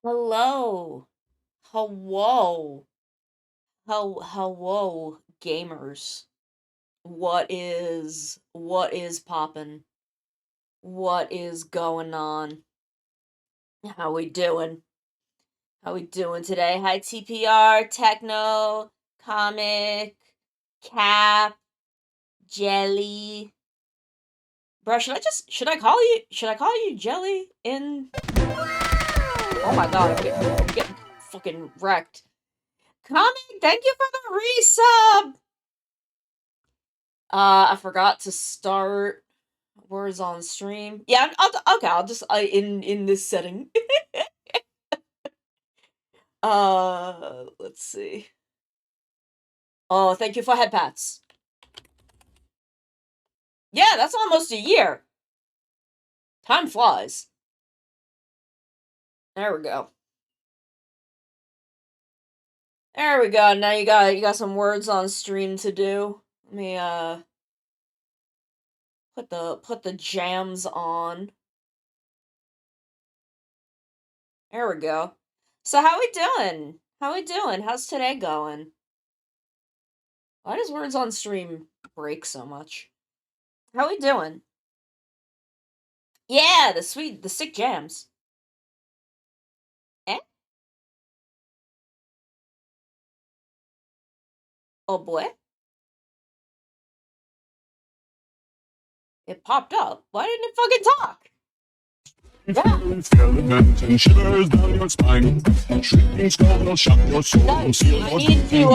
Hello. Hello. Hello, gamers. What is poppin'? What is going on? How we doing? How we doing today? Hi TPR, Techno, Comic, Cap, Jelly. Bro, should I call you Jelly in Oh my god, I'm getting fucking wrecked. Comic, thank you for the resub! I forgot to start words on stream. Yeah, okay, I'll just in this setting. Let's see. Oh, thank you for head pats. Yeah, that's almost a year. Time flies. There we go. There we go. Now you got some words on stream to do. Let me put the jams on. There we go. So how we doing? How we doing? How's today going? Why does words on stream break so much? How we doing? Yeah, the sick jams. Eh? Oh boy. It popped up. Why didn't it fucking talk? And shivers down your spine. Shrieking skull will shock your soul. I need to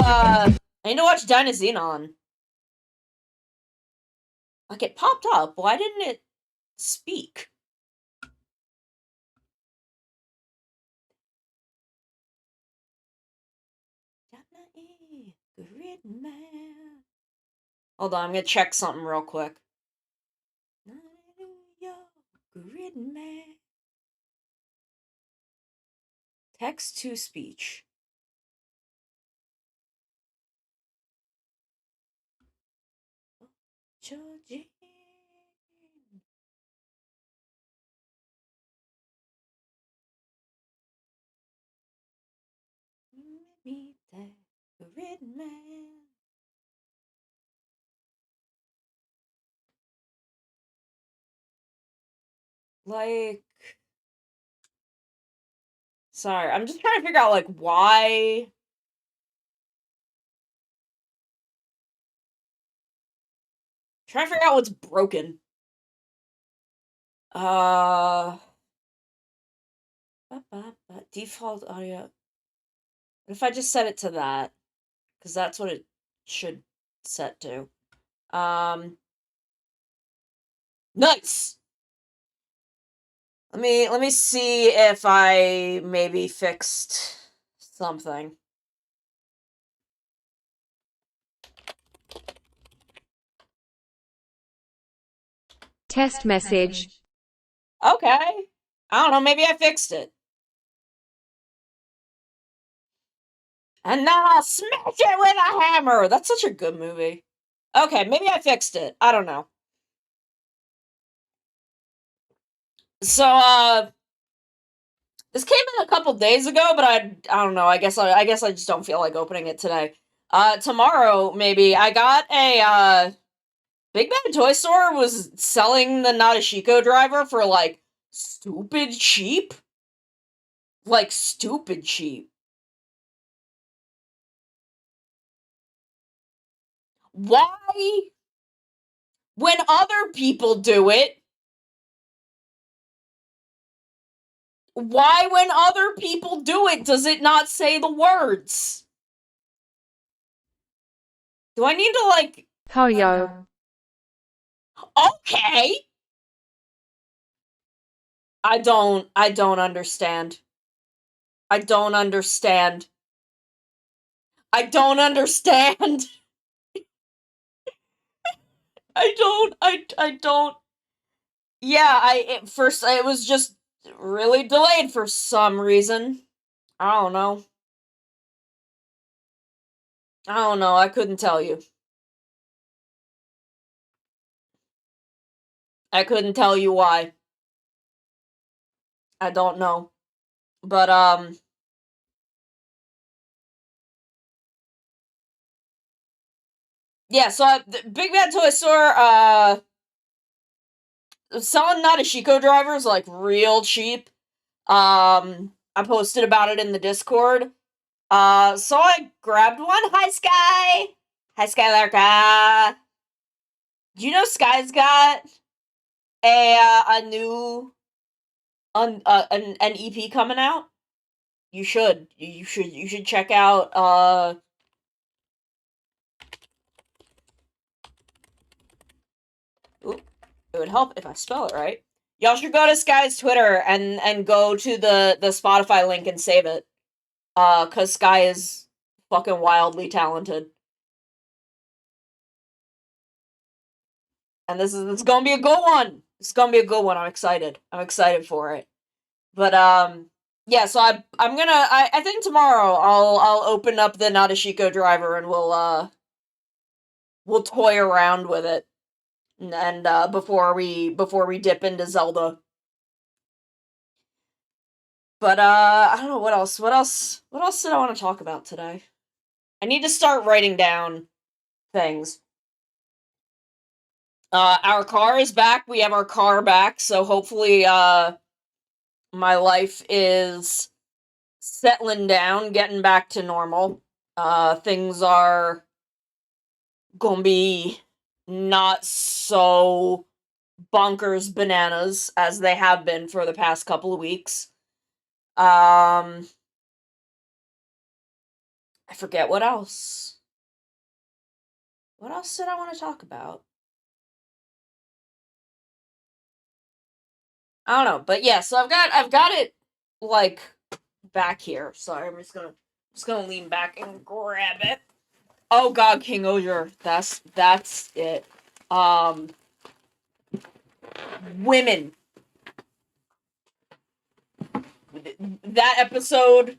watch Xenon. Like, it popped up. Why didn't it speak? Hold on, I'm gonna check something real quick. Text to speech. Meet the grid man. Like, sorry, I'm just trying to figure out, like, why. Trying to figure out what's broken. Default audio. What if I just set it to that? Because that's what it should set to. Nice! Let me see if I maybe fixed something. Test message. Okay. I don't know, maybe I fixed it. And now I'll smash it with a hammer! That's such a good movie. Okay, maybe I fixed it. I don't know. So, this came in a couple days ago, but I don't know. I guess I just don't feel like opening it today. Tomorrow maybe. I got a Big Bad Toy Store was selling the Nadeshiko driver for like stupid cheap. Like stupid cheap. Why? When other people do it, why when other people do it does it not say the words? Do I need to like Hoyo. Okay. I don't understand. I don't understand. I don't understand. I don't. Yeah, first it was just really delayed for some reason. I don't know. I don't know. I couldn't tell you. I couldn't tell you why. I don't know. But, yeah, so the Big Bad Toy Store, selling Nadeshiko drivers, like, real cheap. I posted about it in the Discord. So I grabbed one. Hi, Sky! Hi, Skylarka! Do you know Sky's got a new, an EP coming out? You should. You should check out, Oop, it would help if I spell it right. Y'all should go to Sky's Twitter and go to the Spotify link and save it. Cause Sky is fucking wildly talented. And this is gonna be a good one. It's gonna be a good one. I'm excited. I'm excited for it. But yeah, so I think tomorrow I'll open up the Nadeshiko driver and we'll toy around with it. And before we dip into Zelda. But I don't know what else did I want to talk about today? I need to start writing down things. Our car is back. We have our car back, so hopefully my life is settling down, getting back to normal. Things are gonna be not so bonkers bananas as they have been for the past couple of weeks. I forget what else. What else did I want to talk about? I don't know, but yeah, so I've got it like back here. Sorry, I'm just gonna lean back and grab it. Oh god, King Oger. That's it. Women. That episode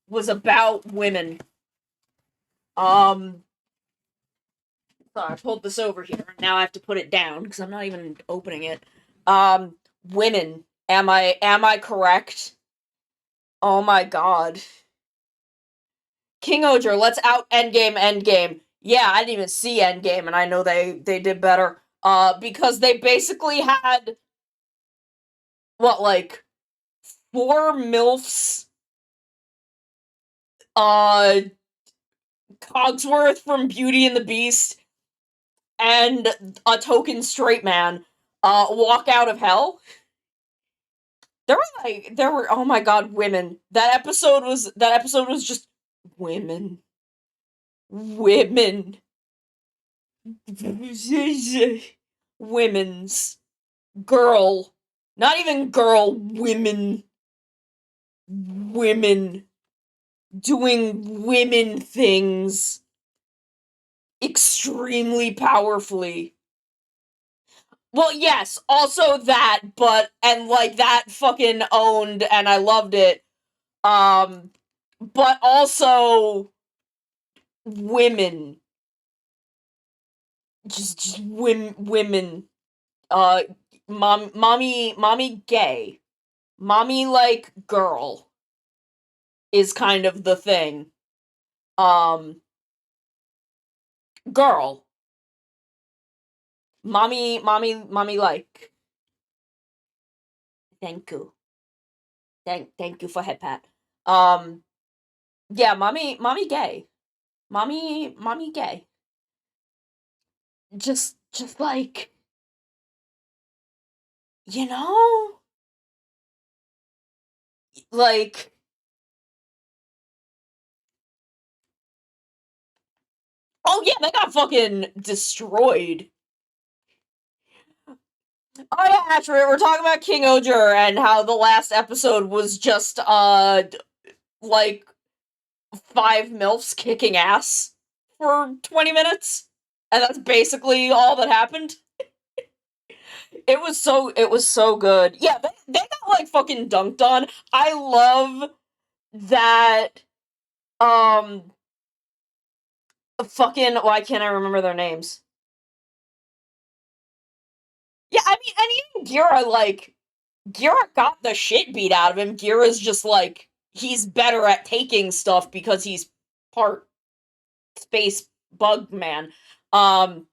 was about women. Sorry, I pulled this over here. Now I have to put it down because I'm not even opening it. Women. Am I correct? Oh my god. King Oger, let's out Endgame. Yeah, I didn't even see Endgame, and I know they did better. Because they basically had what, like 4 MILFs, Cogsworth from Beauty and the Beast, and a token straight man, walk out of hell. There were, oh my god, women. That episode was just women. Women's. Girl. Not even girl, women. Women. Doing women things. Extremely powerfully. Well, yes, also that, but, and like, that fucking owned, and I loved it. But also women. Just women. Mommy gay. Mommy, like, girl. Is kind of the thing. Girl. Mommy, like. Thank you. Thank you for head pat. Yeah, mommy gay. Mommy gay. Just like, you know? Like, oh yeah, they got fucking destroyed. Oh yeah, Asher, we're talking about King Oger and how the last episode was just, like, 5 MILFs kicking ass for 20 minutes. And that's basically all that happened. It was so good. Yeah, they got, like, fucking dunked on. I love that, fucking, why can't I remember their names? Yeah, I mean, and even Gira, like, Gira got the shit beat out of him. Gira's just like, he's better at taking stuff because he's part space bug man. But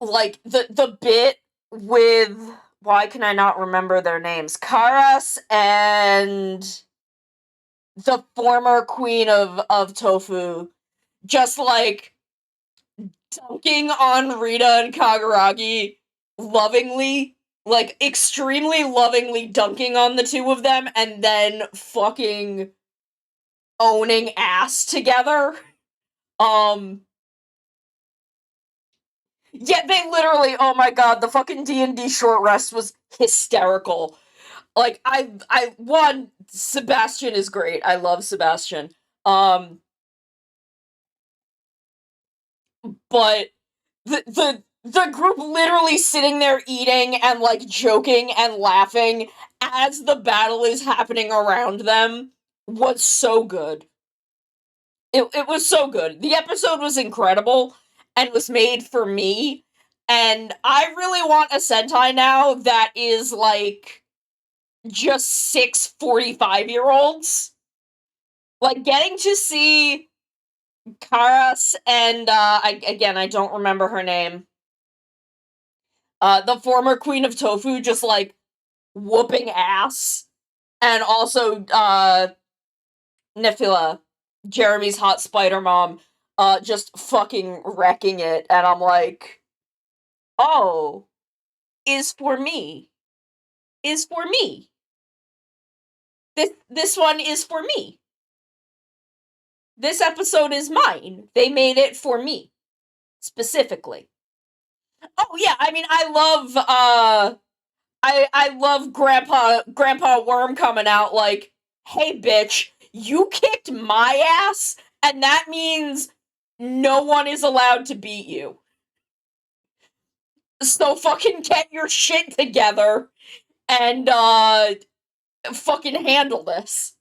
like the bit with, why can I not remember their names? Karas and the former queen of Tofu, just like dunking on Rita and Kagaragi lovingly, like extremely lovingly dunking on the two of them, and then fucking owning ass together. Yeah, they literally, oh my god, the fucking D&D short rest was hysterical. Like, one, Sebastian is great. I love Sebastian. But the group literally sitting there eating and, like, joking and laughing as the battle is happening around them was so good. It was so good. The episode was incredible and was made for me, and I really want a Sentai now that is, like, just 6 45-year-olds. Like, getting to see Karas and, I don't remember her name. The former queen of Tofu just, like, whooping ass. And also, Nephila, Jeremy's hot spider mom, just fucking wrecking it. And I'm like, oh, is for me. Is for me. This one is for me. This episode is mine. They made it for me. Specifically. Oh yeah, I mean, I love Grandpa Worm coming out like, hey bitch, you kicked my ass, and that means no one is allowed to beat you. So fucking get your shit together and fucking handle this.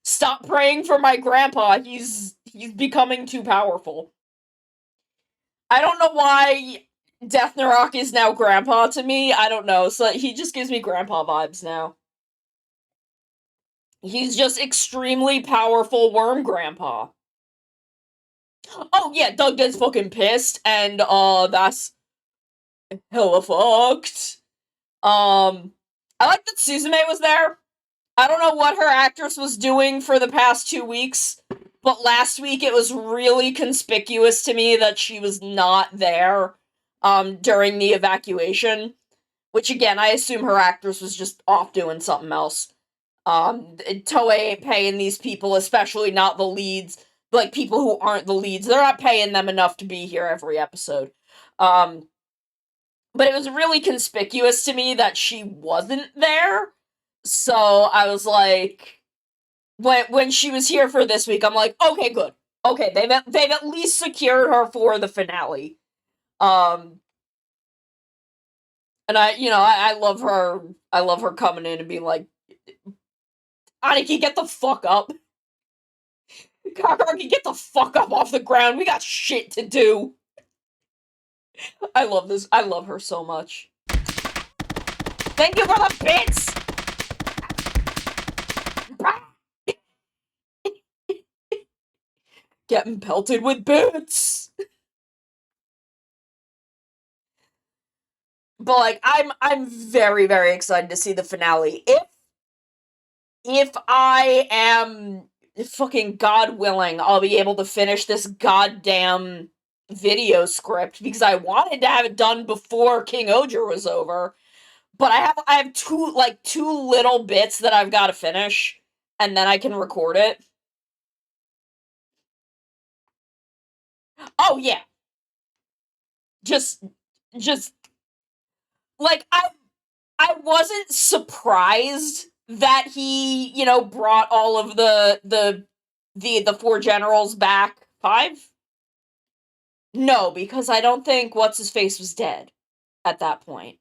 Stop praying for my grandpa. He's becoming too powerful. I don't know why Death Narok is now grandpa to me. I don't know. So he just gives me grandpa vibes now. He's just extremely powerful worm grandpa. Oh yeah, Doug gets fucking pissed, and that's hella fucked. I like that Suzume was there. I don't know what her actress was doing for the past 2 weeks, but last week it was really conspicuous to me that she was not there during the evacuation. Which again, I assume her actress was just off doing something else. Toei ain't paying these people, especially not the leads, like people who aren't the leads. They're not paying them enough to be here every episode. But it was really conspicuous to me that she wasn't there. So I was like, when she was here for this week, I'm like, okay, good. Okay, they've at least secured her for the finale. And I love her. I love her coming in and being like, Aniki, get the fuck up. Kakaraki, get the fuck up off the ground. We got shit to do. I love this. I love her so much. Thank you for the bits! Getting pelted with bits! But like, I'm very, very excited to see the finale. If I am fucking God willing, I'll be able to finish this goddamn video script because I wanted to have it done before King Oger was over. But I have two little bits that I've got to finish, and then I can record it. Oh yeah. Just like I wasn't surprised that he, brought all of the four generals back. 5? No, because I don't think what's his face was dead at that point.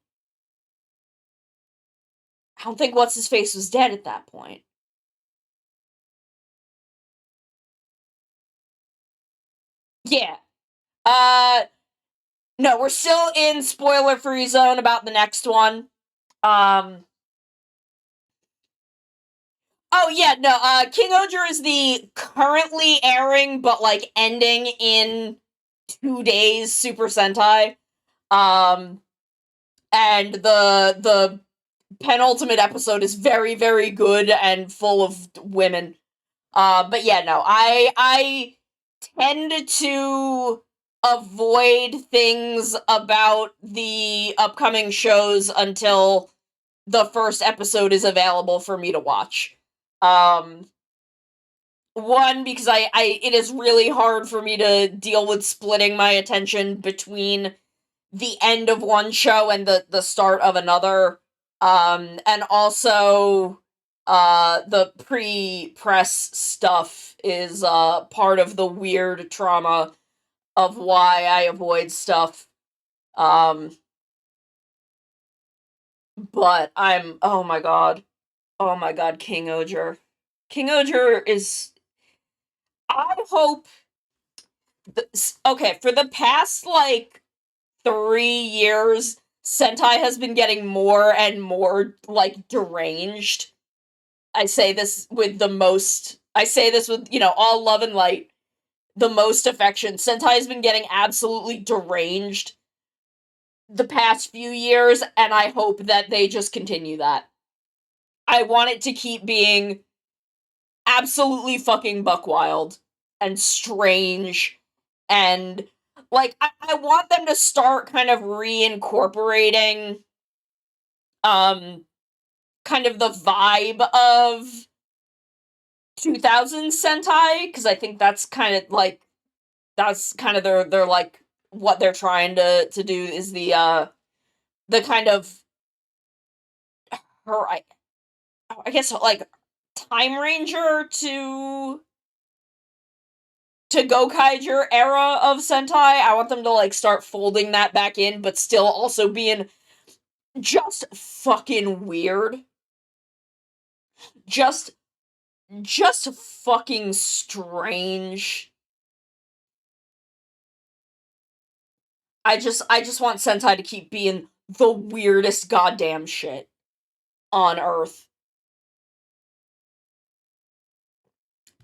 I don't think what's his face was dead at that point. Yeah. No, we're still in spoiler-free zone about the next one. Oh yeah, no, King Oger is the currently airing, but, like, ending in 2 days Super Sentai. And the penultimate episode is very, very good and full of women. But yeah, no, I tend to avoid things about the upcoming shows until the first episode is available for me to watch. One, because it is really hard for me to deal with splitting my attention between the end of one show and the start of another. And also, the pre-press stuff is, part of the weird trauma of why I avoid stuff. But oh my god, King Oger. King Oger is, I hope, okay, for the past, like, 3 years, Sentai has been getting more and more, like, deranged. I say this with, all love and light, the most affection. Sentai has been getting absolutely deranged the past few years, and I hope that they just continue that. I want it to keep being absolutely fucking buck wild and strange, and, like, I want them to start kind of reincorporating kind of the vibe of 2000 Sentai, because I think that's kind of their like, what they're trying to do is the kind of, I guess, like, Time Ranger to Gokaiger era of Sentai. I want them to, like, start folding that back in, but still also being just fucking weird. Just fucking strange. I just want Sentai to keep being the weirdest goddamn shit on Earth.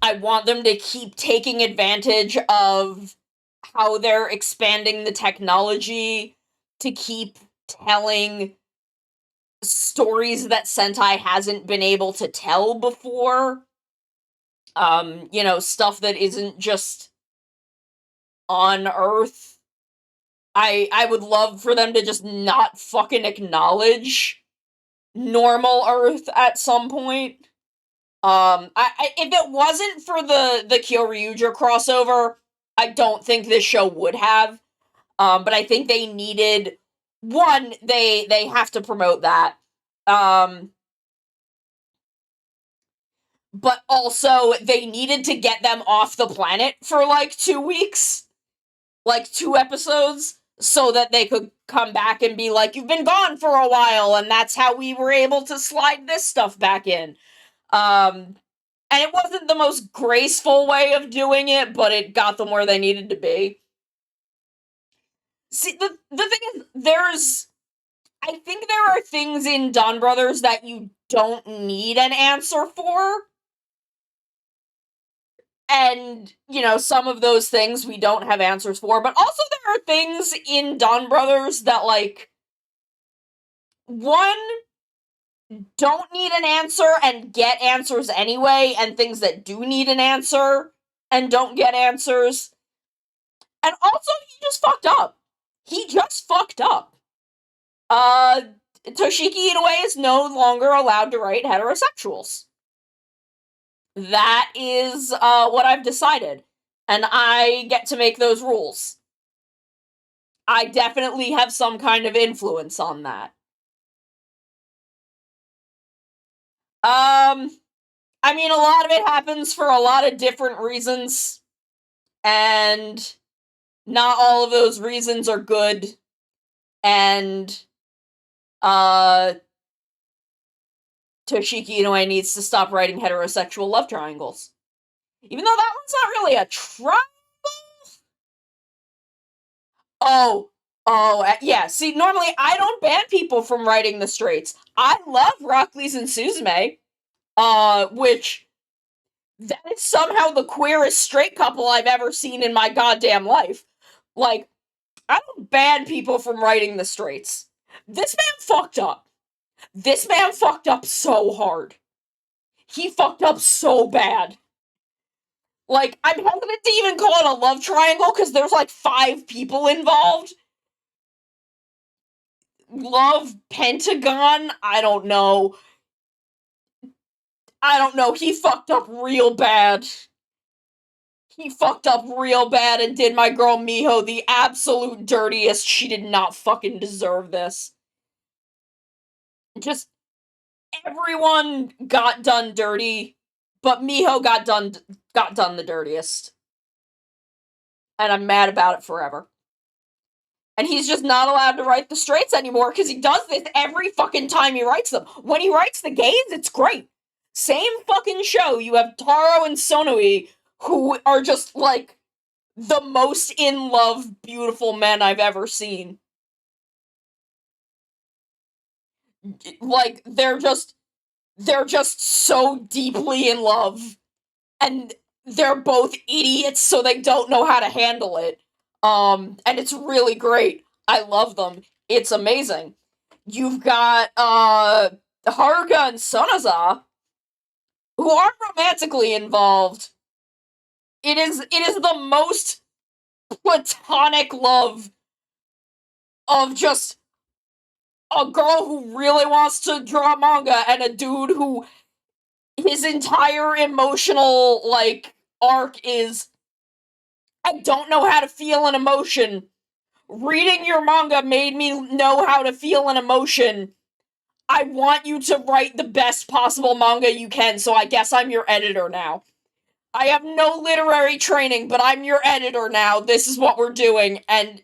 I want them to keep taking advantage of how they're expanding the technology to keep telling stories that Sentai hasn't been able to tell before. Stuff that isn't just on Earth. I would love for them to just not fucking acknowledge normal Earth at some point. If it wasn't for the Kyoryuger crossover, I don't think this show would have. But I think they needed, one, they have to promote that. But also they needed to get them off the planet for, like, 2 weeks, like 2 episodes, so that they could come back and be like, you've been gone for a while, and that's how we were able to slide this stuff back in. And it wasn't the most graceful way of doing it, but it got them where they needed to be. See, the thing is, I think there are things in Dawn Brothers that you don't need an answer for. And, some of those things we don't have answers for, but also there are things in Dawn Brothers that, like, one, don't need an answer and get answers anyway, and things that do need an answer and don't get answers. And also, he just fucked up. Toshiki Inoue is no longer allowed to write heterosexuals. That is, what I've decided. And I get to make those rules. I definitely have some kind of influence on that. I mean, a lot of it happens for a lot of different reasons, and not all of those reasons are good, and, Toshiki Inoue needs to stop writing heterosexual love triangles. Even though that one's not really a triangle? Oh, Oh, yeah. See, normally I don't ban people from writing the straights. I love Rockley's and Suzume, which that is somehow the queerest straight couple I've ever seen in my goddamn life. Like, I don't ban people from writing the straights. This man fucked up. This man fucked up so hard. He fucked up so bad. Like, I'm hesitant to even call it a love triangle because there's like 5 people involved. Love Pentagon? I don't know. He fucked up real bad. He fucked up real bad and did my girl Miho the absolute dirtiest. She did not fucking deserve this. Just everyone got done dirty, but Miho got done the dirtiest. And I'm mad about it forever. And he's just not allowed to write the straights anymore because he does this every fucking time he writes them. When he writes the gays, it's great. Same fucking show. You have Taro and Sonoi, who are just, like, the most in love, beautiful men I've ever seen. Like, they're just so deeply in love. And they're both idiots, so they don't know how to handle it. And it's really great. I love them. It's amazing. You've got, Haruka and Sonaza, who are romantically involved. It is the most platonic love of just a girl who really wants to draw manga and a dude who his entire emotional, like, arc is, I don't know how to feel an emotion. Reading your manga made me know how to feel an emotion. I want you to write the best possible manga you can, so I guess I'm your editor now. I have no literary training, but I'm your editor now. This is what we're doing, and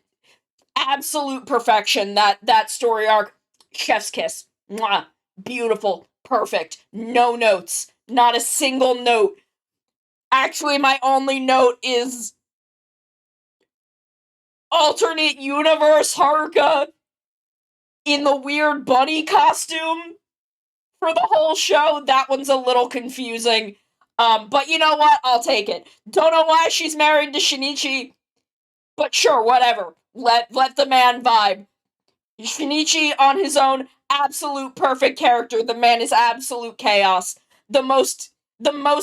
absolute perfection, that story arc. Chef's kiss. Mwah. Beautiful. Perfect. No notes. Not a single note. Actually, my only note is alternate universe Haruka in the weird bunny costume for the whole show. That one's a little confusing. But you know what? I'll take it. Don't know why she's married to Shinichi, but sure, whatever. Let the man vibe. Shinichi on his own, absolute perfect character. The man is absolute chaos. The most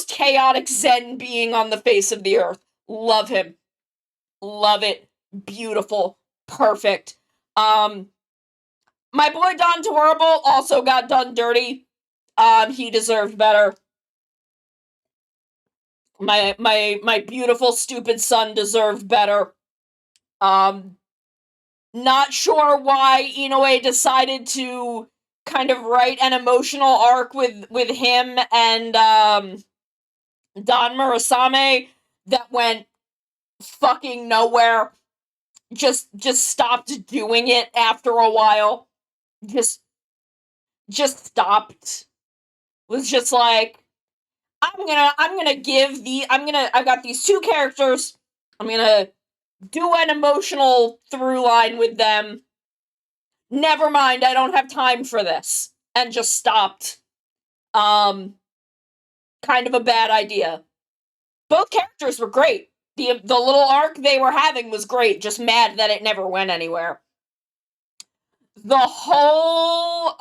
chaotic Zen being on the face of the earth. Love him. Love it. Beautiful. Perfect. My boy Don Torable also got done dirty. He deserved better. My beautiful stupid son deserved better. Not sure why Inoue decided to kind of write an emotional arc with him and Don Murasame that went fucking nowhere. Just stopped doing it after a while. Just stopped. Was just like, I've got these 2 characters. I'm gonna do an emotional through line with them. Never mind, I don't have time for this. And just stopped. Kind of a bad idea. Both characters were great. The little arc they were having was great, just mad that it never went anywhere. The whole,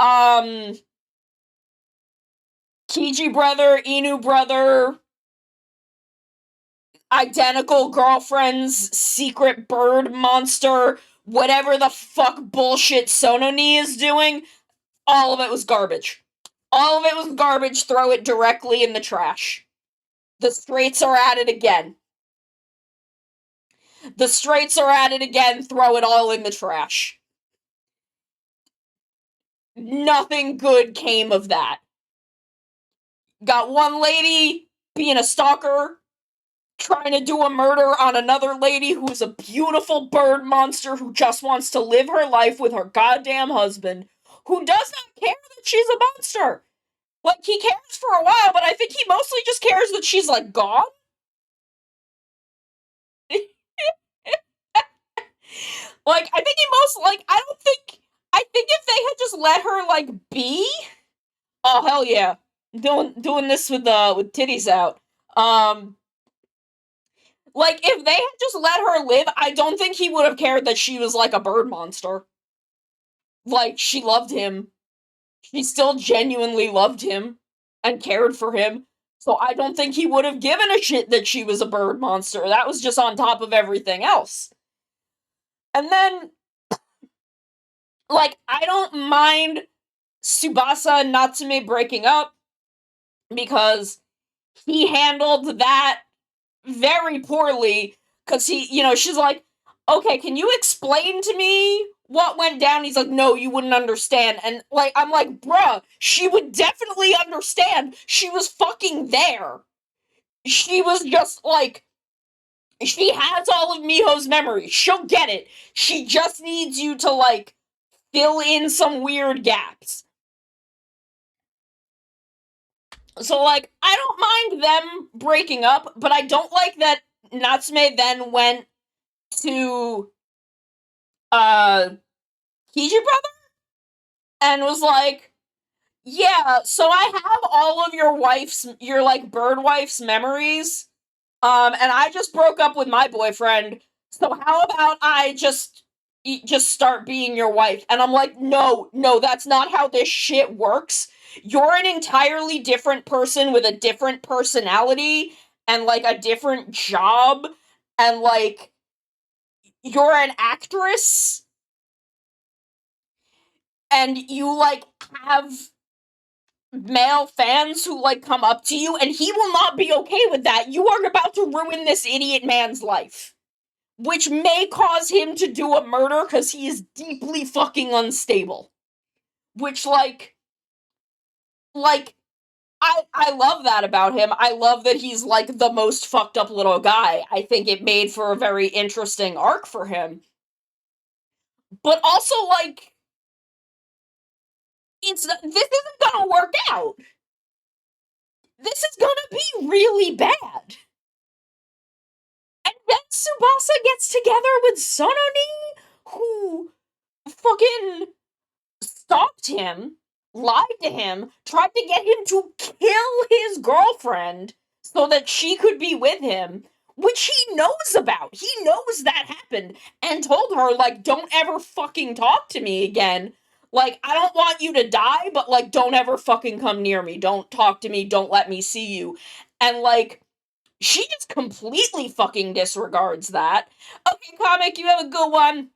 Kiji brother, Inu brother, identical girlfriends, secret bird monster, whatever the fuck bullshit Sononi is doing, all of it was garbage. All of it was garbage, throw it directly in the trash. The straights are at it again. The straights are at it again, throw it all in the trash. Nothing good came of that. Got one lady being a stalker, trying to do a murder on another lady who's a beautiful bird monster who just wants to live her life with her goddamn husband, who does not care that she's a monster. Like, he cares for a while, but I think he mostly just cares that she's, like, gone. Like, I think he most, like, I think if they had just let her, like, be, oh, hell yeah. Doing this with titties out. Like, if they had just let her live, I don't think he would have cared that she was, like, a bird monster. Like, she loved him. She still genuinely loved him and cared for him. So I don't think he would have given a shit that she was a bird monster. That was just on top of everything else. And then, like, I don't mind Tsubasa and Natsume breaking up because he handled that very poorly. Because she's like, okay, can you explain to me what went down? He's like, no, you wouldn't understand. And, like, I'm like, bruh, she would definitely understand. She was fucking there. She was just, like, she has all of Miho's memories. She'll get it. She just needs you to, like, fill in some weird gaps. So, like, I don't mind them breaking up, but I don't like that Natsume then went to, Kiji brother? And was like, yeah, so I have all of your, like, bird wife's memories, and I just broke up with my boyfriend, so how about I just start being your wife? And I'm like, no, that's not how this shit works. You're an entirely different person with a different personality, and, like, a different job, and, like, you're an actress, and you, like, have male fans who, like, come up to you, and he will not be okay with that. You are about to ruin this idiot man's life. Which may cause him to do a murder, because he is deeply fucking unstable. Which, like, I love that about him. I love that he's, like, the most fucked up little guy. I think it made for a very interesting arc for him. But also, like, this isn't gonna work out. This is gonna be really bad. And then Tsubasa gets together with Sononi, who fucking stalked him, lied to him, tried to get him to kill his girlfriend so that she could be with him, which he knows about. He knows that happened, and told her, like, don't ever fucking talk to me again. Like, I don't want you to die, but, like, don't ever fucking come near me. Don't talk to me. Don't let me see you. And, like, she just completely fucking disregards that. Okay, comic, you have a good one.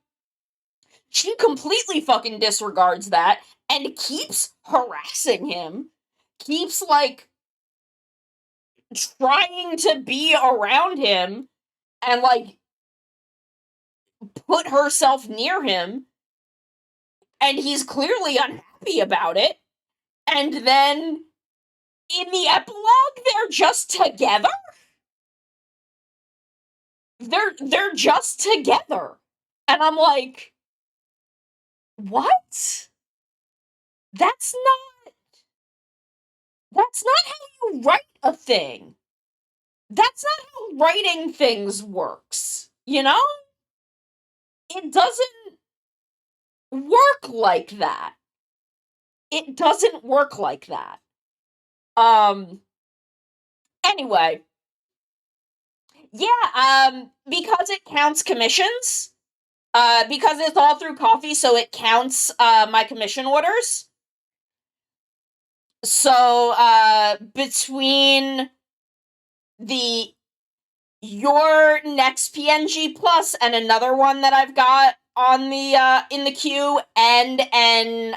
She completely fucking disregards that and keeps harassing him. Keeps, like, trying to be around him and, like, put herself near him. And he's clearly unhappy about it. And then, in the epilogue, they're just together? They're just together. And I'm like, what? That's not how you write a thing. That's not how writing things works, you know? It doesn't work like that. It doesn't work like that. Anyway. Yeah, because it counts commissions, because it's all through coffee, so it counts, my commission orders. So, between your next PNG Plus and another one that I've got on the, in the queue, and an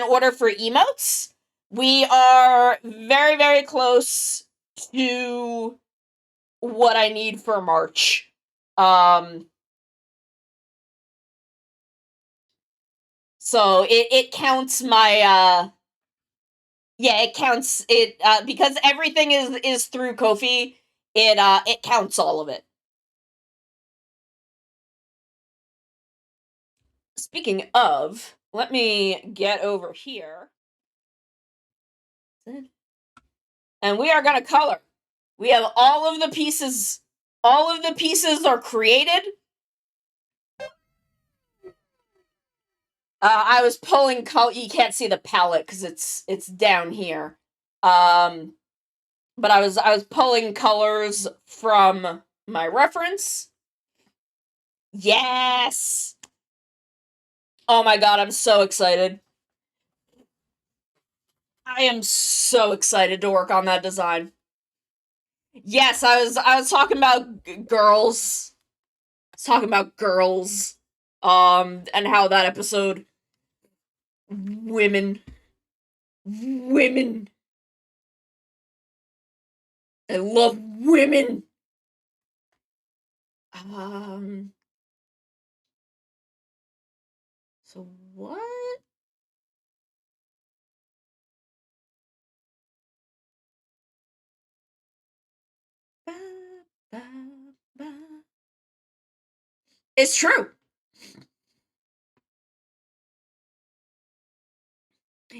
order for emotes, we are very, very close to what I need for March. So it counts my, yeah, it counts it, because everything is through Ko-fi, it counts all of it. Speaking of, let me get over here. And we are gonna color. We have all of the pieces are created. I was pulling color. You can't see the palette because it's down here. But I was pulling colors from my reference. Yes. Oh my god, I'm so excited. I am so excited to work on that design. Yes, I was talking about girls. I was talking about girls. And how that episode women. I love women. So what? It's true.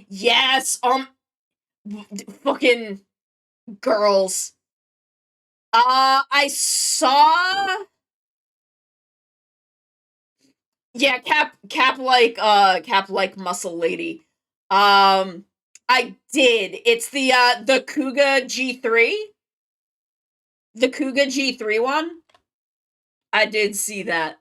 Yes, fucking girls. I saw. Yeah, cap like muscle lady. I did. It's the Kuga G3. The Kuga G3 one. I did see that.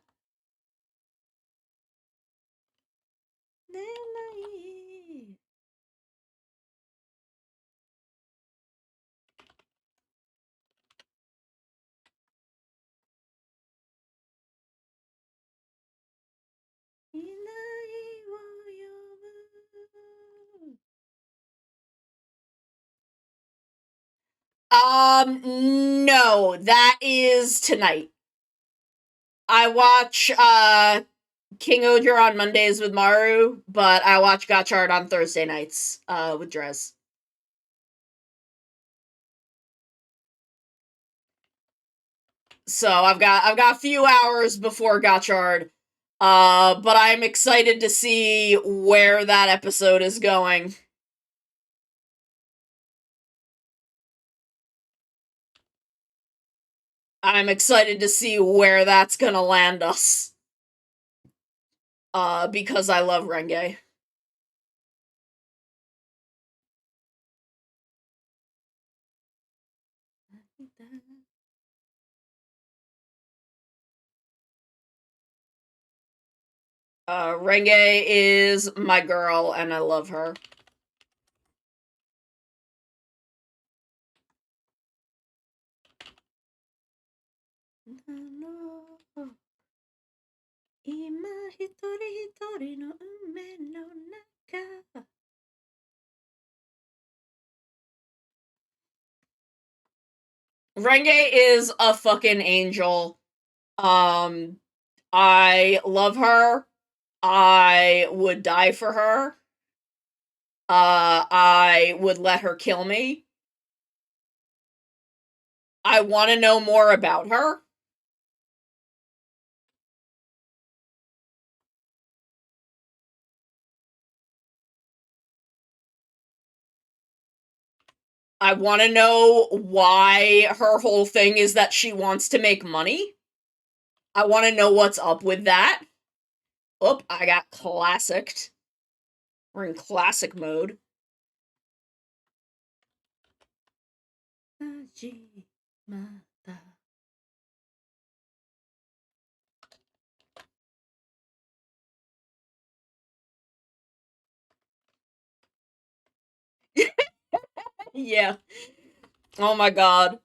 No, that is tonight. I watch King Oger on Mondays with Maru, but I watch Gotchard on Thursday nights with Drez. So I've got a few hours before Gotchard, but I'm excited to see where that episode is going. I'm excited to see where that's gonna land us. Because I love Renge. Renge is my girl, and I love her. Renge is a fucking angel. I love her. I would die for her. I would let her kill me. I want to know more about her. I want to know why her whole thing is that she wants to make money. I want to know what's up with that. Oop, I got classicked. We're in classic mode. Yeah. Oh my god.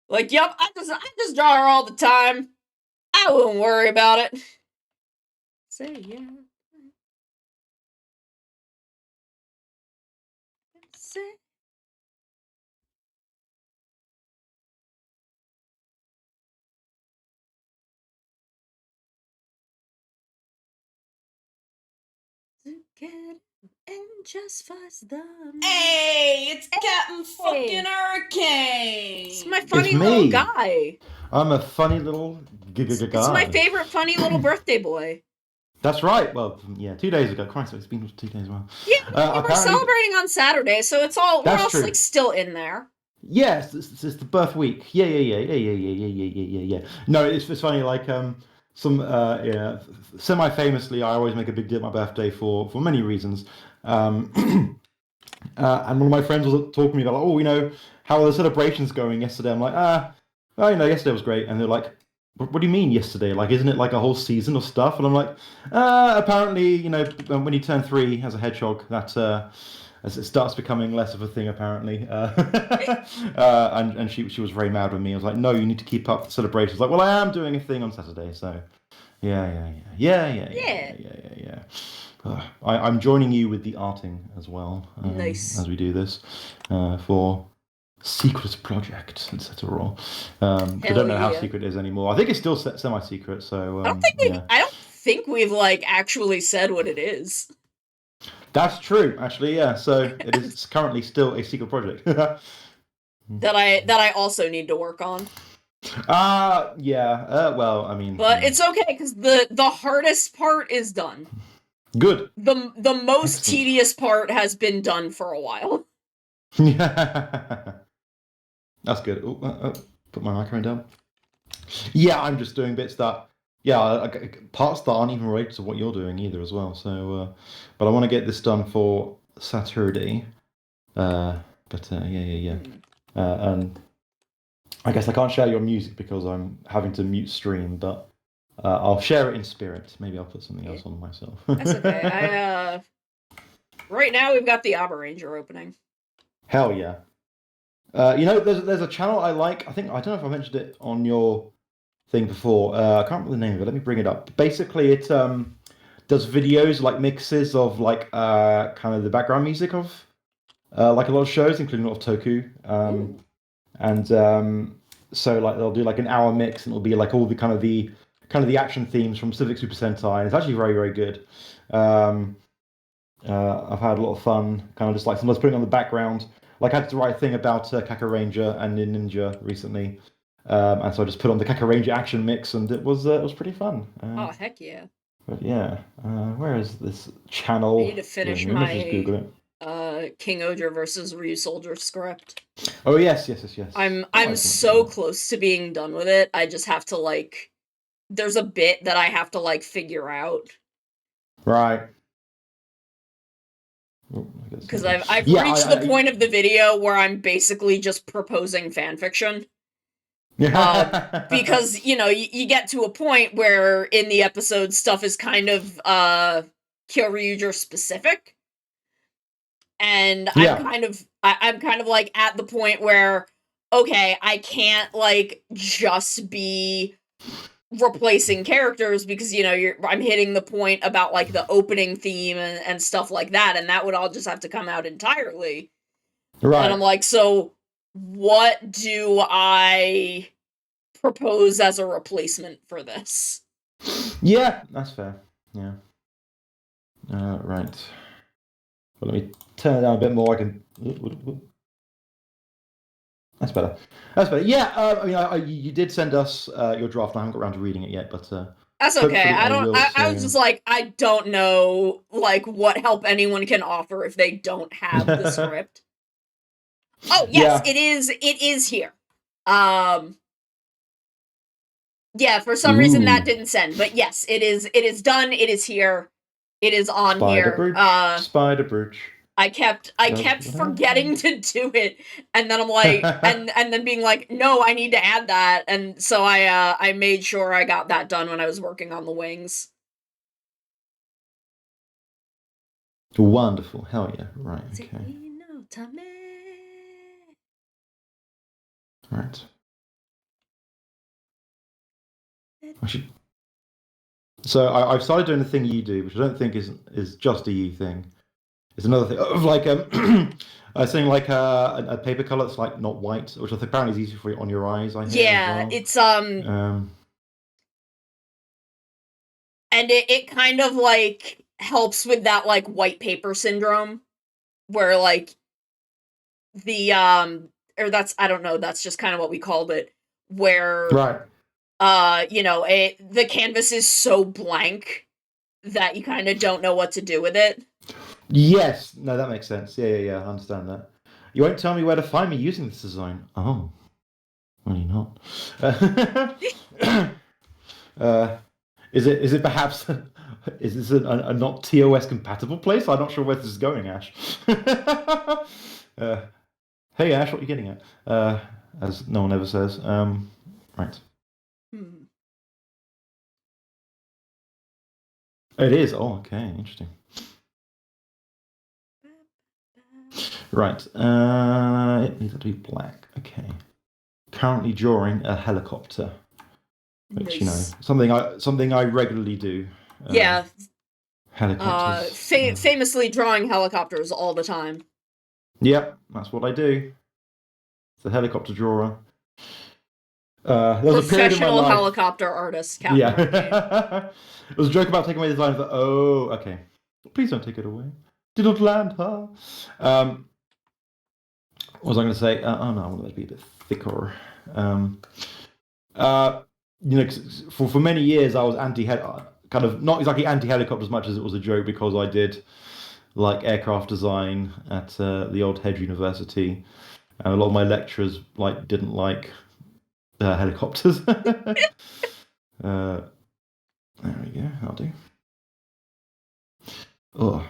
Like, yep, I just draw her all the time. I wouldn't worry about it. Say yeah. Say. And just fuzz them. Hey, it's Captain fucking Hurricane. It's my funny little guy. I'm a funny little guy. It's my favorite funny little birthday boy. That's right. Well, yeah, 2 days ago. Christ, it's been 2 days. Well, yeah, we're celebrating on Saturday, so it's all we're all like still in there. Yes, it's the birth week. Yeah. No, it's funny. Like semi-famously, I always make a big deal at my birthday for many reasons. And one of my friends was talking to me about, like, oh, how are the celebrations going yesterday? I'm like, oh, yesterday was great. And they're like, what do you mean yesterday? Like, isn't it like a whole season of stuff? And I'm like, apparently, when you turn 3 as a hedgehog, that as it starts becoming less of a thing, apparently. And she was very mad with me. I was like, no, you need to keep up the celebrations. Like, well, I am doing a thing on Saturday, so yeah. I'm joining you with the arting as well. Nice. As we do this for secret project, etc. I don't know how secret it is anymore. I think it's still semi-secret. So I don't think we've like actually said what it is. That's true, actually. Yeah. So it is currently still a secret project. that I also need to work on. Yeah. Well, I mean, but it's okay because the hardest part is done. Good. The most tedious part has been done for a while. Yeah. That's good. Put my microphone down. Yeah, I'm just doing bits that, parts that aren't even related to what you're doing either as well. So, but I want to get this done for Saturday. Yeah. And I guess I can't share your music because I'm having to mute stream, but I'll share it in spirit. Maybe I'll put something else on myself. That's okay. Right now we've got the Abba Ranger opening. Hell yeah. There's a channel I like. I don't know if I mentioned it on your thing before. I can't remember the name of it. Let me bring it up. Basically, it does videos like mixes of like kind of the background music of like a lot of shows, including a lot of Toku. So like they'll do like an hour mix, and it'll be like all the kind of the action themes from Civic Super Sentai, and it's actually very, very good. I've had a lot of fun, kind of just like sometimes putting on the background. Like I had to write a thing about Kaka Ranger and Ninja recently, and so I just put on the Kaka Ranger action mix, and it was pretty fun. Oh heck yeah! But yeah, where is this channel? I need to finish my Google it. King Oger versus Ryu Soldier script. Oh yes. I'm so close to being done with it. I just have to like. There's a bit that I have to like figure out. Right. Because I've reached the point of the video where I'm basically just proposing fanfiction. Because you get to a point where in the episode stuff is kind of Kyoryuger specific, and I'm kind of like at the point where okay, I can't like just be replacing characters because I'm hitting the point about like the opening theme and stuff like that, and that would all just have to come out entirely. Right. And I'm like, so what do I propose as a replacement for this? Yeah, that's fair. Yeah. Right. Well, let me turn it down a bit more. I can. That's better. Yeah, I mean, you did send us your draft, and I haven't got around to reading it yet, but that's okay. I was just like, I don't know, like, what help anyone can offer if they don't have the script. Oh yes, yeah. It is here. Yeah, for some reason that didn't send, but yes, it is done. It is here. It is on here. Spider Brooch. I kept forgetting to do it, and then I'm like, and then being like, no, I need to add that, and so I made sure I got that done when I was working on the wings. Wonderful, hell yeah! Right, okay. Right. So I've started doing the thing you do, which I don't think is just a you thing. It's another thing of like saying like a paper color that's like not white, which I think apparently is easy for you on your eyes. I hear as well. It's and it kind of like helps with that like white paper syndrome, where like the or that's I don't know, that's just kind of what we called it, where right. The canvas is so blank that you kind of don't know what to do with it. Yes, no, that makes sense. Yeah, I understand that. You won't tell me where to find me using this design. Oh, well, you're not. Is it perhaps is this a not TOS compatible place? I'm not sure where this is going, Ash. uh, hey Ash, what are you getting at? As no one ever says. Right. Hmm. It is. Oh, okay, interesting. Right. It needs to be black. Okay. Currently drawing a helicopter, which you know Nice. something I regularly do. Yeah. Helicopters. Famously drawing helicopters all the time. Yep, that's what I do. It's a helicopter drawer. There was a period in my Professional life. helicopter artist, Captain Arcade. Yeah. It was a joke about taking away the design. But oh, okay. Please don't take it away. Did not land, huh? What was I going to say? Oh no, I want it to be a bit thicker. You know, for many years I was kind of not exactly anti-helicopter as much as it was a joke because I did like aircraft design at the old Hedge University, and a lot of my lecturers like didn't like helicopters. There we go. I'll do. Oh,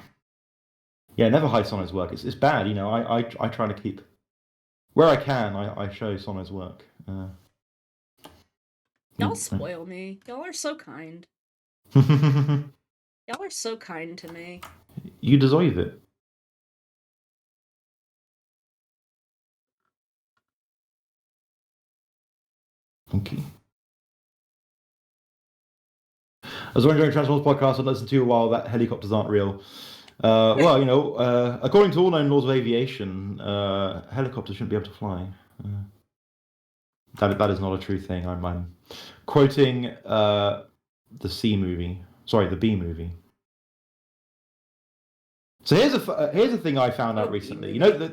yeah. Never hide Sono's work. It's bad. You know, I try to keep where I can. I show Sono's work. Y'all spoil me. Y'all are so kind. You Y'all are so kind to me. deserve it. Okay. I was wondering, Transformers podcast I've listened to a while that helicopters aren't real. Well, you know, according to all known laws of aviation, helicopters shouldn't be able to fly. That is not a true thing. I'm quoting the C movie. Sorry, the B movie. So here's a thing I found out recently. You know,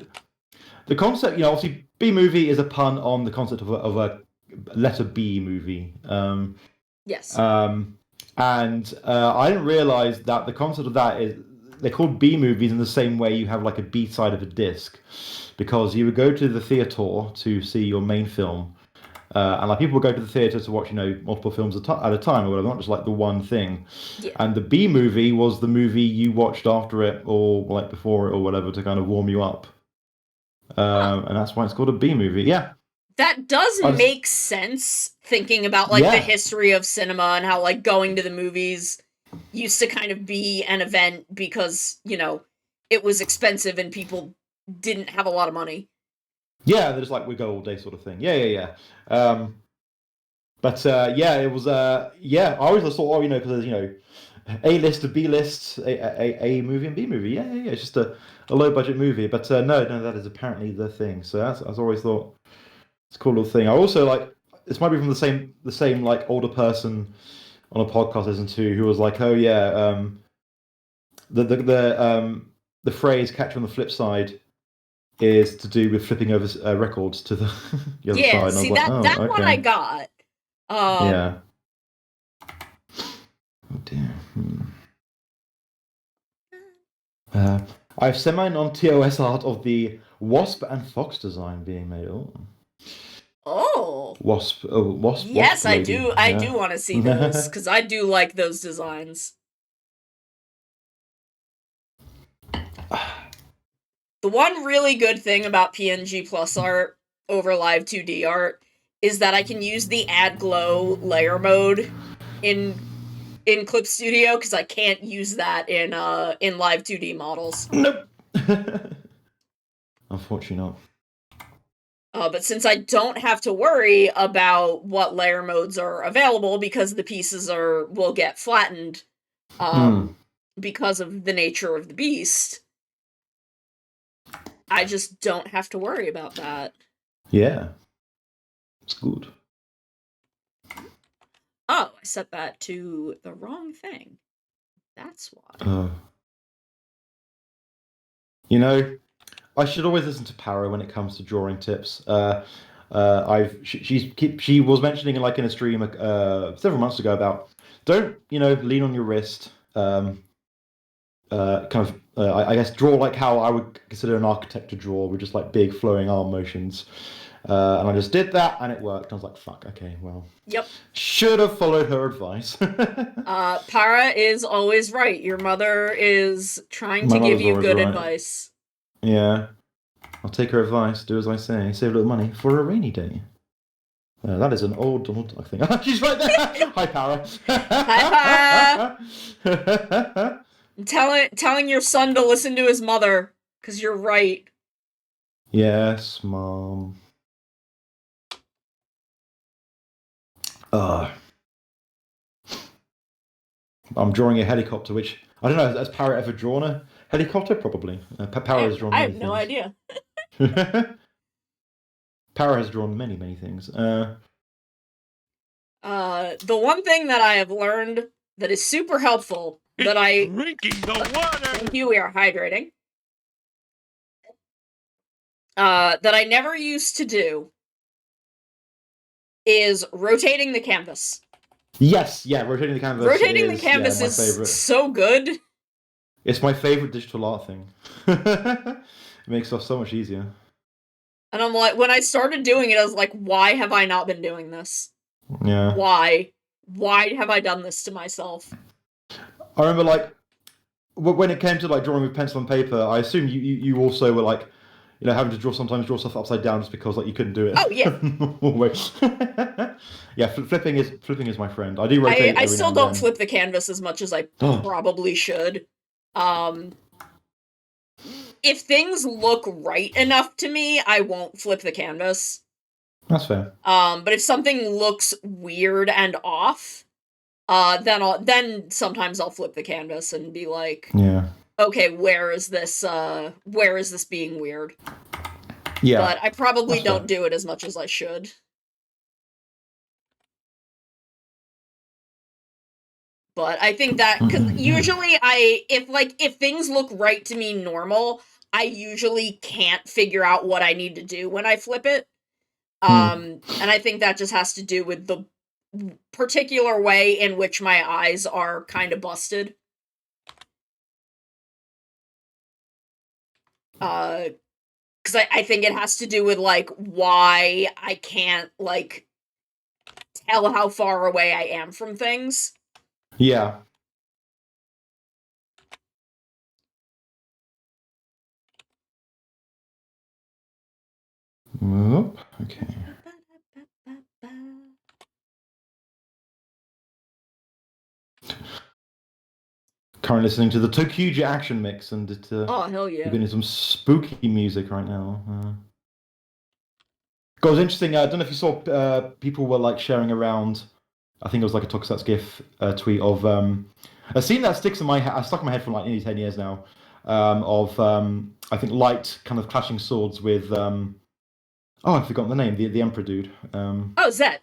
the concept. You know, obviously, B movie is a pun on the concept of a letter B movie. Yes. And I didn't realize that the concept of that is they're called B movies in the same way you have like a B side of a disc, because you would go to the theater to see your main film, and like people would go to the theater to watch, you know, multiple films at a time or whatever, not just like the one thing. Yeah. And the B movie was the movie you watched after it or like before it or whatever to kind of warm you up. And that's why it's called a B movie. Yeah. That does make sense, thinking about like the history of cinema and how like going to the movies used to kind of be an event because, you know, it was expensive and people didn't have a lot of money. Yeah, there's like we go all day sort of thing. Yeah. But yeah, it was yeah. I always thought, oh, you know, because there's, you know, A list, a B list, a movie and B movie. Yeah. It's just a low budget movie. But no, that is apparently the thing. So that's I've always thought it's a cool little thing. I also like this might be from the same like older person on a podcast I listened to who was like, oh yeah, the phrase "catch on the flip side" is to do with flipping over records to the other side. Yeah, And see, I was like, that okay. one I got. Yeah. Oh dear. I have semi-non TOS art of the Wasp and Fox design being made. Oh. Wasp. Yes, Wasp I lady. do. I do want to see those because I do like those designs. The one really good thing about PNG Plus art over Live 2D art is that I can use the Add Glow layer mode in Clip Studio because I can't use that in Live 2D models. Nope. Unfortunately not. But since I don't have to worry about what layer modes are available because the pieces will get flattened because of the nature of the beast, I just don't have to worry about that. Yeah. It's good. Oh, I set that to the wrong thing. That's why. You know, I should always listen to Paro when it comes to drawing tips. She was mentioning like in a stream several months ago about don't, you know, lean on your wrist. I guess draw like how I would consider an architect to draw, with just like big flowing arm motions. And I just did that, and it worked. I was like, fuck, okay, well. Yep. Should have followed her advice. Para is always right. Your mother is trying My to give mother's you always good right. advice. Yeah. I'll take her advice, do as I say, save a little money for a rainy day. That is an old Donald Duck thing. She's right there! Hi, Para. Hi, Para. Telling your son to listen to his mother, because you're right. Yes, Mom. I'm drawing a helicopter, which I don't know. Has Parrot ever drawn a helicopter? Probably. Parrot has drawn. I Many have no idea. Parrot has drawn many things. The one thing that I have learned that is super helpful that I Drinking the water. thank you. We are hydrating. That I never used to do is rotating the canvas. Yes, yeah, rotating the canvas. Rotating the is, canvas my is favorite. so good. It's my favorite digital art thing. It makes stuff so much easier. And I'm like, when I started doing it, I was like, why have I not been doing this? Yeah. Why? Why have I done this to myself? I remember, like, when it came to like drawing with pencil and paper, I assume you also were like, having to sometimes draw stuff upside down just because like you couldn't do it. Oh yeah. Always. Yeah, flipping is my friend. I do rotate. I still don't flip the canvas as much as I probably should. If things look right enough to me, I won't flip the canvas. That's fair. But if something looks weird and off, then sometimes I'll flip the canvas and be like, yeah, okay, where is this being weird? Yeah. But I probably That's don't fair. do it as much as I should. But I think that, because usually if things look right to me normal, I usually can't figure out what I need to do when I flip it. And I think that just has to do with the particular way in which my eyes are kind of busted. Because I think it has to do with, like, why I can't, like, tell how far away I am from things. Yeah. Oh, okay. Currently listening to the Tokuja Action Mix, and it's Oh, hell yeah. you're getting some spooky music right now. It was interesting. I don't know if you saw people were like sharing around. I think it was like a Tokusatsu GIF tweet of a scene that sticks in my head. I stuck in my head for like nearly 10 years now. Of I think Light kind of clashing swords with I've forgotten the name. The Emperor dude. Oh, Zed.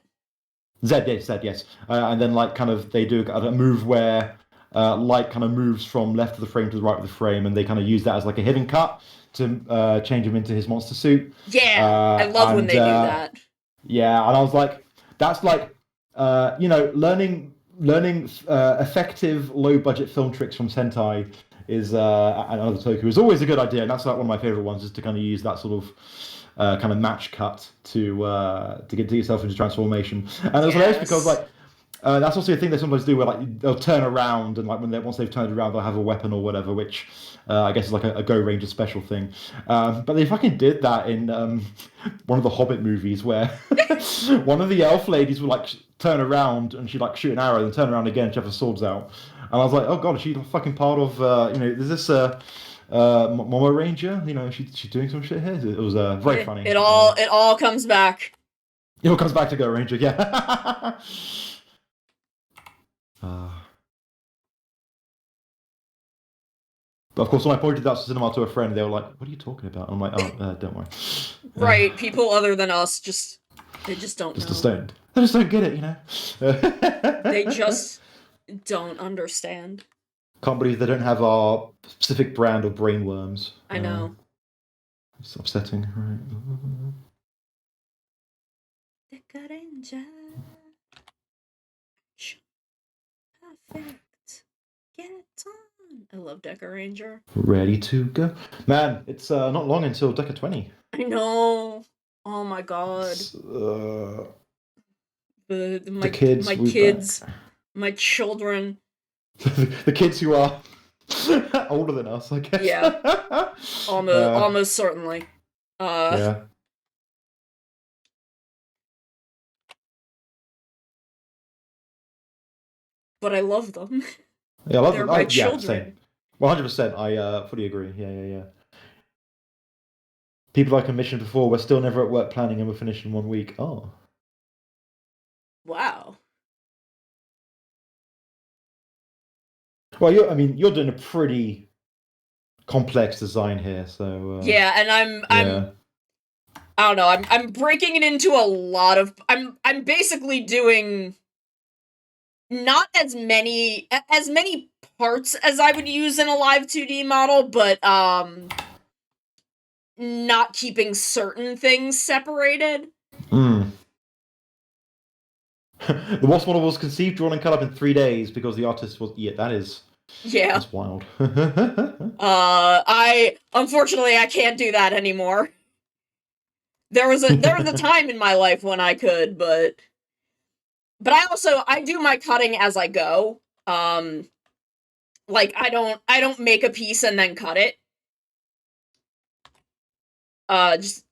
Zed, yes. And then like kind of they do a move where Light kind of moves from left of the frame to the right of the frame, and they kind of use that as like a hidden cut to change him into his monster suit. Yeah, I love when they do that. Yeah, and I was like, that's like, learning effective low budget film tricks from Sentai is and other Toku is always a good idea, and that's like one of my favorite ones, is to kind of use that sort of kind of match cut to get yourself into transformation. And it was hilarious because like that's also a thing they sometimes do where like they'll turn around, and like once they've turned around they'll have a weapon or whatever, which I guess is like a Go Ranger special thing. But they fucking did that in one of the Hobbit movies where one of the elf ladies would like turn around and she'd like shoot an arrow and turn around again and she have her swords out. And I was like, oh god, is she fucking part of is this Momo Ranger? She's doing some shit here. It was very funny. It all comes back. It all comes back to Go Ranger, yeah. But of course, when I pointed that cinema to a friend, they were like, "What are you talking about?" I'm like, "Oh, don't worry." Right, people other than us they just don't know. They just don't get it, They just don't understand. Can't believe they don't have our specific brand of brainworms. I know. It's upsetting, right? Perfect. Get on. I love Deca Ranger. Ready to go, man! It's not long until Deca 20. I know. Oh my god. The kids. My kids. My children. The kids who are older than us, I guess. Yeah. Almost certainly. Yeah. But I love them. Yeah, I love They're them. my Yeah, children. same. 100%. I fully agree. Yeah. People I commissioned before were still never at work planning and we're finished in 1 week. Oh. Wow. Well, you're doing a pretty complex design here, so Yeah, and I'm I don't know, I'm breaking it into a lot of I'm basically doing not as many parts as I would use in a live 2D model, but not keeping certain things separated. The Wasp model was conceived, drawn, and cut up in 3 days because the artist was. Yeah, that's wild. I unfortunately I can't do that anymore. There was a time in my life when I could, but I do my cutting as I go. Like I don't make a piece and then cut it. Just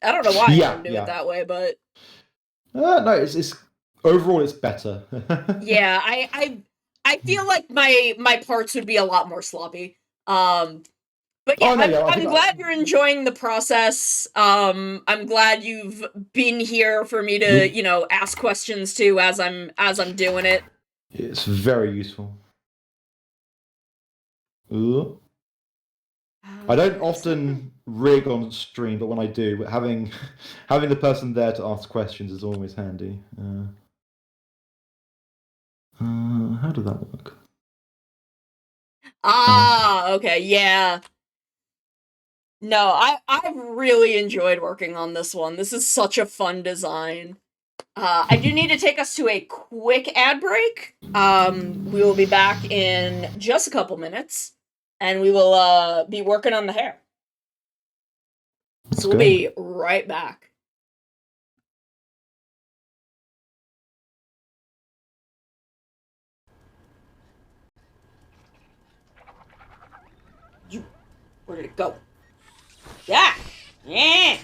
I don't know why I don't do it that way, but no, it's overall it's better. yeah, I feel like my parts would be a lot more sloppy. But yeah, I'm glad you're enjoying the process. I'm glad you've been here for me to, ask questions to as I'm doing it. It's very useful. Ooh. I don't often rig on stream, but when I do, having the person there to ask questions is always handy. How did that work? Okay, yeah. No, I've really enjoyed working on this one. This is such a fun design. I do need to take us to a quick ad break. We will be back in just a couple minutes, and we will be working on the hair. So we'll be right back. Where did it go? Yeah! Yeah!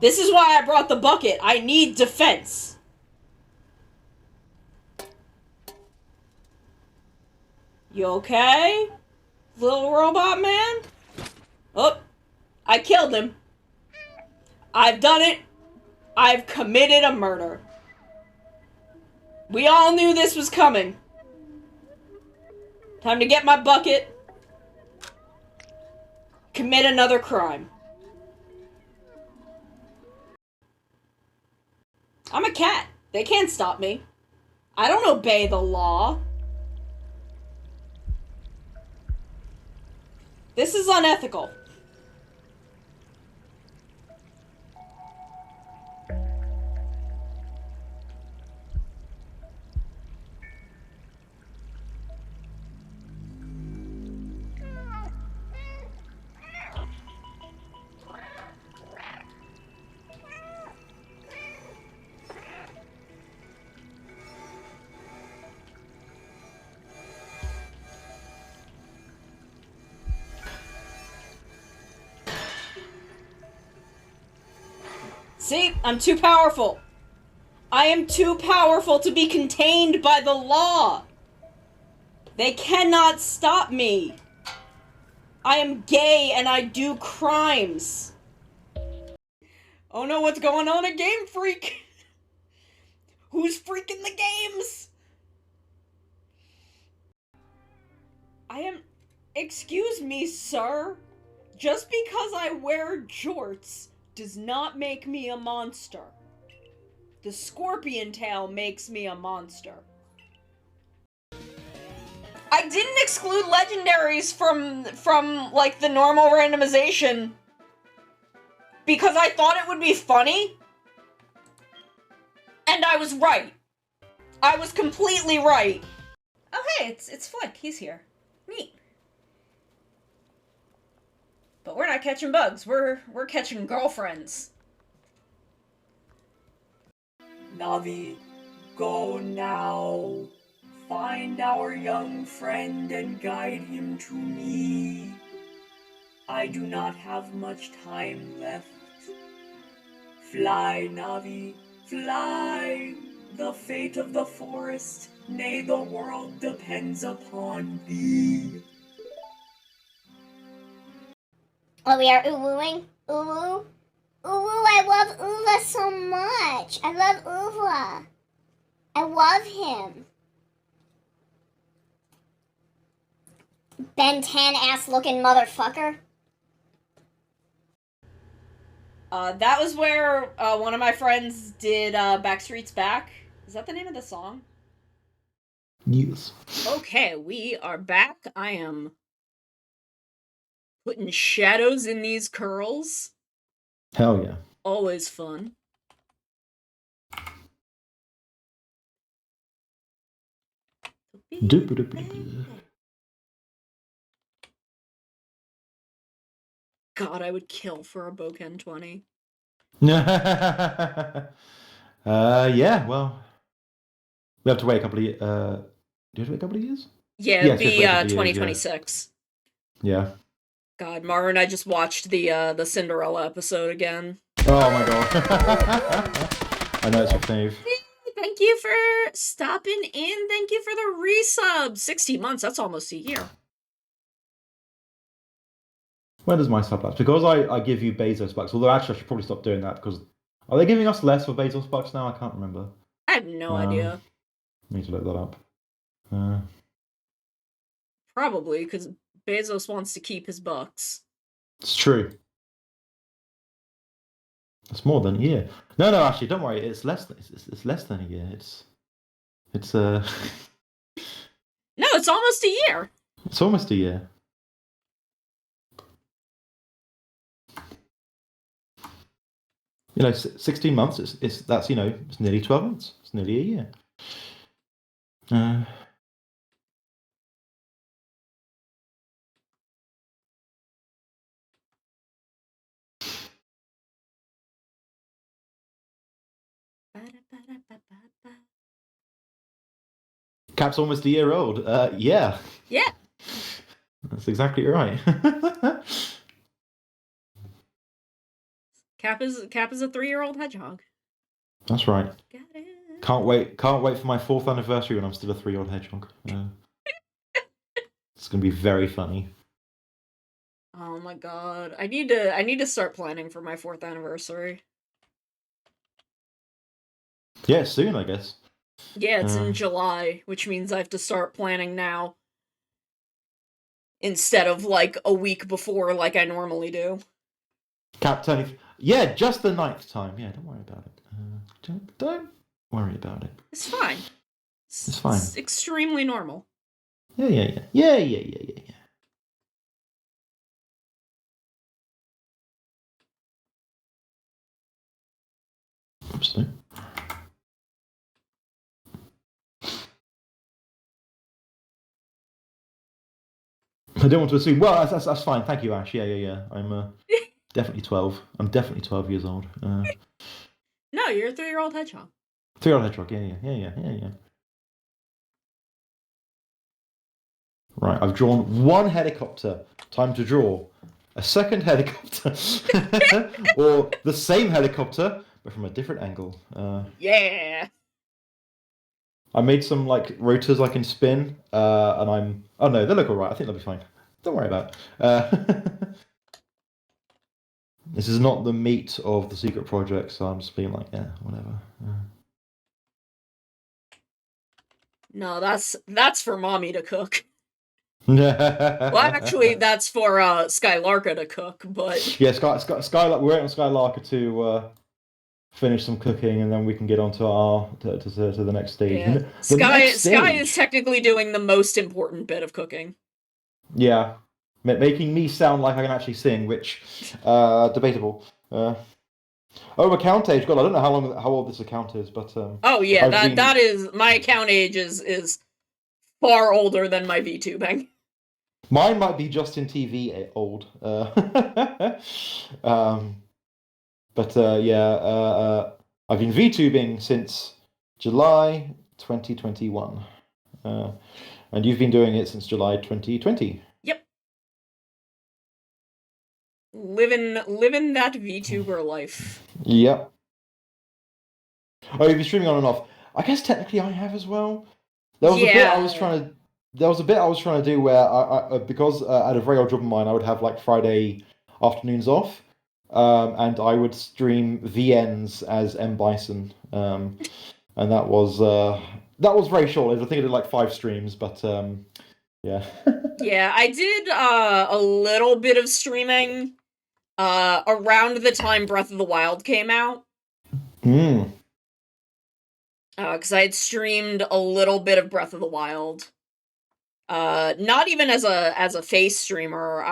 This is why I brought the bucket. I need defense. You okay? Little robot man? Oh, I killed him. I've done it. I've committed a murder. We all knew this was coming. Time to get my bucket. Commit another crime. I'm a cat. They can't stop me. I don't obey the law. This is unethical. See? I'm too powerful. I am too powerful to be contained by the law. They cannot stop me. I am gay and I do crimes. Oh no, what's going on at Game Freak? Who's freaking the games? Excuse me, sir. Just because I wear jorts does not make me a monster. The scorpion tail makes me a monster. I didn't exclude legendaries from like the normal randomization because I thought it would be funny. And I was right. I was completely right. Oh hey, it's Flick. He's here. Neat. But we're not catching bugs. We're catching girlfriends. Navi, go now. Find our young friend and guide him to me. I do not have much time left. Fly, Navi, fly. The fate of the forest, nay, the world depends upon thee. Oh, we are uwooing? Uwoo? Uwoo, I love Uva so much. I love Uva. I love him. Ben 10 ass looking motherfucker. That was where one of my friends did Backstreet's Back. Is that the name of the song? Yes. Okay, we are back. I am putting shadows in these curls. Hell yeah. Always fun. Doop-a-doop-a-doop. God, I would kill for a Boken 20. Yeah, well, we have to wait a couple of years. Do you have to wait a couple of years? Yeah, Yes, it'd we have be to wait a couple of years, 2026. Yeah. God, Mara and I just watched the Cinderella episode again. Oh my god. I know it's your fave. Thank you for stopping in. Thank you for the resub. 16 months, that's almost a year. When does my sub lapse? Because I give you Bezos bucks. Although actually I should probably stop doing that because are they giving us less for Bezos bucks now? I can't remember. I have no idea. I need to look that up. Probably, because Bezos wants to keep his bucks. It's true. It's more than a year. No, actually, don't worry. It's less. It's less than a year. It's No, it's almost a year. It's almost a year. You know, 16 months. That's it's nearly 12 months. It's nearly a year. Cap's almost a year old. Yeah. Yeah. That's exactly right. Cap is a 3-year-old hedgehog. That's right. Got it. Can't wait for my 4th anniversary when I'm still a 3-year-old hedgehog. It's gonna be very funny. Oh my god. I need to start planning for my 4th anniversary. Yeah, soon, I guess. Yeah, it's in July, which means I have to start planning now. Instead of like a week before like I normally do. Cap turning. Yeah, just the 9th time. Yeah, don't worry about it. Don't worry about it. It's fine. It's fine. It's extremely normal. Yeah. Oops. No. I don't want to assume. Well, that's fine. Thank you, Ash. Yeah. I'm definitely 12. I'm definitely 12 years old. No, you're a 3-year-old hedgehog. 3-year-old hedgehog. Yeah. Right, I've drawn one helicopter. Time to draw a second helicopter, or the same helicopter but from a different angle. Yeah. I made some like rotors I can spin, and I'm. Oh no, they look alright. I think they'll be fine. Don't worry about it. This is not the meat of the secret project, so I'm just being like, yeah, whatever. No, that's for mommy to cook. Well, actually, that's for Skylarka to cook, but yeah, Skylark. We're waiting on Skylarka to finish some cooking, and then we can get on to the next stage. yeah. Sky is technically doing the most important bit of cooking. Yeah, making me sound like I can actually sing, which debatable. Account age. God, I don't know how old this account is, but oh yeah, that is my account age is far older than my VTubing. Mine might be Justin TV old. But I've been VTubing since July 2021. And you've been doing it since July 2020. Yep. Living that VTuber life. Yep. Oh, you've been streaming on and off. I guess technically I have as well. There was a bit I was trying to do where I because at a very old job of mine, I would have like Friday afternoons off, and I would stream VNs as M Bison, and that was very short. I think I did like 5 streams, but yeah. Yeah, I did a little bit of streaming around the time Breath of the Wild came out. Because I had streamed a little bit of Breath of the Wild. Not even as a face streamer.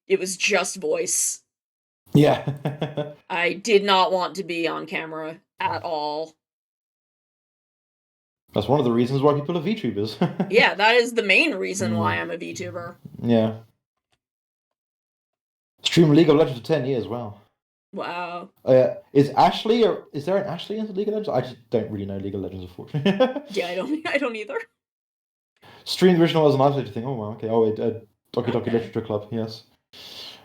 It was just voice. Yeah. I did not want to be on camera at all. That's one of the reasons why people are VTubers. Yeah, that is the main reason why I'm a VTuber. Yeah. Stream League of Legends for 10 years, wow. Wow. Is there an Ashley in League of Legends? I just don't really know League of Legends, unfortunately. Yeah, I don't either. Stream the original as an isolated thing. Oh, wow, okay. Oh, Doki Doki Literature Club, yes.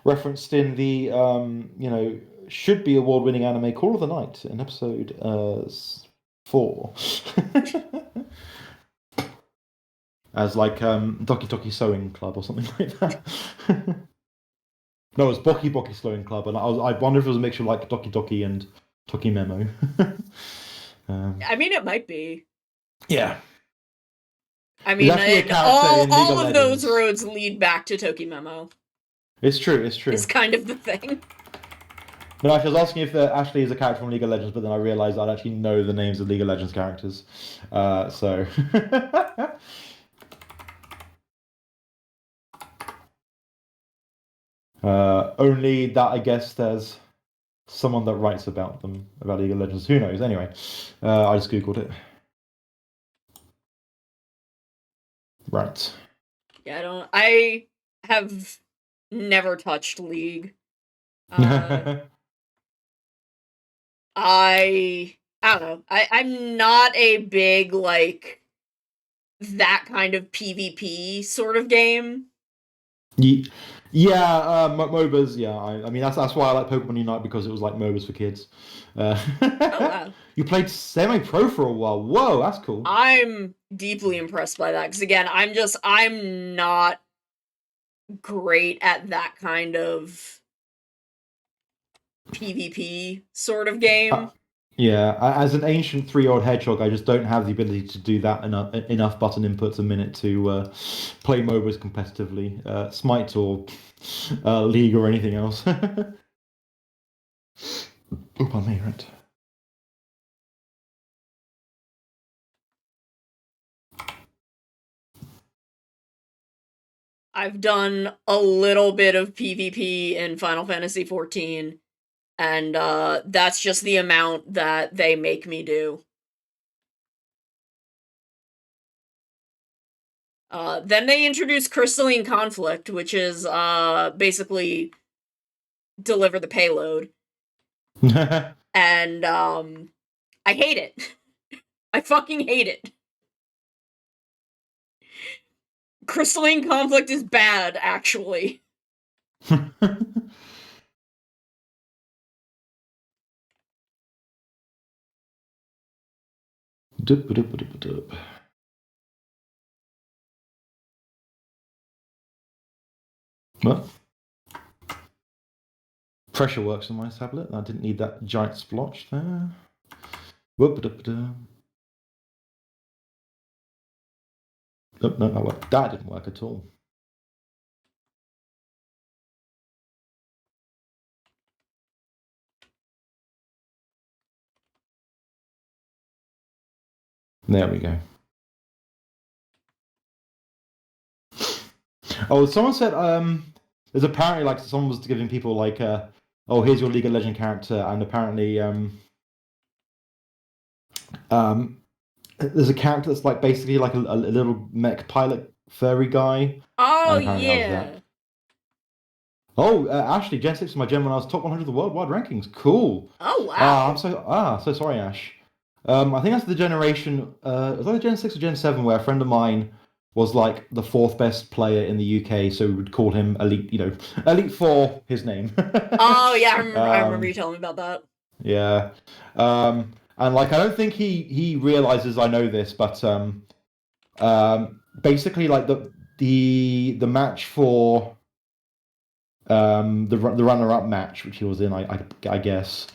Referenced in the, should be award-winning anime Call of the Night in episode 4. As like Doki Doki Sewing Club or something like that. No, it was Boki Boki Sewing Club, and I wonder if it was a mixture of like Doki Doki and Toki Memo. I mean, it might be. Yeah. I mean, all of those Legends. roads lead back to Toki Memo. It's true. It's kind of the thing. No, I was asking if Ashley is a character from League of Legends, but then I realised I'd actually know the names of League of Legends characters. So... only that I guess there's someone that writes about them, about League of Legends. Who knows? Anyway, I just googled it. Right. Yeah, I have never touched League. I don't know. I'm not a big, like, that kind of PvP sort of game. Yeah, MOBAs. Yeah, I mean that's why I like Pokemon Unite, because it was like MOBAs for kids. Oh wow! You played semi-pro for a while. Whoa, that's cool. I'm deeply impressed by that, because again, I'm not great at that kind of PvP sort of game. Yeah, as an ancient 3-year-old hedgehog, I just don't have the ability to do that enough button inputs a minute to play MOBAs competitively, Smite or League or anything else. Oh, pardon me, right. I've done a little bit of PvP in Final Fantasy XIV. And that's just the amount that they make me do. Then they introduced Crystalline Conflict, which is basically deliver the payload. And I hate it. I fucking hate it. Crystalline Conflict is bad, actually. What? Pressure works on my tablet. I didn't need that giant splotch there. No, that didn't work at all. There we go. Oh, someone said there's apparently like someone was giving people like oh, here's your League of Legends character, and apparently there's a character that's like basically like a little mech pilot furry guy. Oh And apparently I was that. yeah. Oh, Ashley, Gen 6 was my gen when I was top 100 of the worldwide rankings. Cool. Oh wow. I'm so sorry, Ash. I think that's the generation. Was that the Gen 6 or Gen 7 where a friend of mine was like the fourth best player in the UK, so we would call him Elite. Elite Four, his name. Oh yeah, I remember you telling me about that. Yeah. And like I don't think he realizes I know this, but basically like the match for the runner-up match, which he was in, I guess.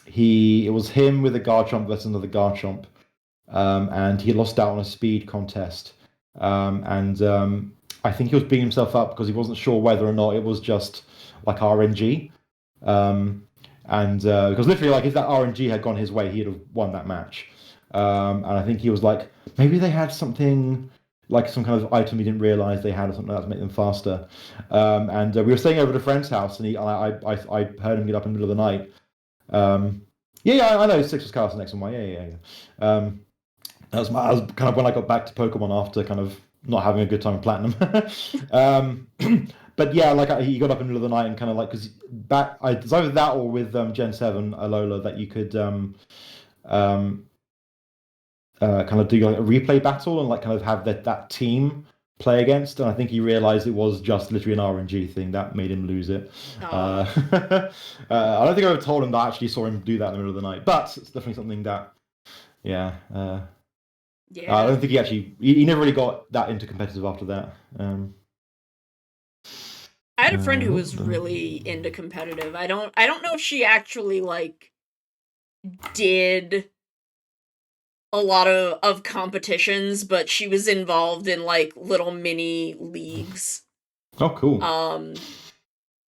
It was him with a Garchomp versus another Garchomp, and he lost out on a speed contest. And I think he was beating himself up because he wasn't sure whether or not it was just like RNG. And because literally, like, if that RNG had gone his way, he'd have won that match. And I think he was like, maybe they had something like some kind of item he didn't realize they had or something like that to make them faster. And we were staying over at a friend's house, and I heard him get up in the middle of the night. Yeah, I know Six was Carson X and Y. Yeah. That was kind of when I got back to Pokemon after kind of not having a good time with Platinum. But yeah, like he got up in the middle of the night and kind of like because it's either that or with Gen 7 Alola that you could kind of do like a replay battle and like kind of have that team play against. And I think he realized it was just literally an RNG thing that made him lose it. I don't think I ever told him that I actually saw him do that in the middle of the night, but it's definitely something that, yeah. Yeah. I don't think he never really got that into competitive after that. I had a friend who was really into competitive. I don't know if she actually like did a lot of competitions, but she was involved in like little mini leagues. Oh, cool.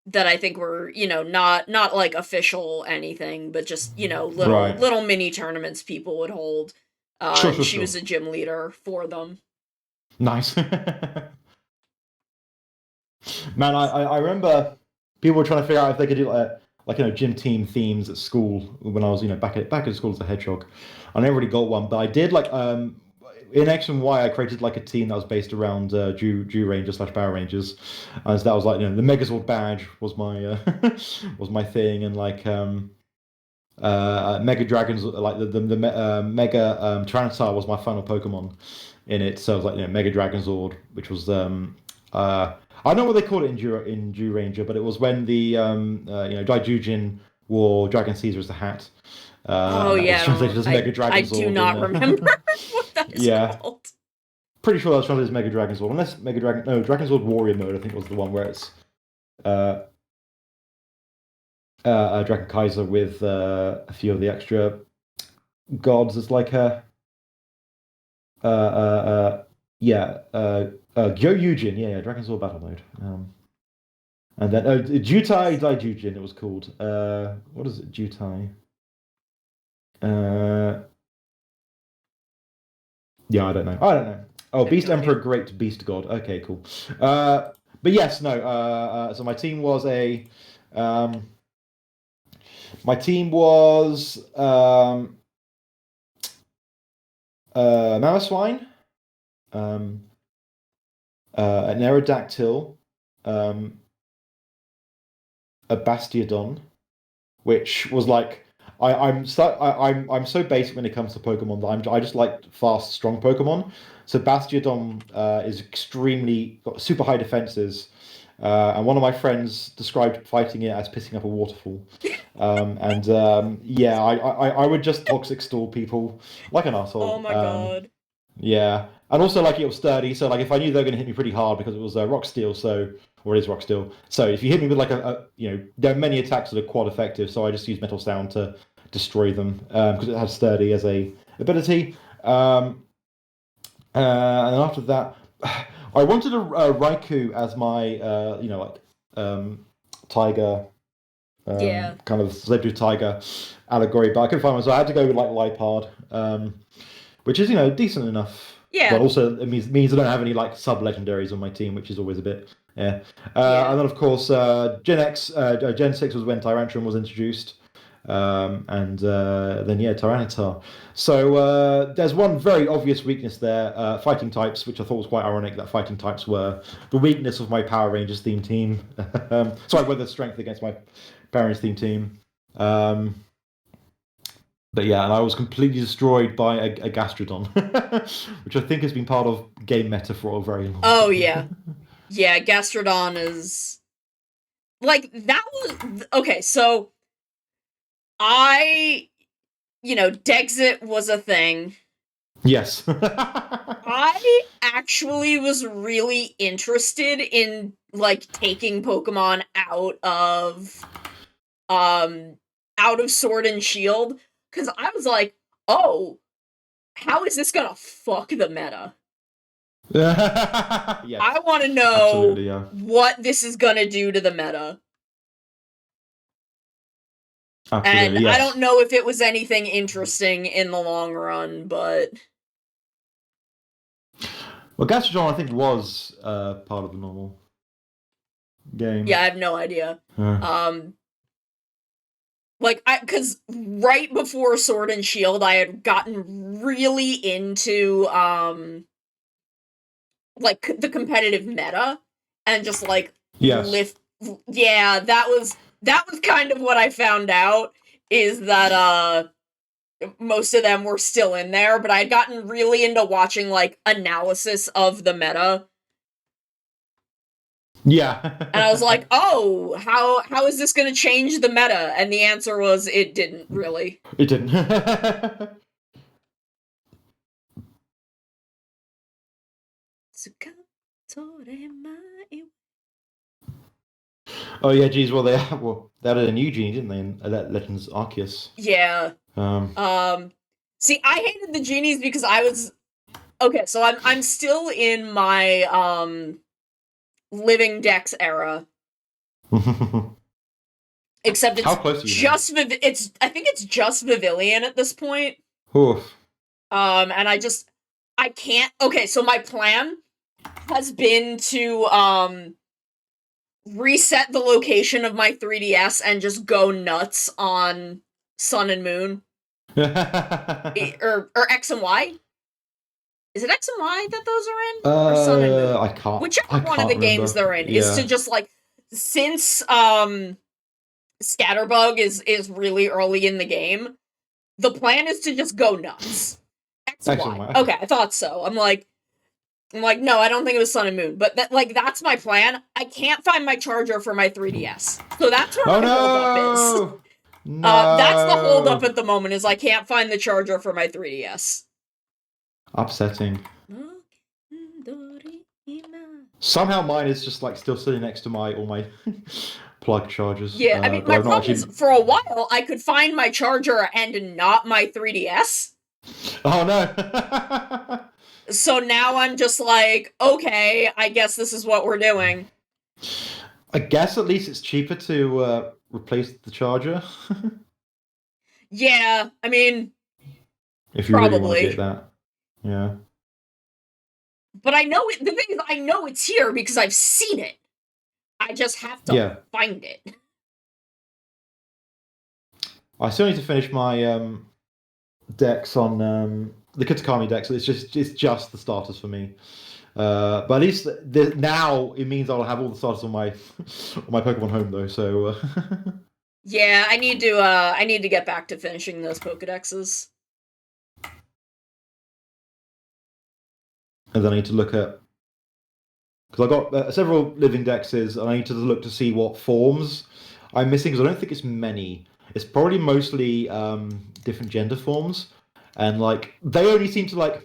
That I think were, not like official anything, but just, little mini tournaments people would hold. Sure. She was a gym leader for them. Nice. Man, I remember people were trying to figure out if they could do gym team themes at school when I was back at school as a hedgehog. I never really got one, but I did in X and Y I created like a team that was based around Dew Ranger / Power Rangers, and so that was like the Megazord badge was my was my thing, and like Mega Dragons, like the Mega Tyranitar was my final Pokemon in it, so it was like Mega Dragonzord, which was I don't know what they called it in Dew Ranger, but it was when the Daijujin wore Dragon Caesar as the hat. Oh yeah, translated as Mega Dragonzord. I do not remember what that is called. Pretty sure that was translated as Mega Dragonzord, unless Dragonzord Warrior Mode I think was the one where it's Dragon Kaiser with a few of the extra gods as like a Gyojujin, Dragonzord Battle Mode. And then Jutai Daijujin it was called. What is it, Jutai? Yeah, I don't know. Oh, Beast Emperor, Great Beast God. Okay, cool. But yes, no. So my team was Mamoswine, an Aerodactyl, a Bastiodon, which was like I'm so basic when it comes to Pokemon that I just like fast, strong Pokemon. So Bastiodon is got super high defenses, and one of my friends described fighting it as pissing up a waterfall. I would just toxic stall people like an asshole. Oh my god. Yeah, and also like it was sturdy, so like if I knew they were going to hit me pretty hard because it was Rock Steel, or it is Rock Steel. So if you hit me with like there are many attacks that are quad effective, so I just use Metal Sound to destroy them because it has sturdy as a ability. And after that, I wanted a Raikou as my tiger. Kind of saber tiger allegory, but I couldn't find one, so I had to go with like Lipard, which is decent enough. Yeah. But also it means I don't have any like sub legendaries on my team, which is always a bit And then of course Gen 6 was when Tyrantrum was introduced, and then yeah, Tyranitar. So there's one very obvious weakness there: fighting types, which I thought was quite ironic that fighting types were the weakness of my Power Rangers theme team. Sorry, were the strength against my Power Rangers theme team. But yeah, and I was completely destroyed by a Gastrodon, which I think has been part of game meta for a very long time. Oh yeah, yeah. Gastrodon is like that was okay. So Dexit was a thing. Yes. I actually was really interested in like taking Pokemon out of Sword and Shield, because I was like, oh, how is this gonna fuck the meta? Yes, I want to know absolutely, yeah. what this is gonna do to the meta. Absolutely, And yes. I don't know if it was anything interesting in the long run, but Well, Gastrodon, I think, was part of the normal game. yeah, I have no idea. Uh, Because right before Sword and Shield, I had gotten really into, the competitive meta, and just, yes. yeah, that was kind of what I found out, is that, most of them were still in there, but I'd gotten really into watching, analysis of the meta. Yeah. And I was like, oh, how is this gonna change the meta? And the answer was, it didn't, really. It didn't. Oh yeah, geez. Well, they added a new genie, didn't they? In Legends Arceus. Yeah. See, I hated the genies because I was okay. So I'm still in my living Dex era. Except it's How close are you now? I think it's just Pavilion at this point. Oof. And I can't. Okay, so my plan has been to reset the location of my 3DS and just go nuts on Sun and Moon. Or X and Y. Is it X and Y that those are in? Or Sun and Moon? I can't. Whichever one of the games they're in is to just since Scatterbug is really early in the game, the plan is to just go nuts. X and Y. Okay, I thought so. I'm like, no, I don't think it was Sun and Moon, but that's my plan. I can't find my charger for my 3DS, so that's where my holdup is. No. That's the holdup at the moment, is I can't find the charger for my 3DS. Upsetting. Somehow mine is just still sitting next to all my plug chargers. Yeah, I mean, my problem is, for a while, I could find my charger and not my 3DS. Oh no. So now I'm just like, okay, I guess this is what we're doing. I guess at least it's cheaper to replace the charger. Yeah, I mean, if you probably really want to get that. Yeah. But I know it. The thing is, I know it's here because I've seen it. I just have to find it. I still need to finish my decks on the Katakami decks. It's just the starters for me. But at least now it means I'll have all the starters on my Pokemon Home though. So yeah, I need to get back to finishing those Pokedexes. And then I need to look at, because I've got several living dexes, and I need to look to see what forms I'm missing, because I don't think it's many. It's probably mostly different gender forms, and they only seem to I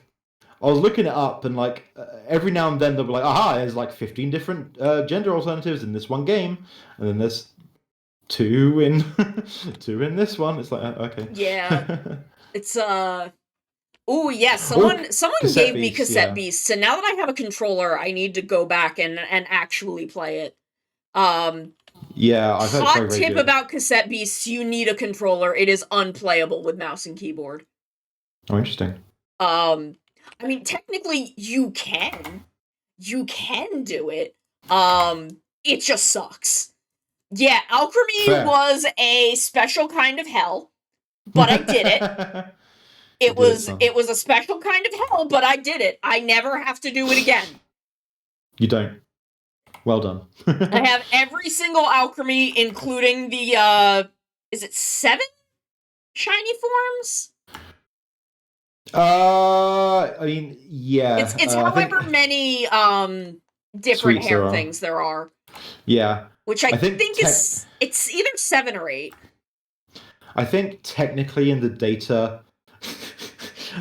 was looking it up, and every now and then they'll be like, aha, there's 15 different gender alternatives in this one game, and then there's two in this one. It's okay. Yeah, it's Oh yeah, someone gave me Cassette Beast, so now that I have a controller, I need to go back and actually play it. Yeah, I've heard hot tip about Cassette Beasts: you need a controller. It is unplayable with mouse and keyboard. Oh, interesting. I mean, technically, you can do it. It just sucks. Yeah, alchemy Fair. was a special kind of hell, but I did it. You did it, son. It was a special kind of hell, but I did it. I never have to do it again. You don't. Well done. I have every single alchemy, including the is it 7 shiny forms? I mean, yeah. It's I think- however many different Sweets there hair are. things there are. Yeah. Which I think think is it's either 7 or 8. I think technically in the data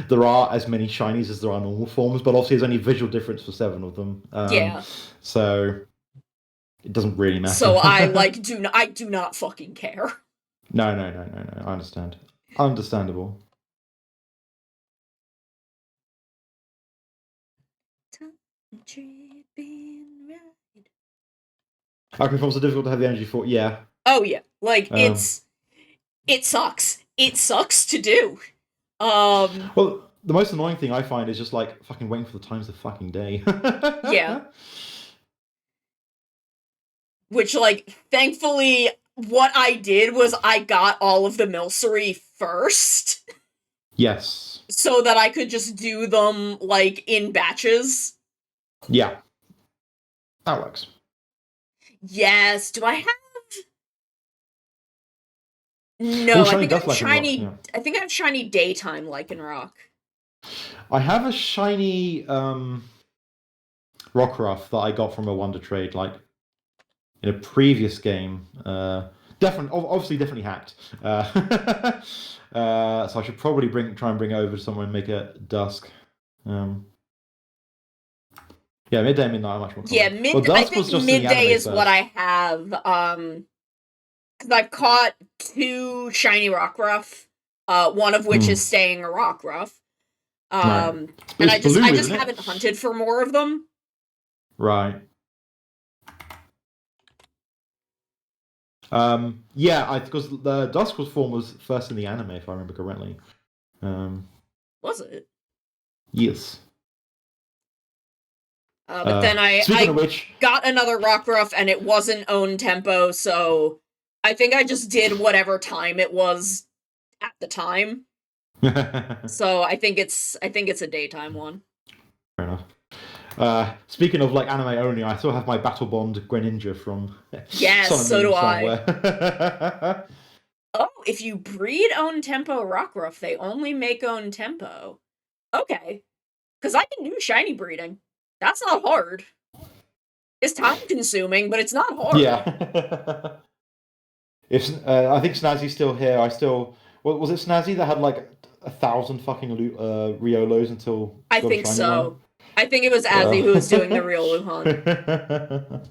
there are as many shinies as there are normal forms, but obviously there's only visual difference for 7 of them. Yeah. So it doesn't really matter. So I do not fucking care. No. I understand. Understandable. Alchemy forms are difficult to have the energy for. Yeah. Oh yeah, like Um, it sucks. It sucks to do. Well, the most annoying thing I find is just like fucking waiting for the times of the fucking day. Yeah. Which, like, thankfully, what I did was I got all of the Milcery first, Yes. so that I could just do them, like, in batches. Yeah. That works. Yes, do I have... No, Well, I shiny think I does have Lycanroc, shiny... yeah. I think I have shiny daytime Lycanroc. I have a shiny Rockruff that I got from a Wonder Trade, like in a previous game. Definitely hacked. So I should probably try and bring it over to somewhere and make it dusk. Yeah, midday and midnight are much more common. Yeah, Well, dusk I was think just in the midday anime is what first. I have, because I've caught 2 shiny Rockruff, one of which is staying a Rockruff. Right. And It's I just blue, I just isn't it? haven't hunted for more of them. Right. Yeah, because the Dusk form was first in the anime, if I remember correctly. Was it? Yes. But then Speaking of I which, got another Rockruff and it wasn't own tempo, so I think I just did whatever time it was at the time. So I think it's a daytime one. fair enough. Speaking of like anime only, I still have my Battle Bond Greninja from Yes, Sun and so Moon do I. somewhere. Oh, if you breed own tempo Rockruff, they only make own tempo. Okay. Because I can do shiny breeding. That's not hard. It's time consuming, but it's not hard. Yeah. If I think Snazzy's still here, was it Snazzy that had like 1,000 fucking Riolos until I got a think shiny so. one? I think it was Azzy who was doing the real Luhan.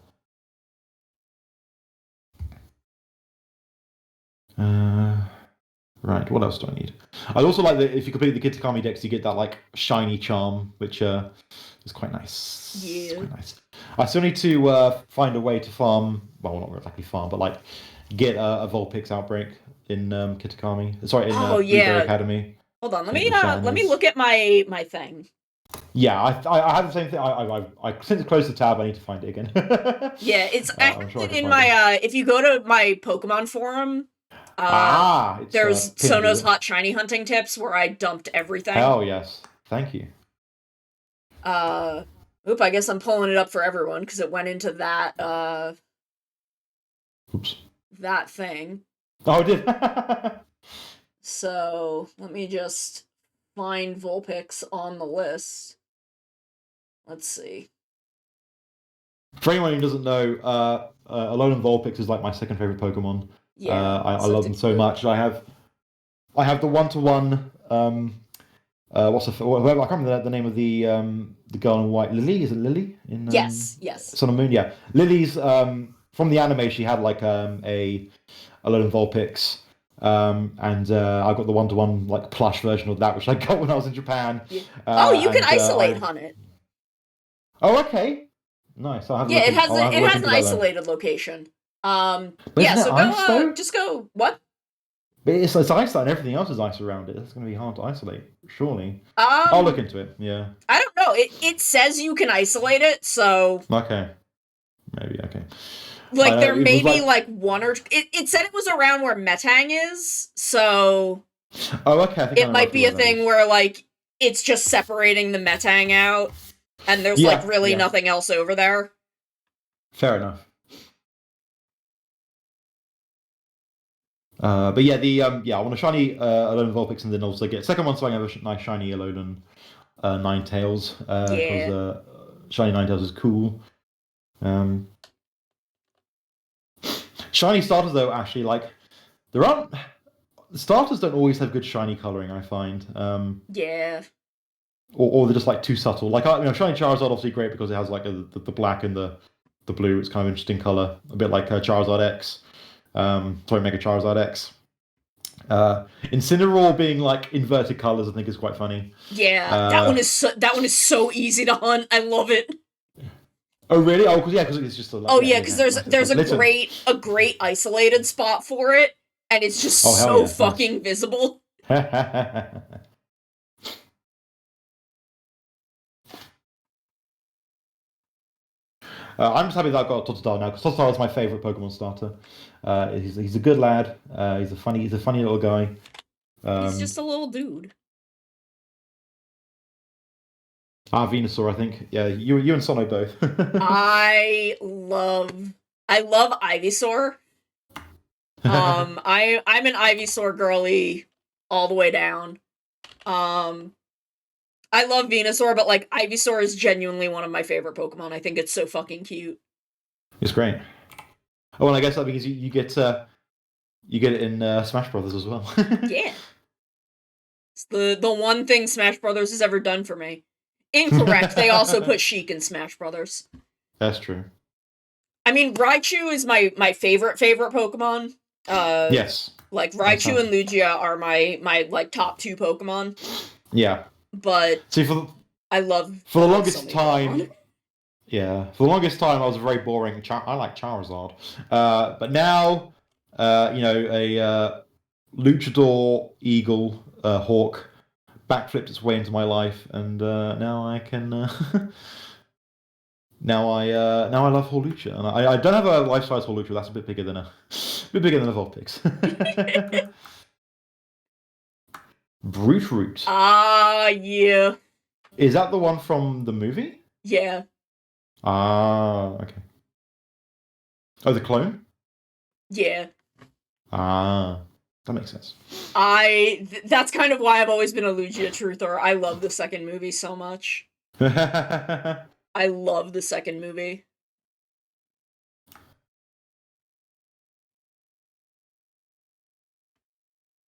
Right, what else do I need? I'd also like that if you complete the Kitakami decks, you get that like shiny charm, which is quite nice. Yeah. It's quite nice. I still need to find a way to farm. Well, not exactly farm, but like get a Vulpix outbreak in Kitakami. Sorry, in Blueberry Academy. Hold on, let Take me the shinies. look at my thing. Yeah, I have the same thing. I since it closed the tab, I need to find it again. Yeah, it's I'm sure I can in find my if you go to my Pokemon forum, it's, there's pinned, Sono's is it? hot shiny hunting tips where I dumped everything. Hell yes, thank you. Oop, I guess I'm pulling it up for everyone because it went into that Oops. that thing. Oh, it did. So let me just find Vulpix on the list. Let's see. For anyone who doesn't know, Alolan Vulpix is like my second favorite Pokemon. Yeah, I love them so much. I have the 1-to-1. What's I can't remember the name of the girl in white. Lily, is it Lily? In yes. Sun and Moon, yeah. Lily's from the anime. She had like a Alolan Vulpix. And I got the 1-to-1 like plush version of that, which I got when I was in Japan. Yeah. You can isolate hunt it. Oh, okay. Nice. I'll have Yeah, a it has I'll have a it look has into an that then. isolated location. But Yeah, isn't so it ice, though? just go. What? But it's ice and everything else is ice around it. It's going to be hard to isolate, surely. I'll look into it. Yeah. I don't know. It says you can isolate it, so Okay. Maybe. Okay. Like, know, there it may was be, like, one or... It said it was around where Metang is, so... Oh, okay. I think I It know might be a roughly where that thing is. where, like, it's just separating the Metang out, and there's, Yeah, like, really yeah. nothing else over there. Fair enough. But yeah, I want a shiny Alolan Vulpix, and then also get second one, so I can have a nice shiny Alolan Ninetales, because Yeah. shiny Ninetales is cool. Shiny starters though, actually, like there aren't starters don't always have good shiny coloring. I find, Yeah. or they're just like too subtle. Like shiny Charizard obviously great because it has like the black and the blue. It's kind of interesting color, a bit like Charizard X. Sorry, Mega Charizard X. Incineroar being like inverted colors, I think is quite funny. Yeah, that one is so easy to hunt. I love it. Oh really? Oh, because it's just a. Oh yeah, because there's a Listen. great isolated spot for it, and it's just Oh, hell so yeah, fucking visible. I'm just happy that I've got Totodile now because Totodile is my favorite Pokemon starter. He's a good lad. He's a funny little guy. He's just a little dude. Venusaur, I think. Yeah, you and Sono both. I love Ivysaur. I'm an Ivysaur girly all the way down. I love Venusaur, but like Ivysaur is genuinely one of my favorite Pokemon. I think it's so fucking cute. It's great. Oh, and I guess that because you get it in Smash Brothers as well. Yeah. It's the one thing Smash Brothers has ever done for me. Incorrect. They also put Sheik in Smash Brothers. That's true. I mean, Raichu is my favorite Pokemon. Yes. Like Raichu and Lugia are my like top 2 Pokemon. Yeah. But see, I love for the longest time. Pokemon. Yeah, for the longest time I was very boring. I like Charizard, but now a Luchador Eagle Hawk backflipped its way into my life, and now I can. Now I love Horlucha, and I don't have a life-size Horlucha. That's a bit bigger than a Vulpix. Brute Root. Yeah. Is that the one from the movie? Yeah. Okay. Oh, the clone? Yeah. That makes sense. That's kind of why I've always been a Lugia truther. I love the second movie so much. I love the second movie.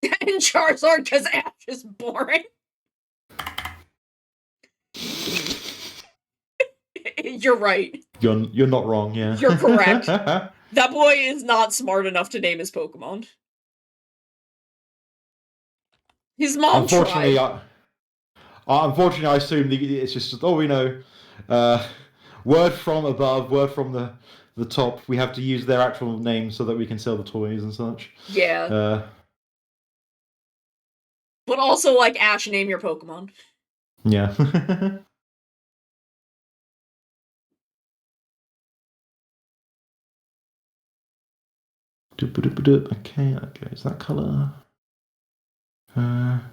And Charizard, because Ash is boring. You're right. You're not wrong, yeah. You're correct. That boy is not smart enough to name his Pokemon. His mom unfortunately, tried. Unfortunately, I assume it's just word from above, word from the top. We have to use their actual names so that we can sell the toys and such. Yeah. But also, like, Ash, name your Pokemon. Yeah. Okay, is that color? Why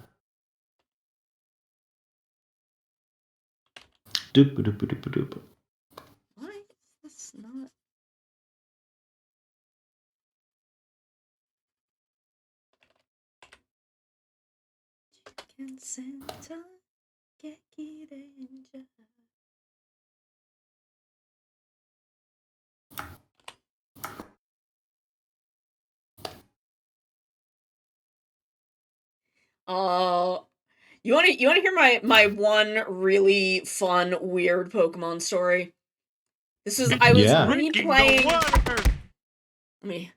is this not? You want to hear my one really fun weird Pokemon story? This is I was replaying. Let me.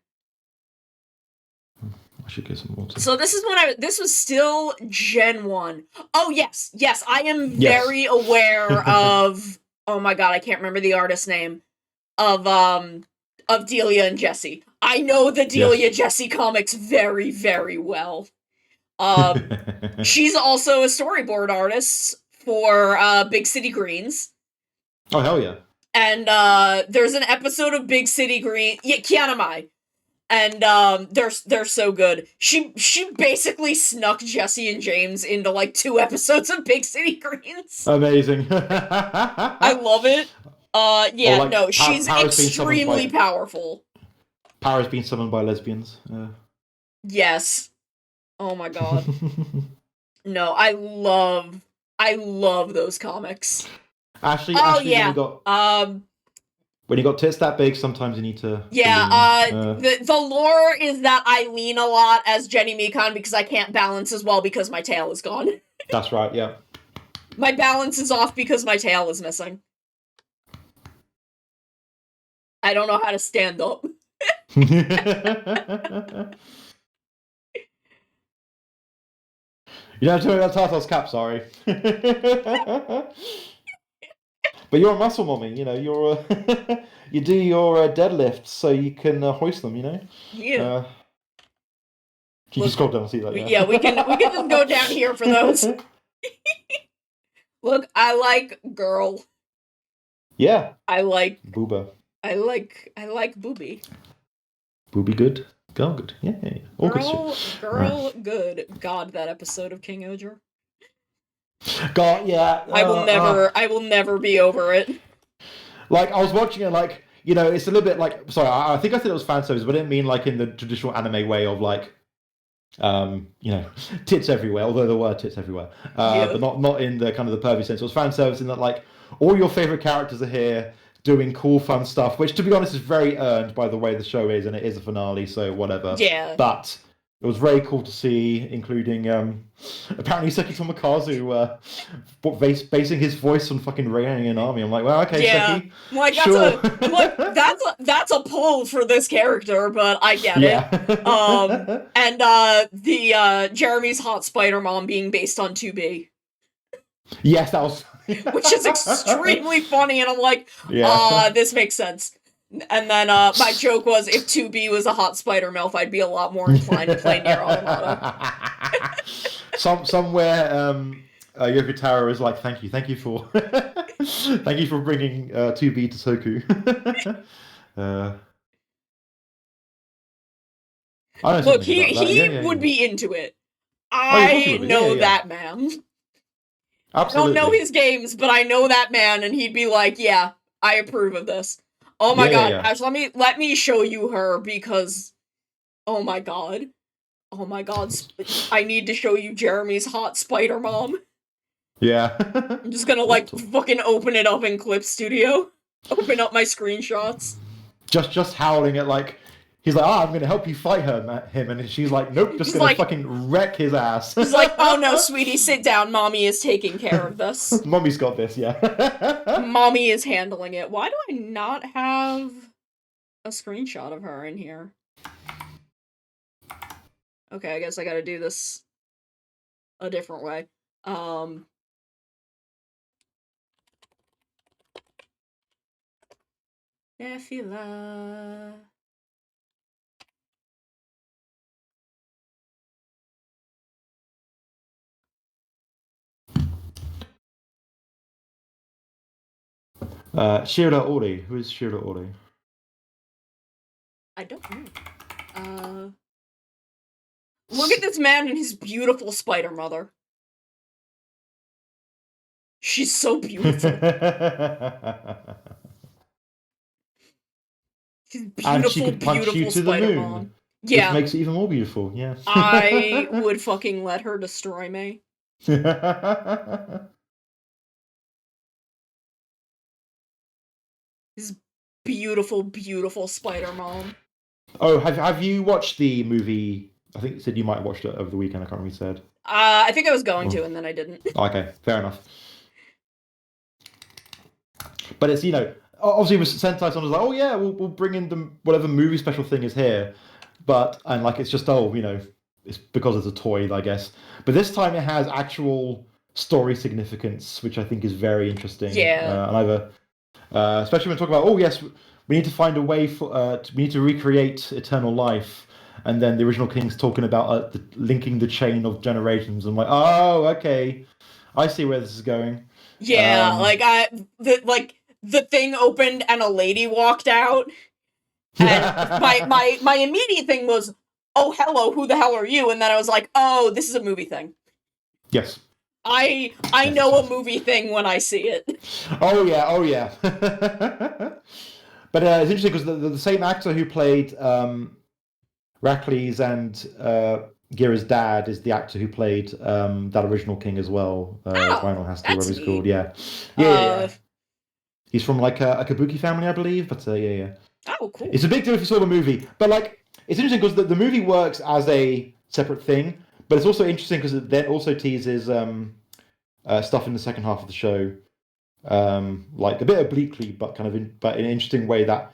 I should get some water. So this is when this was still Gen 1. Oh yes, I am very aware of oh my god, I can't remember the artist's name of Delia and Jesse. I know the Delia Jesse comics very, very well. She's also a storyboard artist for Big City Greens. Oh hell yeah. and there's an episode of Big City Green. Yeah, Kianamai. And they're so good. She basically snuck Jesse and James into like 2 episodes of Big City Greens. Amazing. I love it. Yeah, like, no, she's Power's being summoned extremely by- powerful. Power's being summoned by lesbians. Yes. Oh my god. No, I love those comics. Ashley, Oh, Ashley, yeah. when you got tits that big, sometimes you need to. Yeah, lean. the lore is that I lean a lot as Jenny Mikon because I can't balance as well because my tail is gone. That's right, yeah. My balance is off because my tail is missing. I don't know how to stand up. You don't have to worry about Tartar's cap, sorry. But you're a muscle mommy, you know, you're you do your deadlifts so you can hoist them, you know? Yeah. You can scroll down and see that, yeah. Yeah, we can just go down here for those. Look, I like girl. Yeah. I like Booba. I like booby. Booby good. Girl good. Yeah. All good shit. Girl good. God, that episode of King Oger. God, yeah. I will never be over it. Like, I was watching it, like, you know, it's a little bit like, sorry, I think I said it was fan service, but I didn't mean like in the traditional anime way of like, you know, tits everywhere, although there were tits everywhere. Yeah. But not in the kind of the pervy sense. It was fan service in that, like, all your favorite characters are here doing cool, fun stuff, which, to be honest, is very earned by the way the show is, and it is a finale, so whatever. Yeah. But it was very cool to see, including apparently Seki Tomokazu basing his voice on fucking reigning an army. I'm like, well, okay, Yeah. Seki. Like Sure. that's a pull for this character, but I get Yeah. it. And the Jeremy's hot spider mom being based on 2B. Yes, that was. Which is extremely funny, and I'm like, Yeah. this makes sense. And then my joke was, if 2B was a hot spider MILF, I'd be a lot more inclined to play Nier Automata. Somewhere, Yoko Taro is like, thank you for, thank you for bringing 2B to Toku. I know Look, something about that. he Yeah. would be into it. of course he I would be. know Yeah. that man. Absolutely. I don't know his games, but I know that man, and he'd be like, yeah, I approve of this. Oh my god, Yeah. Ash, let me show you her, because oh my god, I need to show you Jeremy's hot spider mom. Yeah. I'm just gonna like fucking open it up in Clip Studio, open up my screenshots. Just howling at, like, he's like, I'm gonna help you fight him, and she's like, nope, just He's gonna like- fucking wreck his ass. He's like, oh no, sweetie, sit down, mommy is taking care of this. Mommy's got this, yeah. Mommy is handling it. Why do I not have a screenshot of her in here? Okay, I guess I gotta do this a different way. Nephila. Shira Ori. Who is Shira Ori? I don't know. Look at this man and his beautiful spider mother. She's so beautiful. She's And she beautiful, could punch you beautiful to the spider moon. mom. Which Yeah, makes it even more beautiful, yeah. I would fucking let her destroy me. This beautiful, beautiful spider mom. Oh, have you watched the movie? I think you said you might have watched it over the weekend. I can't remember what you said. I think I was going to, and then I didn't. Okay, fair enough. But it's, you know, obviously with Sentai, someone's like, oh yeah, we'll bring in the whatever movie special thing is here, and like it's just, oh, you know, it's because it's a toy, I guess. But this time it has actual story significance, which I think is very interesting. Yeah. And especially when we talk about, oh yes, we need to find a way for we need to recreate eternal life. And then the original king's talking about linking the chain of generations. I'm like, oh, okay, I see where this is going. Yeah, the thing opened and a lady walked out. And my immediate thing was, oh, hello, who the hell are you? And then I was like, oh, this is a movie thing. Yes. I Yes, know yes. a movie thing when I see it. Oh yeah. But it's interesting because the same actor who played Rackley's and Gira's dad is the actor who played that original king as well. Lionel Hasty, that's whatever he's called. neat. Yeah. He's from like a Kabuki family, I believe. But yeah. Oh, cool. It's a big deal if you saw the movie. But like, it's interesting because the movie works as a separate thing, but it's also interesting because it then also teases stuff in the second half of the show, like a bit obliquely, but kind of in an interesting way that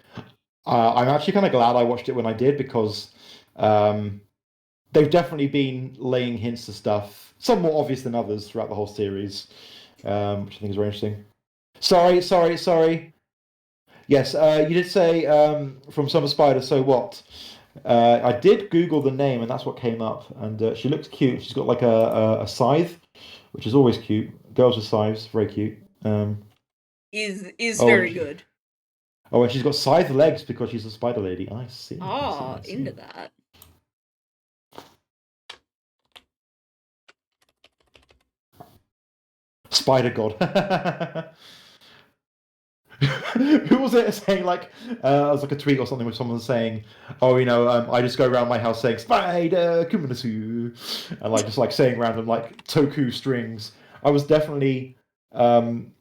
I'm actually kind of glad I watched it when I did, because they've definitely been laying hints to stuff, some more obvious than others throughout the whole series, which I think is very interesting. Sorry. Yes, you did say from Summer Spider, so what? I did Google the name, and that's what came up. And she looks cute. She's got like a scythe, which is always cute. Girls with scythes, very cute. Is very good. Oh, and she's got scythe legs because she's a spider lady. I see. Oh, into that. Spider God. Who was it saying like it was like a tweet or something with someone saying, oh, I just go around my house saying Spider Kuminasu, and like just like saying random like toku strings. I was definitely when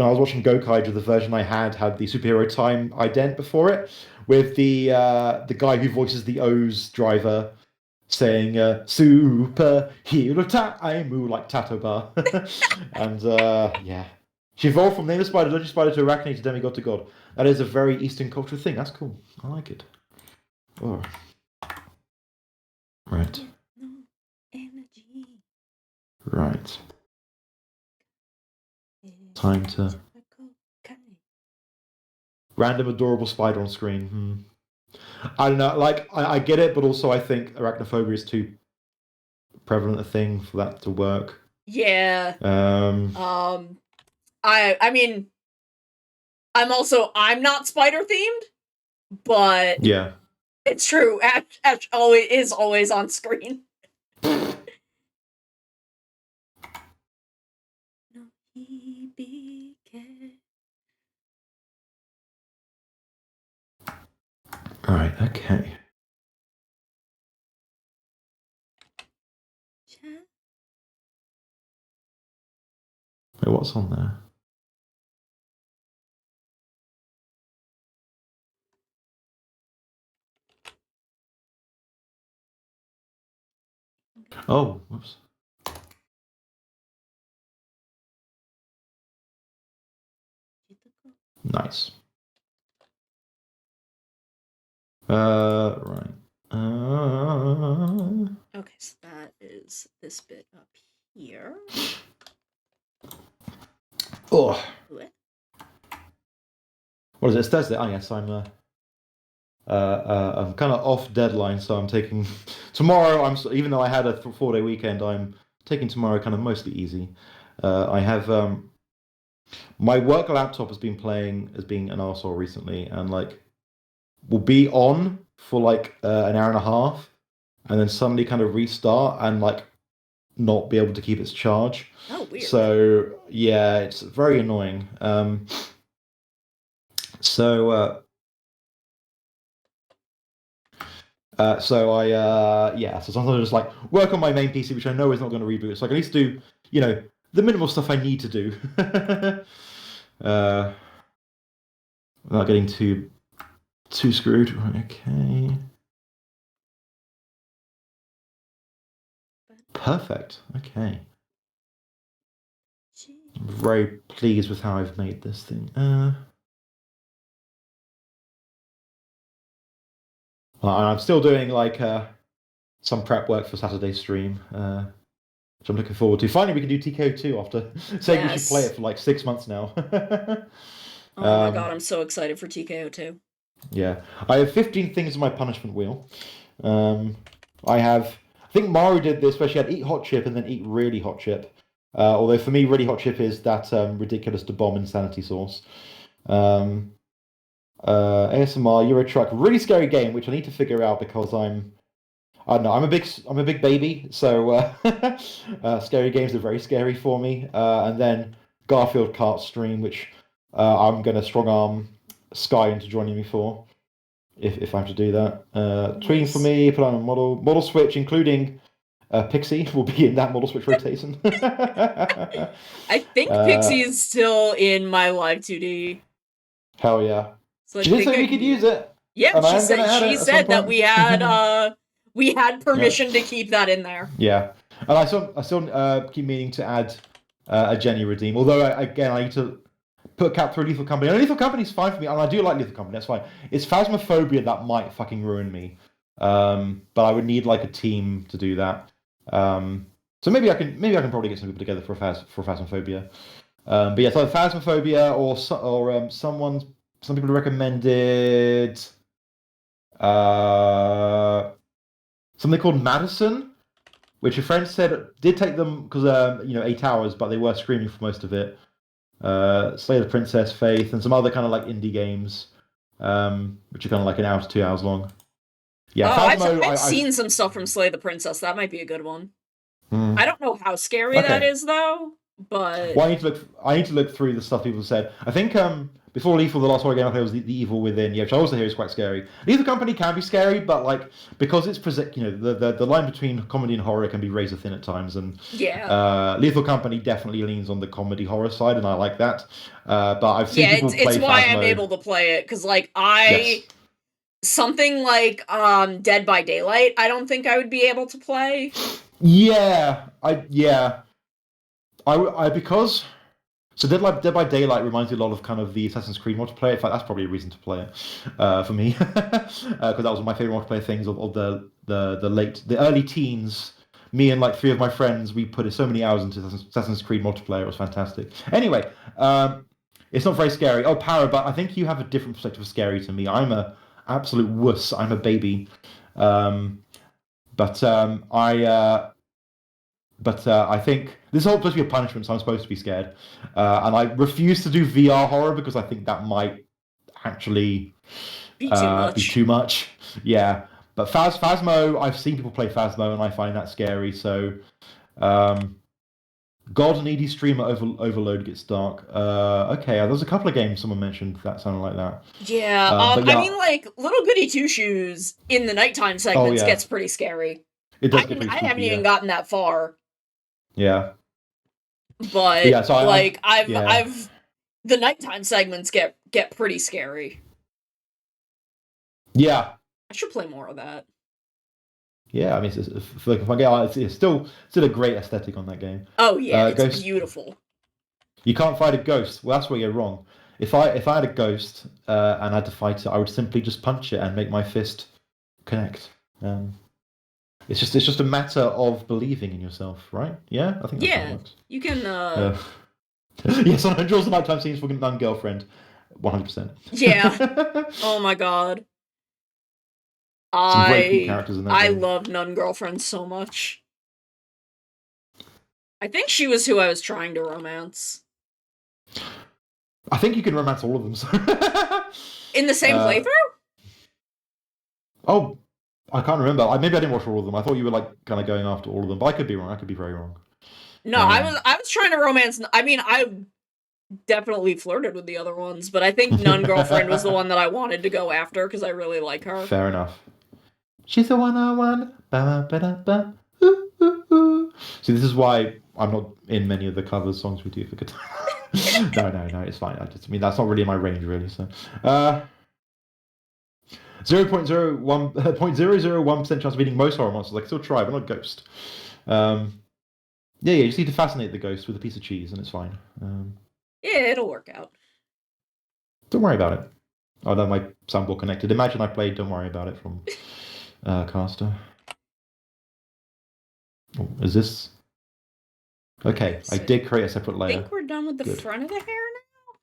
I was watching Gokaiger, the version I had the superhero time ident before it, with the guy who voices the O's driver saying superhero time like Tatoba. And yeah. She evolved from nameless spider, legend spider to arachnid to demigod to god. That is a very Eastern culture thing. That's cool. I like it. Oh. Right. Right. Time to... Random adorable spider on screen. I don't know. Like, I get it, but also I think arachnophobia is too prevalent a thing for that to work. Yeah. I mean, I'm not spider themed, but yeah, it's true. Ash is always on screen. All right. Okay. Wait, what's on there? Oh, whoops. Nice. Right. Okay, so that is this bit up here. Oh. What? What is it? It's Thursday. Oh yes, I'm kind of off deadline, so I'm taking tomorrow. Even though I had a 4-day weekend, I'm taking tomorrow kind of mostly easy. I have my work laptop has been an arsehole recently, and like will be on for like an hour and a half, and then suddenly kind of restart and like not be able to keep its charge. Oh, weird. So yeah, it's very annoying. So sometimes I just like work on my main PC, which I know is not going to reboot. So I can at least do, the minimal stuff I need to do. Without getting too screwed. Okay. Perfect. Okay. I'm very pleased with how I've made this thing. I'm still doing like some prep work for Saturday's stream, which I'm looking forward to. Finally, we can do TKO2 after saying we should play it for like 6 months now. Oh my god, I'm so excited for TKO2. Yeah, I have 15 things on my punishment wheel. I think Mario did this, where she had eat hot chip and then eat really hot chip. Although for me, really hot chip is that ridiculous to bomb insanity sauce. ASMR Euro Truck, really scary game, which I need to figure out because I don't know, I'm a big baby, so scary games are very scary for me. And then Garfield Kart Stream, which I'm gonna strong arm Sky into joining me for, if I have to do that. Tween for me, put on a model switch, including Pixie will be in that model switch rotation. I think Pixie is still in my live 2D. Hell yeah! So I She did think say I we could use it. Yeah, and I she am gonna add it she at some said that point. we had permission to keep that in there. Yeah, and I still keep meaning to add a Jenny redeem. Although again, I need to put a cap through Lethal Company. And Lethal Company's fine for me, and I do like Lethal Company. That's fine. It's Phasmophobia that might fucking ruin me. But I would need like a team to do that. So maybe I can probably get some people together for Phasmophobia. But yeah, so Phasmophobia or some people recommended something called Madison, which a friend said did take them because 8 hours, but they were screaming for most of it. Slay the Princess, Faith, and some other kind of like indie games, which are kind of like an hour to 2 hours long. Yeah, Phasmo, I've seen some stuff from Slay the Princess. That might be a good one. I don't know how scary that is though, but well, I need to look through the stuff people said. I think before Lethal, the last horror game I played was the Evil Within, which I also hear is quite scary. Lethal Company can be scary, but like because it's the line between comedy and horror can be razor thin at times, and Lethal Company definitely leans on the comedy horror side, and I like that. But I've seen people play it's why Phasmo. I'm able to play it because like something like Dead by Daylight, I don't think I would be able to play. Because Dead by Daylight reminds me a lot of kind of the Assassin's Creed multiplayer. In fact, that's probably a reason to play it for me, because that was one of my favorite multiplayer things of the early teens. Me and like 3 of my friends, we put so many hours into Assassin's Creed multiplayer. It was fantastic. Anyway, it's not very scary. Oh, Para, but I think you have a different perspective of scary to me. I'm a absolute wuss. I'm a baby. But I think this is all supposed to be a punishment, so I'm supposed to be scared. And I refuse to do VR horror because I think that might actually be too much. Yeah. But Phasmo, I've seen people play Phasmo and I find that scary. So, God and ED Streamer Overload gets dark. Okay, there's a couple of games someone mentioned that sounded like that. Yeah, I mean, like, Little Goody Two Shoes in the nighttime segments gets pretty scary. It does get pretty I spooky, haven't even gotten that far. Yeah. But yeah, so I've the nighttime segments get pretty scary. Yeah. I should play more of that. Yeah, I mean, it's still a great aesthetic on that game. Oh yeah, it's beautiful. You can't fight a ghost. Well, that's where you're wrong. If I had a ghost and I had to fight it, I would simply just punch it and make my fist connect. It's just a matter of believing in yourself, right? Yeah, I think that's how it works. You can. Yes, on draws the nighttime scenes for non-girlfriend, 100%. Yeah. Oh my god. Some great cute characters in that I game. love Nun Girlfriend so much. I think she was who I was trying to romance. I think you can romance all of them. So. In the same playthrough? Oh, I can't remember. Maybe I didn't watch all of them. I thought you were like kind of going after all of them, but I could be wrong. I could be very wrong. No, I was trying to romance. I mean, I definitely flirted with the other ones, but I think Nun Girlfriend was the one that I wanted to go after because I really like her. Fair enough. She's the one I want. Ba-ba-da-ba. Ooh, ooh, ooh. See, this is why I'm not in many of the cover songs we do for guitar. No, it's fine. I mean, that's not really my range, really. So, 0.01% chance of beating most horror monsters. I can still try, but not Ghost. Yeah, you just need to fascinate the ghost with a piece of cheese, and it's fine. Yeah, it'll work out. Don't worry about it. Oh no, my soundboard connected. Imagine I played Don't Worry About It from Caster. Oh, is this... Okay, I did create a separate layer. I think we're done with the front of the hair now?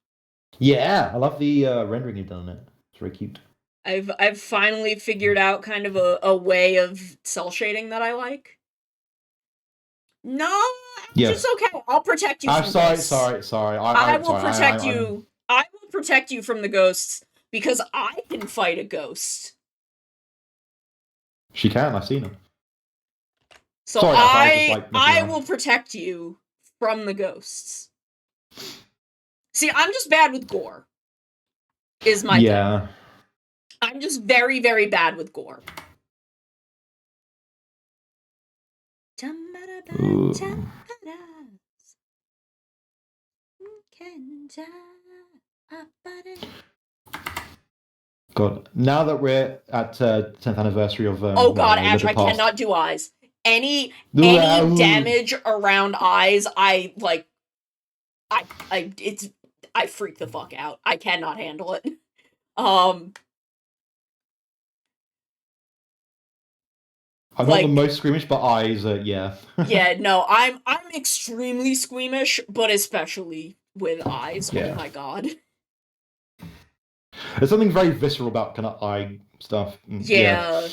Yeah, I love the rendering you've done on it. It's very cute. I've finally figured out kind of a way of cell shading that I like. No, it's okay. I'll protect you. I'm sorry. I will protect you. I will protect you from the ghosts because I can fight a ghost. She can. I've seen her. So Sorry, I was just, like, messing I around. will protect you from the ghosts. See, I'm just bad with gore. Is my thing. Yeah. I'm just very, very bad with gore. Ooh. God, now that we're at 10th anniversary of Oh god, Living Ash, I Past- cannot do eyes. Any Ooh. damage around eyes, I freak the fuck out. I cannot handle it. I'm like- not the most squeamish, but eyes, yeah. Yeah, no, I'm extremely squeamish, but especially with eyes. Yeah. Oh my god. There's something very visceral about kind of eye stuff. Yeah.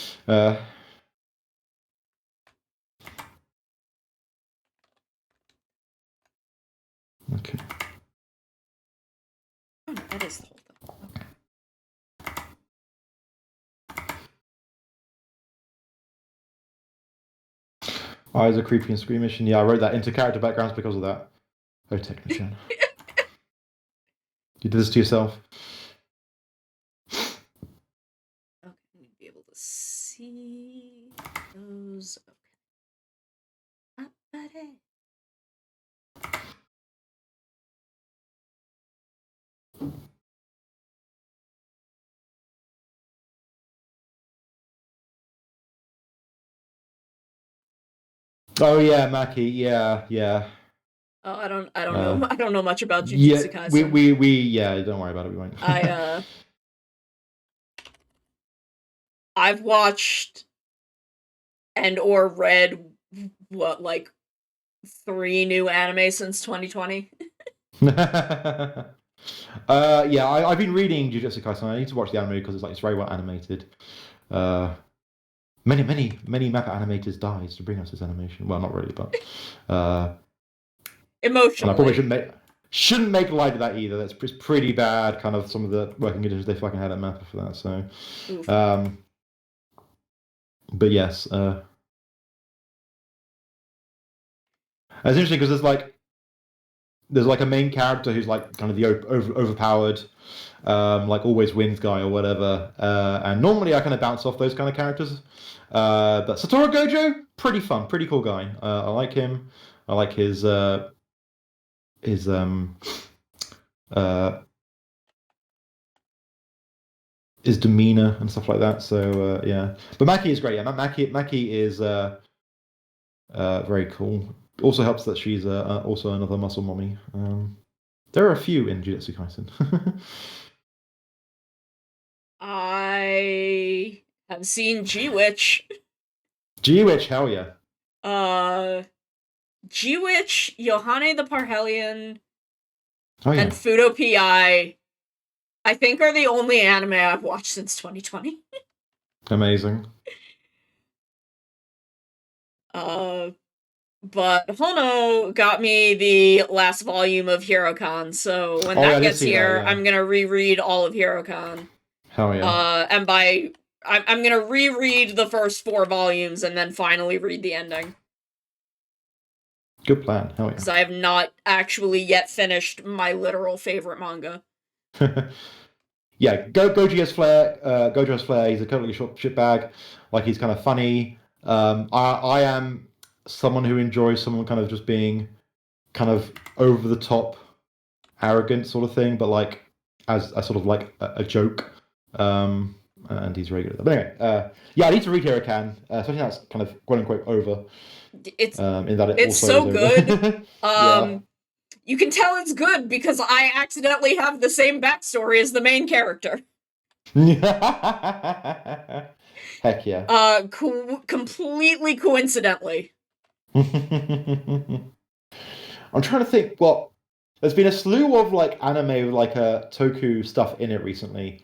Okay. Oh, that is the whole thing. Okay. Eyes are creepy and squeamish, and yeah, I wrote that into character backgrounds because of that. Oh, technician. You did this to yourself. Okay, I need to be able to see those. Okay. Oh yeah, Maki. Yeah. Oh, I don't know. I don't know much about Jujutsu Yeah, Kaisen. we yeah. Don't worry about it. We won't. I've watched and or read what, like 3 new anime since 2020. Yeah, I've been reading Jujutsu Kaisen. I need to watch the anime because it's very well animated. Many mappa animators died to bring us this animation. Well, not really, but Emotionally. and I probably shouldn't make light of that either. That's pretty bad. Kind of some of the working conditions they fucking had at Mappa for that. So, Oof. but yes, it's interesting because there's like a main character who's like kind of the overpowered, like always wins guy or whatever. And normally I kind of bounce off those kind of characters. But Satoru Gojo, pretty fun, pretty cool guy. I like him. I like his demeanor and stuff like that. So yeah, but Maki is great. Yeah, Maki is very cool. Also helps that she's also another muscle mommy. There are a few in Jujutsu Kaisen. I have seen G-Witch. G-Witch, hell yeah. G-Witch, Yohane the Parhelion, Oh yeah. and Fudo Pi, I think are the only anime I've watched since 2020. Amazing. But Hono got me the last volume of Hirocon, so when that gets here, yeah. I'm gonna reread all of Hirocon. Hell yeah. And I'm gonna reread the first 4 volumes and then finally read the ending. Good plan. Hell yeah. Because I have not actually yet finished my literal favorite manga. Yeah, Gojo has flair. Gojo has flair. He's a totally shitbag. Like, he's kind of funny. I am someone who enjoys someone kind of just being kind of over the top, arrogant sort of thing, but like as a sort of like a joke. And he's very good at that. But anyway, yeah, I need to read Hirocon, especially now it's kind of quote unquote over. It's in that it's also so is good. Yeah. You can tell it's good because I accidentally have the same backstory as the main character. Heck yeah. Completely coincidentally. I'm trying to think. Well, there's been a slew of like anime with like toku stuff in it recently.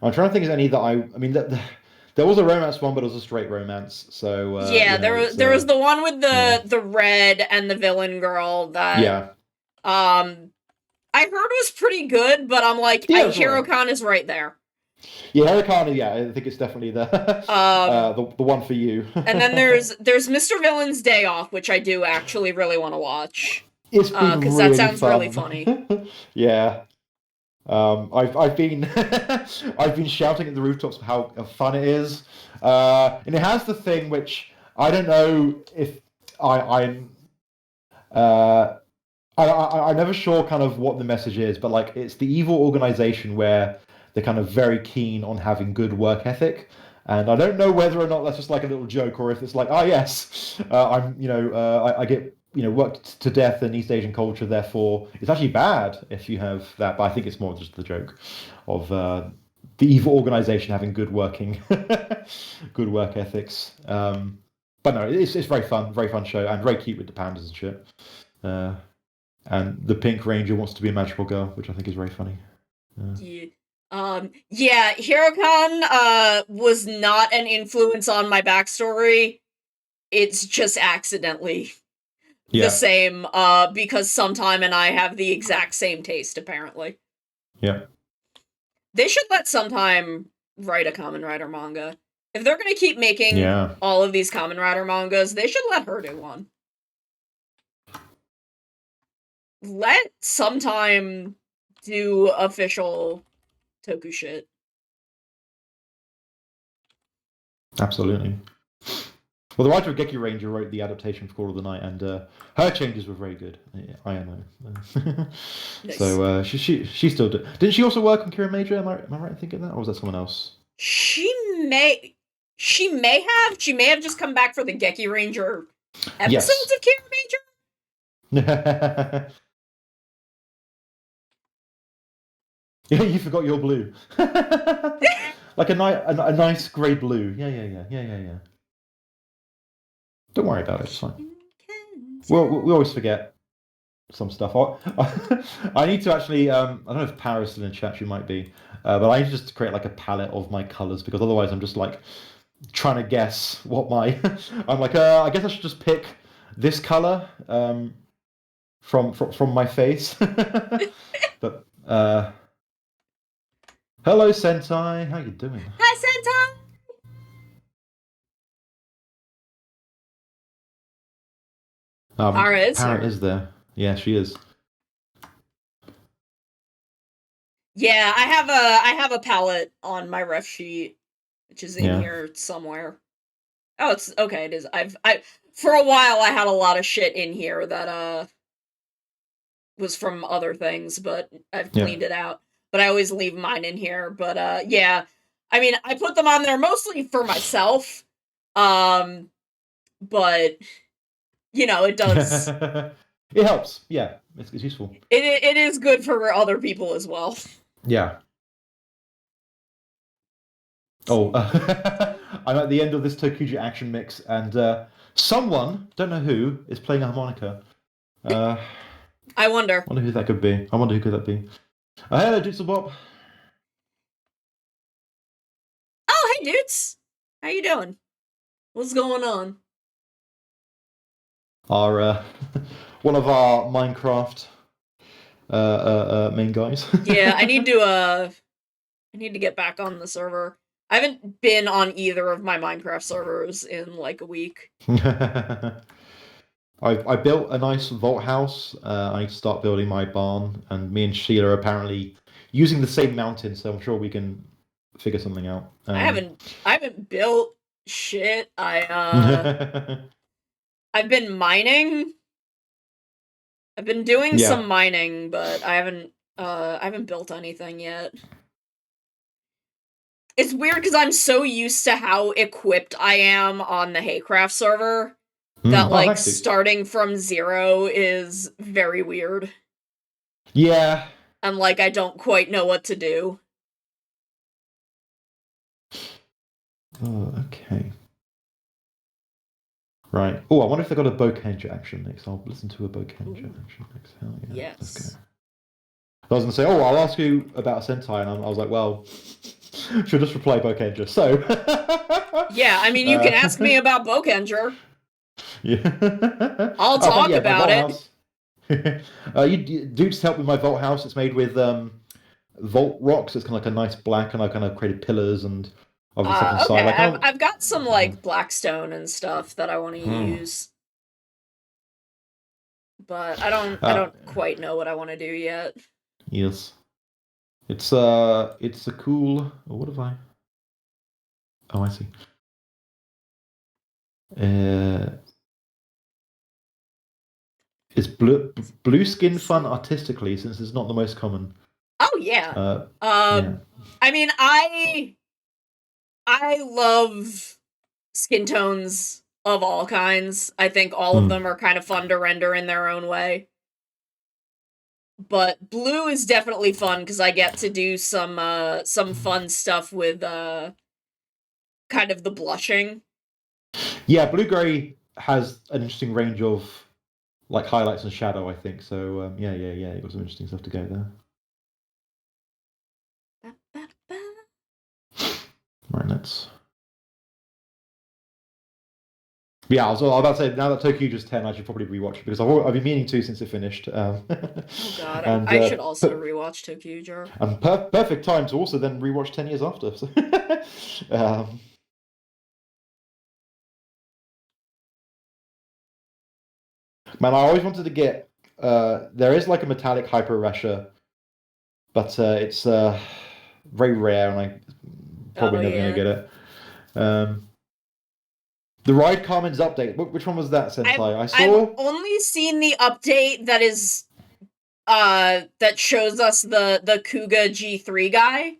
I'm trying to think of any that I mean, there was a romance one, but it was a straight romance. So yeah, there was the one with the red and the villain girl that yeah. I heard was pretty good, but I'm like, Yeah, it's Hirocon is right there. Yeah, Hurricane, yeah, I think it's definitely the the one for you. And then there's Mr. Villain's Day Off, which I do actually really want to watch. It's been Because really that sounds fun. really funny. Yeah. I've been I've been shouting at the rooftops how fun it is, and it has the thing which I don't know if I'm I'm never sure kind of what the message is, but like it's the evil organization where they're kind of very keen on having good work ethic, and I don't know whether or not that's just like a little joke or if it's like, yes, I get worked to death in East Asian culture, therefore it's actually bad if you have that. But I think it's more just the joke of the evil organization having good work ethics. But no, it's very fun show, and very cute with the pandas and shit. And the Pink Ranger wants to be a magical girl, which I think is very funny. Yeah, Hirocon was not an influence on my backstory. It's just accidentally the same, because Sometime and I have the exact same taste, apparently. Yeah. They should let Sometime write a Kamen Rider manga. If they're gonna keep making all of these Kamen Rider mangas, they should let her do one. Let Sometime do official Toku shit. Absolutely. Well, the writer of Geki Ranger wrote the adaptation for Call of the Night, and her changes were very good. IMO. Nice. So she still did. Didn't she also work on Kira Major? Am I right in thinking that, or was that someone else? She may have just come back for the Geki Ranger episodes of Kira Major. Yeah, you forgot your blue. Like a nice grey blue. Yeah. Don't worry about it. It's fine. Well, we always forget some stuff. I need to actually. I don't know if Paris is in chat. She might be, but I need to just create like a palette of my colors, because otherwise I'm just like trying to guess what my. I'm like, I guess I should just pick this color from my face. But hello, Sentai. How you doing? Hi, Sentai. Parrot is there. Yeah, she is. Yeah, I have a palette on my ref sheet, which is in here somewhere. Oh, it's okay. It is. I for a while I had a lot of shit in here that was from other things, but I've cleaned it out. But I always leave mine in here. But yeah, I mean, I put them on there mostly for myself. But it does. It helps. Yeah, it's useful. It is good for other people as well. Yeah. Oh, I'm at the end of this Tokuja action mix, and someone, don't know who, is playing a harmonica. I wonder. I wonder who that could be. I wonder who could that be. Hello, Dutzel Bob. Oh, hey, dudes. How you doing? What's going on? Our one of our Minecraft main guys. Yeah, I need to get back on the server. I haven't been on either of my Minecraft servers in like a week. I built a nice vault house. I need to start building my barn, and me and Sheila are apparently using the same mountain, so I'm sure we can figure something out. I haven't built shit. I've been mining. I've been doing some mining, but I haven't built anything yet. It's weird because I'm so used to how equipped I am on the Haycraft server that starting from 0 is very weird. Yeah. And I don't quite know what to do. Oh, okay. Right. Oh, I wonder if they got a Bokenja action next. I'll listen to a Bokenja action next. Hell yeah. Yes. Let's go. I was going to say, I'll ask you about a Sentai, and I was like, well, she'll just reply Bokenja. So. Yeah, I mean, you can ask me about Bokenja. Yeah. I'll talk about it. do just help with my vault house. It's made with vault rocks. It's kind of like a nice black, and I kind of created pillars and other stuff inside. Okay, I kind I've got some like blackstone and stuff that I want to use, but I don't quite know what I want to do yet. Yes, it's a cool. Oh, what have I? Oh, I see. Is blue skin fun artistically, since it's not the most common? Oh yeah. Yeah. I mean, I love skin tones of all kinds. I think all of them are kind of fun to render in their own way. But blue is definitely fun because I get to do some fun stuff with kind of the blushing. Yeah, blue gray has an interesting range of like highlights and shadow, I think. So yeah, you got some interesting stuff to go there. Right, let's. Yeah, I was about to say, now that Tokyo just 10, I should probably rewatch it because I've been meaning to since it finished. Oh god, and, I should also rewatch Tokyo Jar. And perfect time to also then rewatch 10 years after. So. Man, I always wanted to get. There is like a metallic Hyper Rasher, but it's very rare, and I probably never gonna get it. The Ride Carmen's update. Which one was that, Sensei? I saw. I've only seen the update that is that shows us the Kuga G3 guy.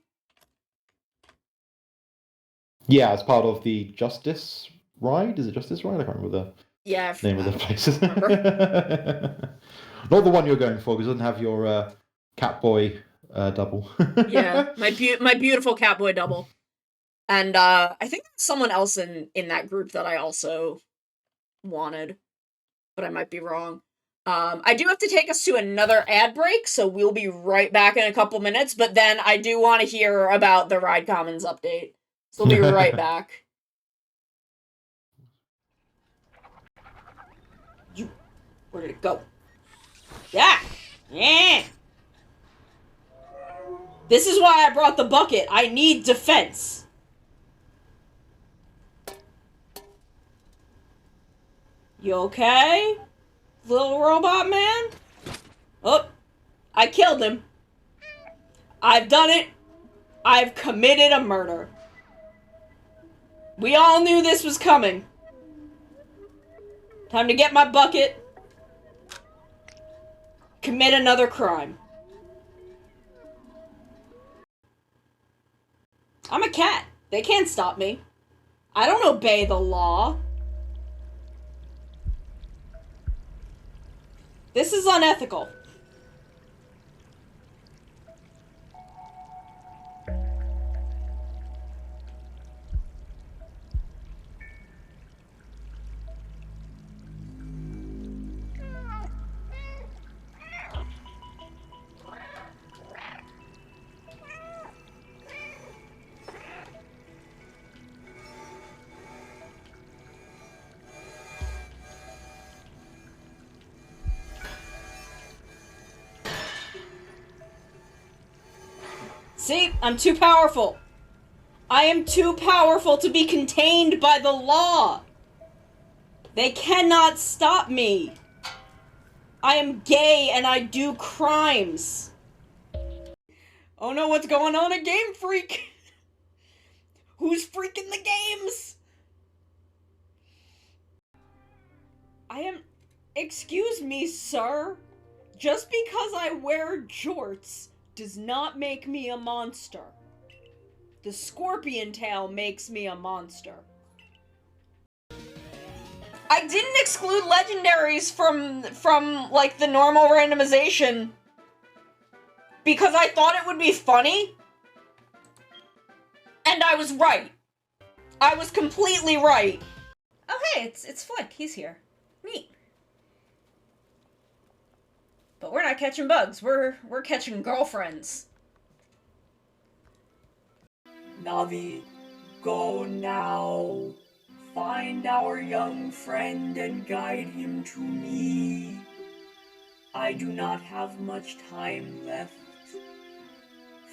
Yeah, as part of the Justice Ride. Is it Justice Ride? I can't remember the name of the places. Not the one you're going for, because it doesn't have your Catboy double. Yeah, my beautiful Catboy double. And I think there's someone else in that group that I also wanted, but I might be wrong. I do have to take us to another ad break, so we'll be right back in a couple minutes, but then I do want to hear about the Ride Commons update. So we'll be right back. Where did it go? Yeah! Yeah! This is why I brought the bucket. I need defense. You okay? Little robot man? Oh, I killed him. I've done it. I've committed a murder. We all knew this was coming. Time to get my bucket. Commit another crime. I'm a cat. They can't stop me. I don't obey the law. This is unethical. See, I'm too powerful. I am too powerful to be contained by the law. They cannot stop me. I am gay and I do crimes. Oh no, what's going on at Game Freak? Who's freaking the games? Excuse me, sir. Just because I wear jorts does not make me a monster. The scorpion tail makes me a monster. I didn't exclude legendaries from like the normal randomization because I thought it would be funny. And I was right. I was completely right. Oh hey, it's Flick. He's here. Neat. But we're not catching bugs. We're catching girlfriends. Navi, go now. Find our young friend and guide him to me. I do not have much time left.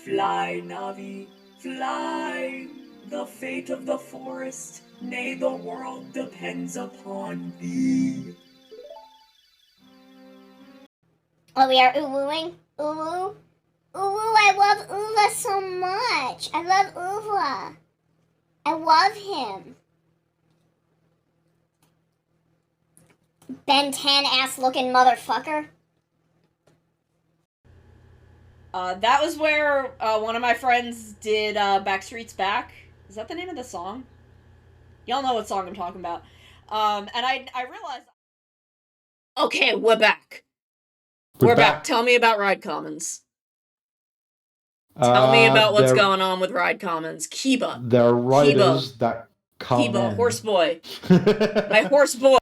Fly, Navi, fly. The fate of the forest, nay, the world depends upon thee. Oh, we are uwooing? Uwoo? Uwoo, I love Uva so much. I love Uva. I love him. Ben 10 ass looking motherfucker. That was where one of my friends did Backstreet's Back. Is that the name of the song? Y'all know what song I'm talking about. And I realized... Okay, we're back. We're back. Tell me about Ride Commons. Tell me about what's going on with Ride Commons. Kiba. There are riders that come Kiba, in. horse boy. My horse boy.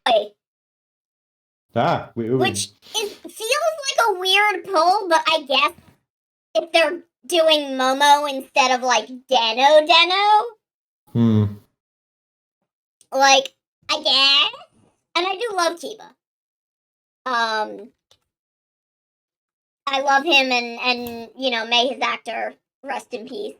Which feels like a weird pull, but I guess if they're doing Momo instead of like Deno, like, I guess. And I do love Kiba. I love him and you know, may his actor rest in peace.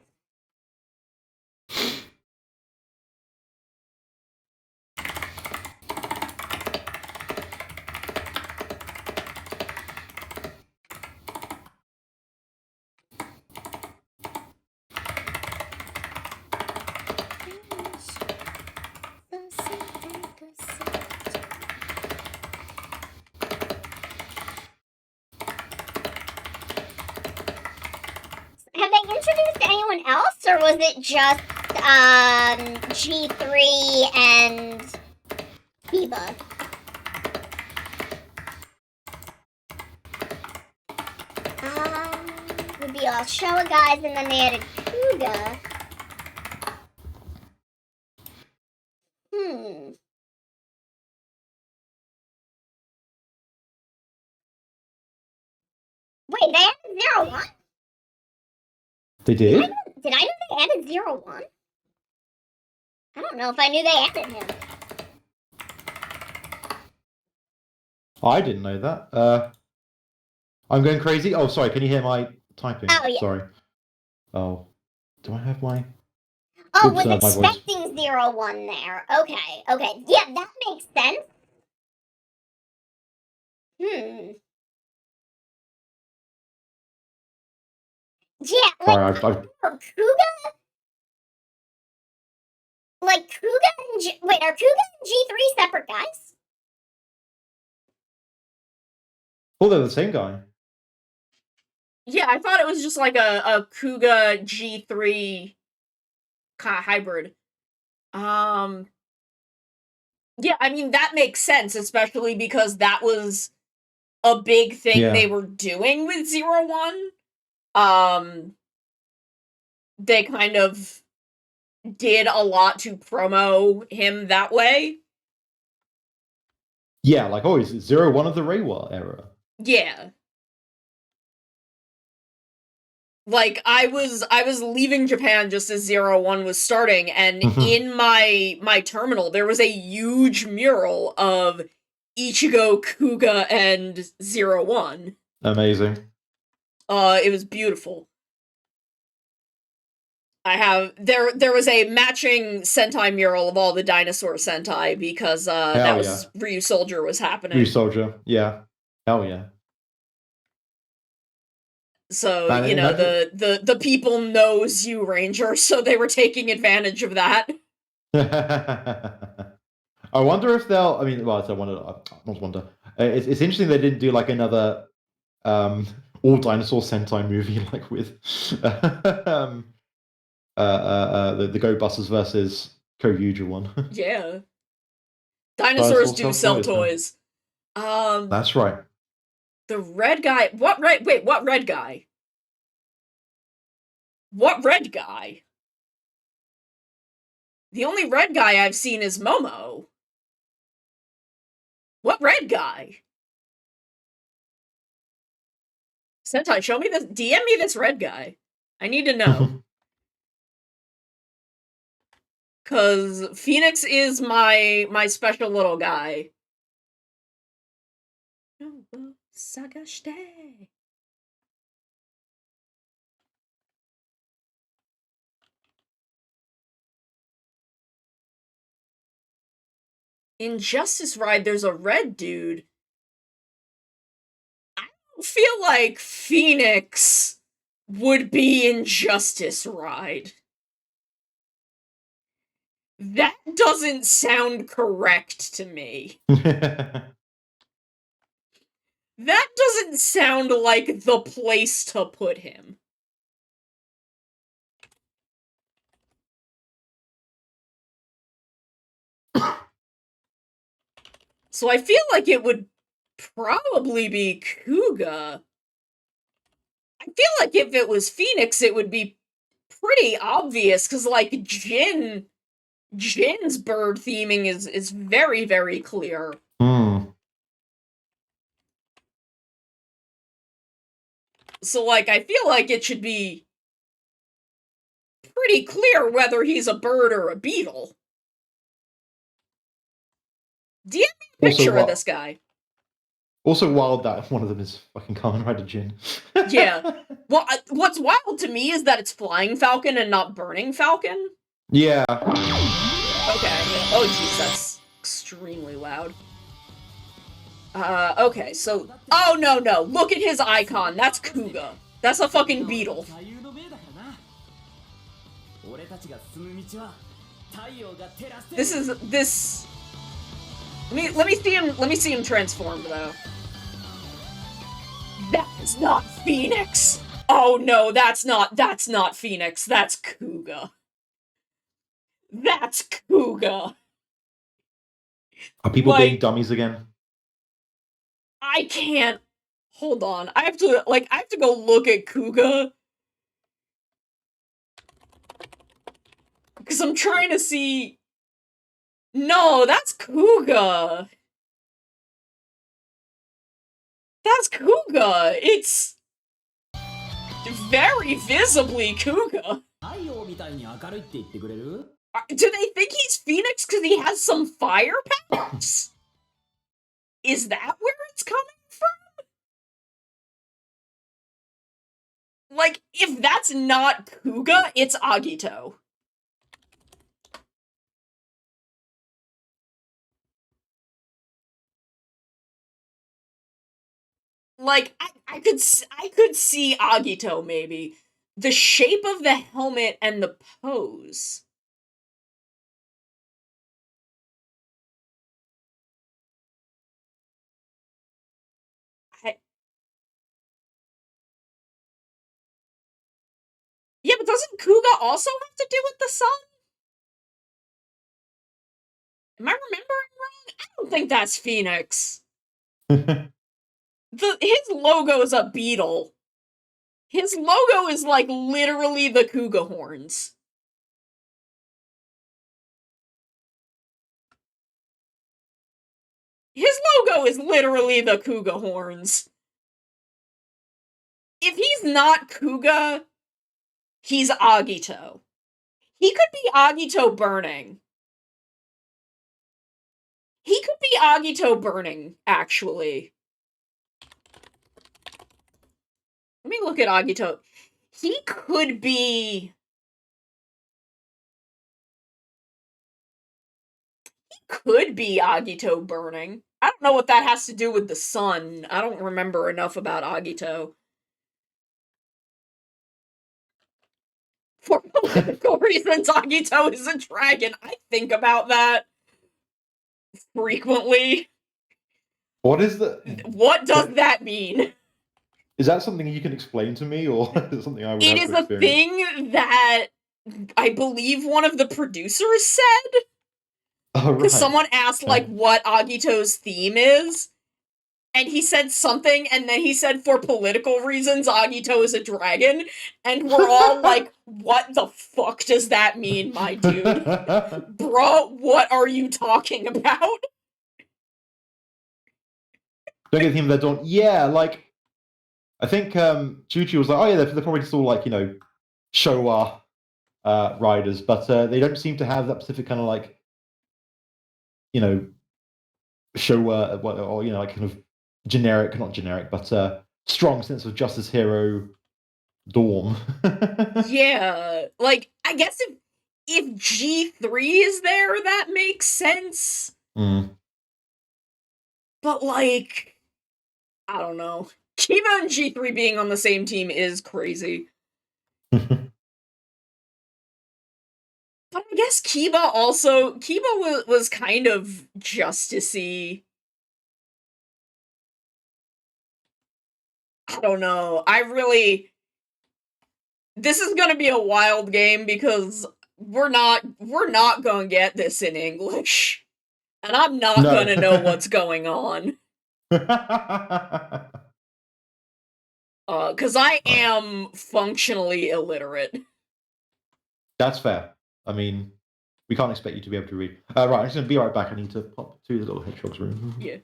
Have they introduced anyone else, or was it just G3 and Kiba? Would be all Showa guys, and then they added Kuga. Wait, they added 01? They did? Did I know they added 01? I don't know if I knew they added him. I didn't know that. I'm going crazy. Oh, sorry. Can you hear my typing? Oh, yeah. Sorry. Oh. Do I have my... Oh, Oops, was my voice. expecting 01 there. Okay, okay. Yeah, that makes sense. Yeah, like, Sorry, Kuga? Like, Kuga and wait, are Kuga and G3 separate guys? Oh, they're the same guy. Yeah, I thought it was just like a Kuga G3 kind of hybrid. Yeah, I mean, that makes sense, especially because that was a big thing they were doing with 01. They kind of did a lot to promo him that way. Yeah, like, oh, is it 01 of the Reiwa era? Yeah. Like, I was leaving Japan just as 01 was starting, and in my terminal, there was a huge mural of Ichigo, Kuga, and 01. Amazing. It was beautiful. I have there was a matching Sentai mural of all the dinosaur Sentai because that was Ryu Soldier was happening. Ryu Soldier, yeah. Hell yeah. So, you know, the people knows you, Ranger, so they were taking advantage of that. I wonder if they'll. I mean, well, I wonder. It's interesting they didn't do like another all dinosaur Sentai movie like with the Go Busters versus Koryuja one. Yeah, dinosaurs do sell toys. That's right. The red guy. What red? Wait, what red guy? What red guy? The only red guy I've seen is Momo. What red guy? Sentai, show me this. DM me this red guy. I need to know. Cause Phoenix is my special little guy. Sagashite. In Justice Ride, there's a red dude. I don't feel like Phoenix would be in Justice Ride. That doesn't sound correct to me. That doesn't sound like the place to put him. So I feel like it would probably be Kuga. I feel like if it was Phoenix, it would be pretty obvious, because, like, Jin's bird theming is very, very clear. So, like, I feel like it should be pretty clear whether he's a bird or a beetle. DM me a picture of this guy. Also wild that one of them is fucking Kamen Rider Jin. Yeah. Well, what's wild to me is that it's Flying Falcon and not Burning Falcon. Yeah. Okay. Oh, jeez, that's extremely loud. Okay, so... Oh, no. Look at his icon. That's Kuga. That's a fucking beetle. This... Let me see him transformed, though. That is not Phoenix! Oh no, that's not Phoenix, that's Kuga. That's Kuga! Are people being dummies again? I can't... Hold on, I have to go look at Kuga. Because I'm trying to see... No, that's Kuga! That's Kuga! It's... very visibly Kuga! Do they think he's Phoenix because he has some fire powers? Is that where it's coming from? Like, if that's not Kuga, it's Agito. Like, I could see Agito, maybe. The shape of the helmet and the pose. Yeah, but doesn't Kuga also have to do with the sun? Am I remembering wrong? I don't think that's Phoenix. His logo is a beetle. His logo is, like, literally the Kuga horns. His logo is literally the Kuga horns. If he's not Kuga, he's Agito. He could be Agito Burning. He could be Agito Burning, actually. Let me look at Agito. He could be... Agito Burning. I don't know what that has to do with the sun. I don't remember enough about Agito. For political reasons, Agito is a dragon. I think about that frequently. What is the... What does that mean? Is that something you can explain to me, or is it something I would have to experience? It is a thing that I believe one of the producers said. Oh, right. Because someone asked, like, what Agito's theme is, and he said something, and then he said, for political reasons, Agito is a dragon, and we're all like, what the fuck does that mean, my dude? Bro, what are you talking about? Don't get the theme of their dawn. Yeah, like, I think Chuchi was like, oh yeah, they're probably just all, like, you know, Showa riders, but they don't seem to have that specific kind of, like, you know, Showa, or, you know, like, kind of not generic, but strong sense of justice hero dorm. Yeah, like I guess if G3 is there, that makes sense. Mm. But like, I don't know. Kiba and G3 being on the same team is crazy. But I guess Kiba was kind of justicey. I don't know. This is gonna be a wild game because we're not gonna get this in English. And I'm not No. gonna know what's going on. Cause I am functionally illiterate. That's fair. I mean, we can't expect you to be able to read. Right, I'm just gonna be right back. I need to pop to the little hedgehog's room. Yeah.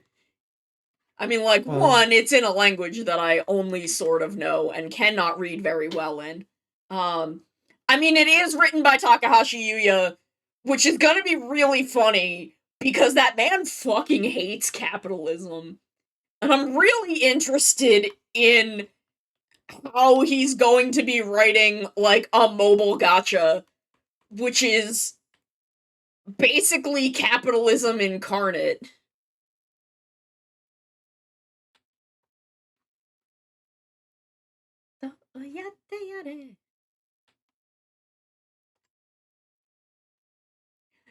I mean, like, one, it's in a language that I only sort of know and cannot read very well in. I mean, it is written by Takahashi Yuya, which is gonna be really funny, because that man fucking hates capitalism. And I'm really interested in how he's going to be writing, like, a mobile gacha, which is basically capitalism incarnate.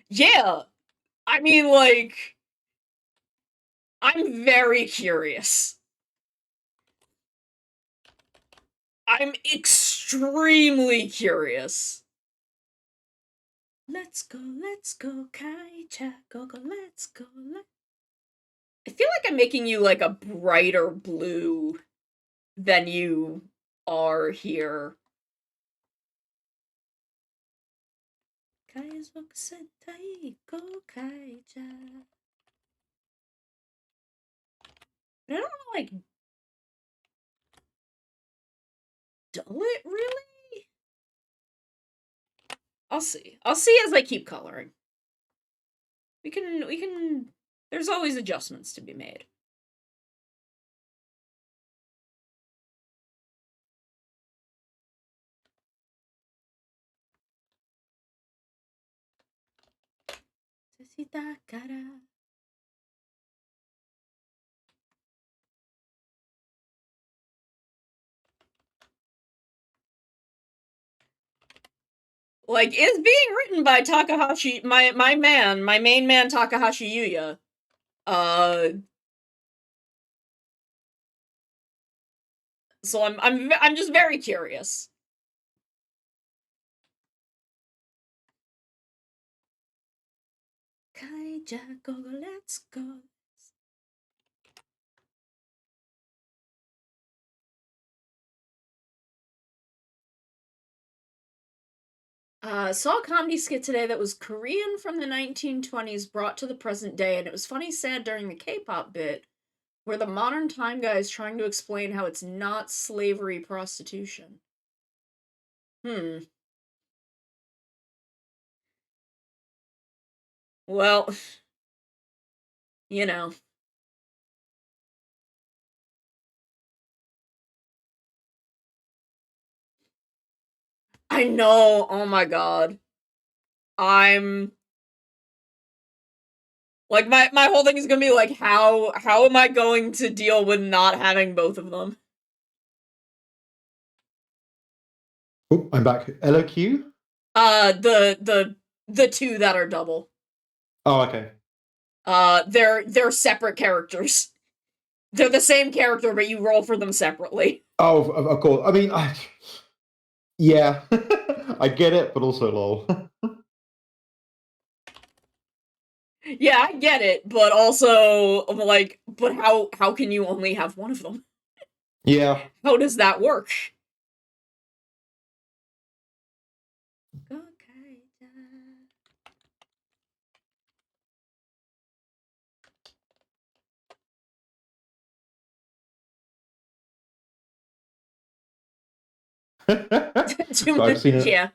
Yeah, I mean, like, I'm very curious. I'm extremely curious. Let's go, Kaicha, go, let's go. I feel like I'm making you, like, a brighter blue than you are here. Kaizoku Sentai, go, Kaicha. But I don't know, like, dull it, really? I'll see. I'll see as I keep coloring. We can, there's always adjustments to be made. Like, it's being written by Takahashi, my main man Takahashi Yuya. So I'm just very curious. Kaija, go, let's go. Saw a comedy skit today that was Korean from the 1920s brought to the present day, and it was funny sad during the K-pop bit, where the modern time guy is trying to explain how it's not slavery prostitution. Well, you know. I know, oh my god. I'm... Like, my whole thing is gonna be like, how am I going to deal with not having both of them? Oh, I'm back. LOQ? The two that are double. Oh, okay. They're separate characters. They're the same character, but you roll for them separately. Oh, of course. I mean, yeah, I get it, but also lol. Yeah, I get it, but also, like, but how can you only have one of them? Yeah. How does that work? So I've seen Yeah.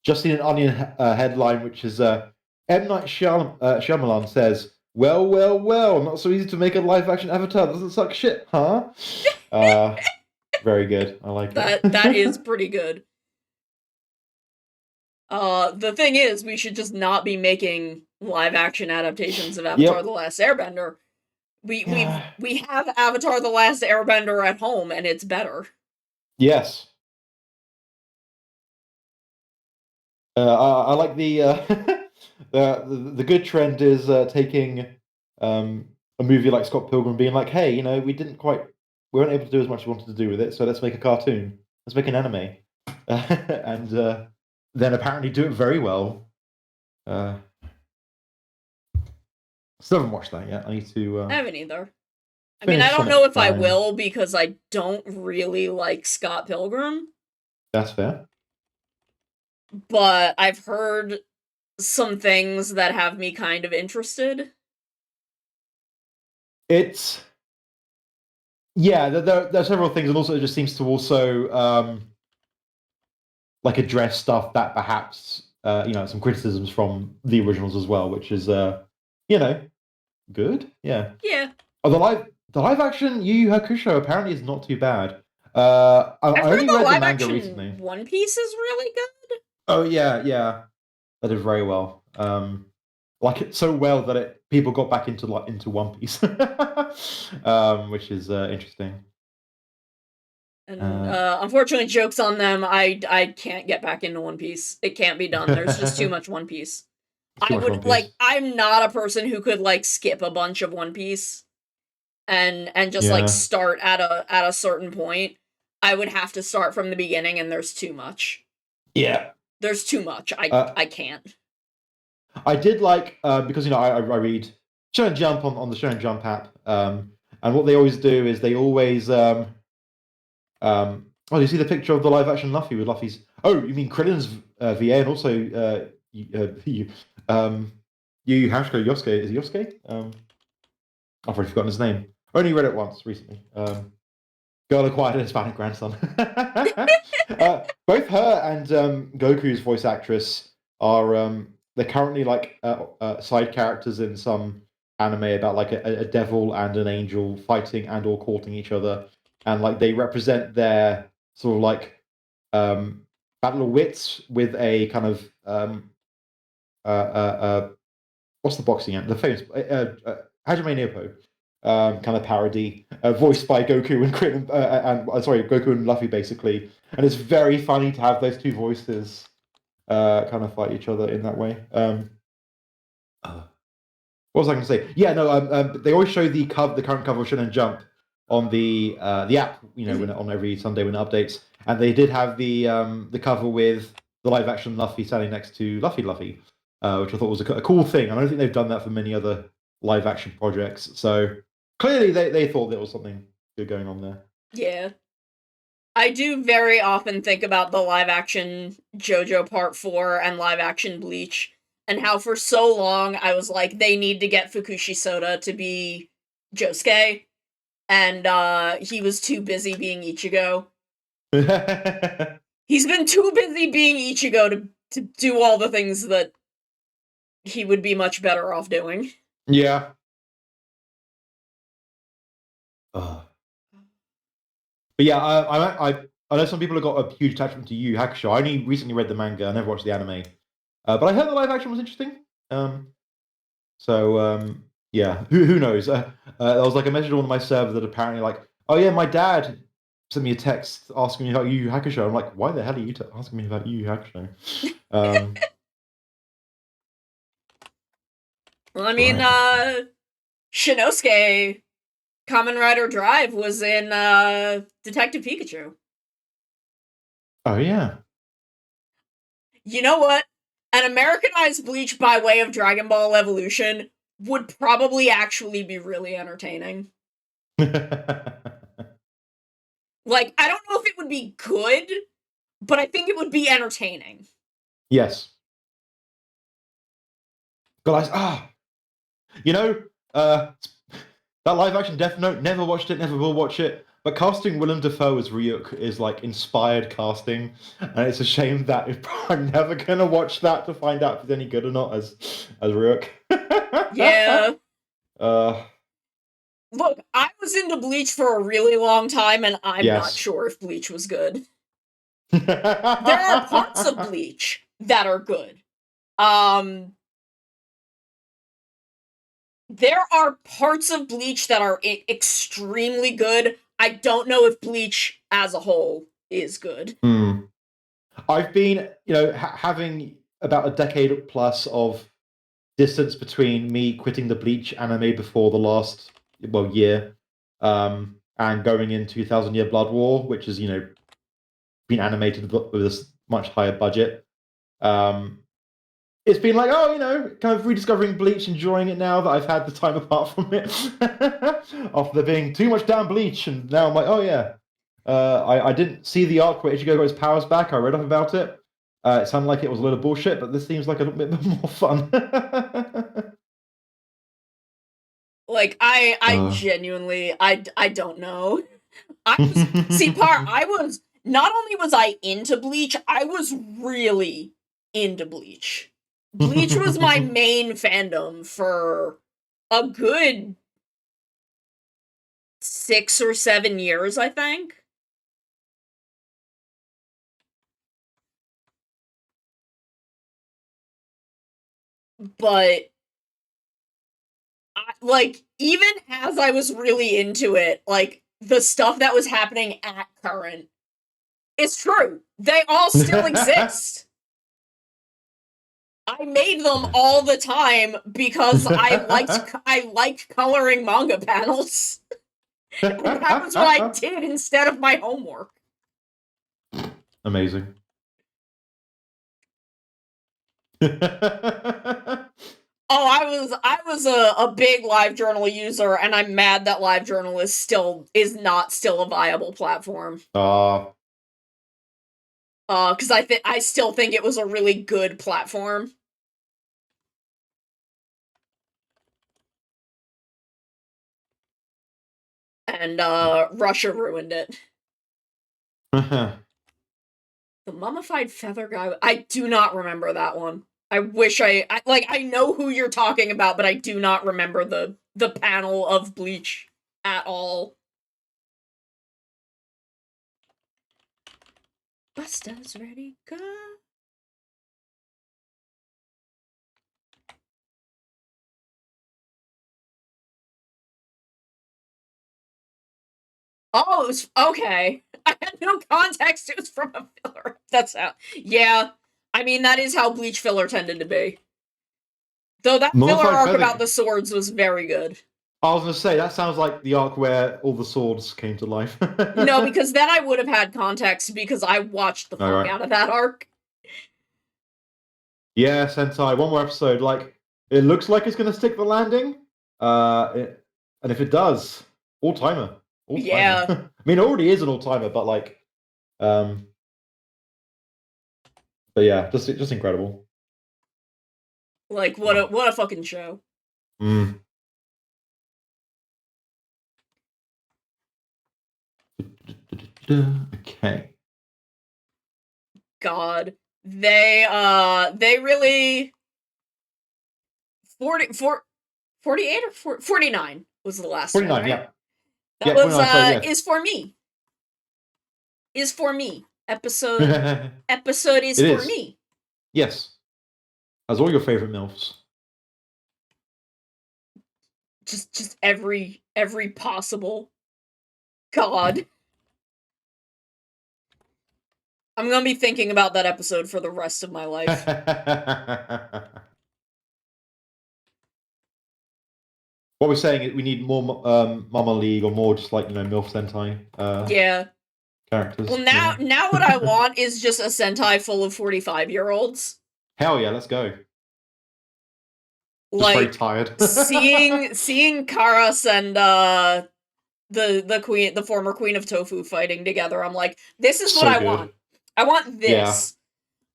Just seen an Onion headline, which is M. Night Shyamalan says, Well. Not so easy to make a live action Avatar. Doesn't suck shit, huh? Very good. I like it. That is pretty good. The thing is, we should just not be making live action adaptations of Avatar: Yep. The Last Airbender. Yeah. We have Avatar: The Last Airbender at home, and it's better. Yes. I like the the good trend is taking a movie like Scott Pilgrim, being like, hey, we weren't able to do as much as we wanted to do with it, so let's make a cartoon, let's make an anime, and then apparently do it very well. Still haven't watched that yet. I need to. I haven't either. I mean, finish I don't Sonic know if I Prime. will, because I don't really like Scott Pilgrim, That's fair. but I've heard some things that have me kind of interested. It's there are several things, and also it just seems to also like address stuff that perhaps some criticisms from the originals as well, which is good. Yeah. Yeah. Oh, the live action Yu Yu Hakusho apparently is not too bad. I've I heard only the read the live manga action recently. One Piece is really good. Oh yeah, that did very well. Like it so well that people got back into One Piece, which is interesting. And unfortunately, jokes on them. I can't get back into One Piece. It can't be done. There's just too much One Piece. Too much One Piece. I'm not a person who could skip a bunch of One Piece and just Yeah. start at a certain point. I would have to start from the beginning, and there's too much. Yeah. There's too much. I can't. I did because I read Shonen Jump on the Shonen Jump app, and what they always do is they always do you see the picture of the live action Luffy with Luffy's? Oh, you mean Krillin's VA, and also Yu Hakusho Yosuke? Is it Yosuke? I've already forgotten his name. I only read it once recently. Girl acquired a Hispanic grandson. Both her and Goku's voice actress are they're currently side characters in some anime about a devil and an angel fighting and or courting each other, and they represent their sort of battle of wits with a kind of what's the boxing ant? The famous Hajime Nippo. Kind of parody, voiced by Goku and Krillin, Goku and Luffy, basically, and it's very funny to have those two voices kind of fight each other in that way. What was I going to say? Yeah, no. They always show the current cover of Shonen Jump on the app, on every Sunday when it updates, and they did have the cover with the live action Luffy standing next to Luffy, which I thought was a cool thing. I don't think they've done that for many other live action projects, so. Clearly, they thought there was something good going on there. Yeah. I do very often think about the live-action JoJo Part 4 and live-action Bleach, and how for so long I was like, they need to get Fukushi Soda to be Josuke, and he was too busy being Ichigo. He's been too busy being Ichigo to do all the things that he would be much better off doing. Yeah. But yeah, I know some people have got a huge attachment to Yu Yu Hakusho. I only recently read the manga. I never watched the anime, but I heard the live action was interesting. Yeah, who knows? There was a message on one of my servers that apparently oh yeah, my dad sent me a text asking me about Yu Yu Hakusho. I'm like, why the hell are you asking me about Yu Yu Hakusho? Well, I mean, Shinosuke Kamen Rider Drive was in Detective Pikachu. Oh yeah. You know what? An Americanized Bleach by way of Dragon Ball Evolution would probably actually be really entertaining. I don't know if it would be good, but I think it would be entertaining. Yes. Guys, that live action Death Note, never watched it, never will watch it. But casting Willem Dafoe as Ryuk is inspired casting, and it's a shame that I'm never gonna watch that to find out if it's any good or not as Ryuk. Yeah. Look, I was into Bleach for a really long time, and I'm not Yes. sure if Bleach was good. There are parts of Bleach that are good. There are parts of Bleach that are extremely good. I don't know if Bleach as a whole is good. I've been, having about a decade plus of distance between me quitting the Bleach anime before the last year, and going into 2000 Year Blood War, which is been animated with a much higher budget. It's been like, kind of rediscovering Bleach, enjoying it now that I've had the time apart from it after there being too much damn Bleach, and now I'm like, oh yeah. I didn't see the arc where Ichigo got his powers back. I read up about it. It sounded like it was a load of bullshit, but this seems like a little bit more fun. Like, I genuinely, I don't know. Not only was I into Bleach, I was really into Bleach. Bleach was my main fandom for a good 6 or 7 years, I think. But even as I was really into it, like, the stuff that was happening at current, it's true. They all still exist. I made them all the time because I liked coloring manga panels. And that was what I did instead of my homework. Amazing. Oh, I was a big LiveJournal user, and I'm mad that LiveJournal is not still a viable platform. Because I still think it was a really good platform. And Russia ruined it. The mummified feather guy. I do not remember that one. I wish I know who you're talking about, but I do not remember the panel of Bleach at all. Busta's ready, go. Oh, it was, okay. I had no context. It was from a filler. That's how. Yeah. I mean, that is how Bleach filler tended to be. Though that filler arc about the swords was very good. I was going to say, that sounds like the arc where all the swords came to life. No, because then I would have had context because I watched the fuck out of that arc. Yeah, Sentai, one more episode. Like, it looks like it's going to stick the landing. And if it does, all-timer. Yeah. I mean, it already is an all-timer, but like... but yeah, just incredible. Like, what a fucking show. Okay. God. They really... 48 or 49 was the last 49, one, right? yeah. That yeah, was, 49, Is For Me. Is For Me. Episode is it For is. Me. Yes. As all your favorite MILFs. Just every possible. God. I'm gonna be thinking about that episode for the rest of my life. What we're saying is we need more Mama League, or more just like, MILF Sentai yeah. characters. Well, now what I want is just a Sentai full of 45-year-olds. Hell yeah, let's go. Just like, very tired. seeing Karas and the former Queen of Tofu fighting together, I'm like, this is what I want. I want this.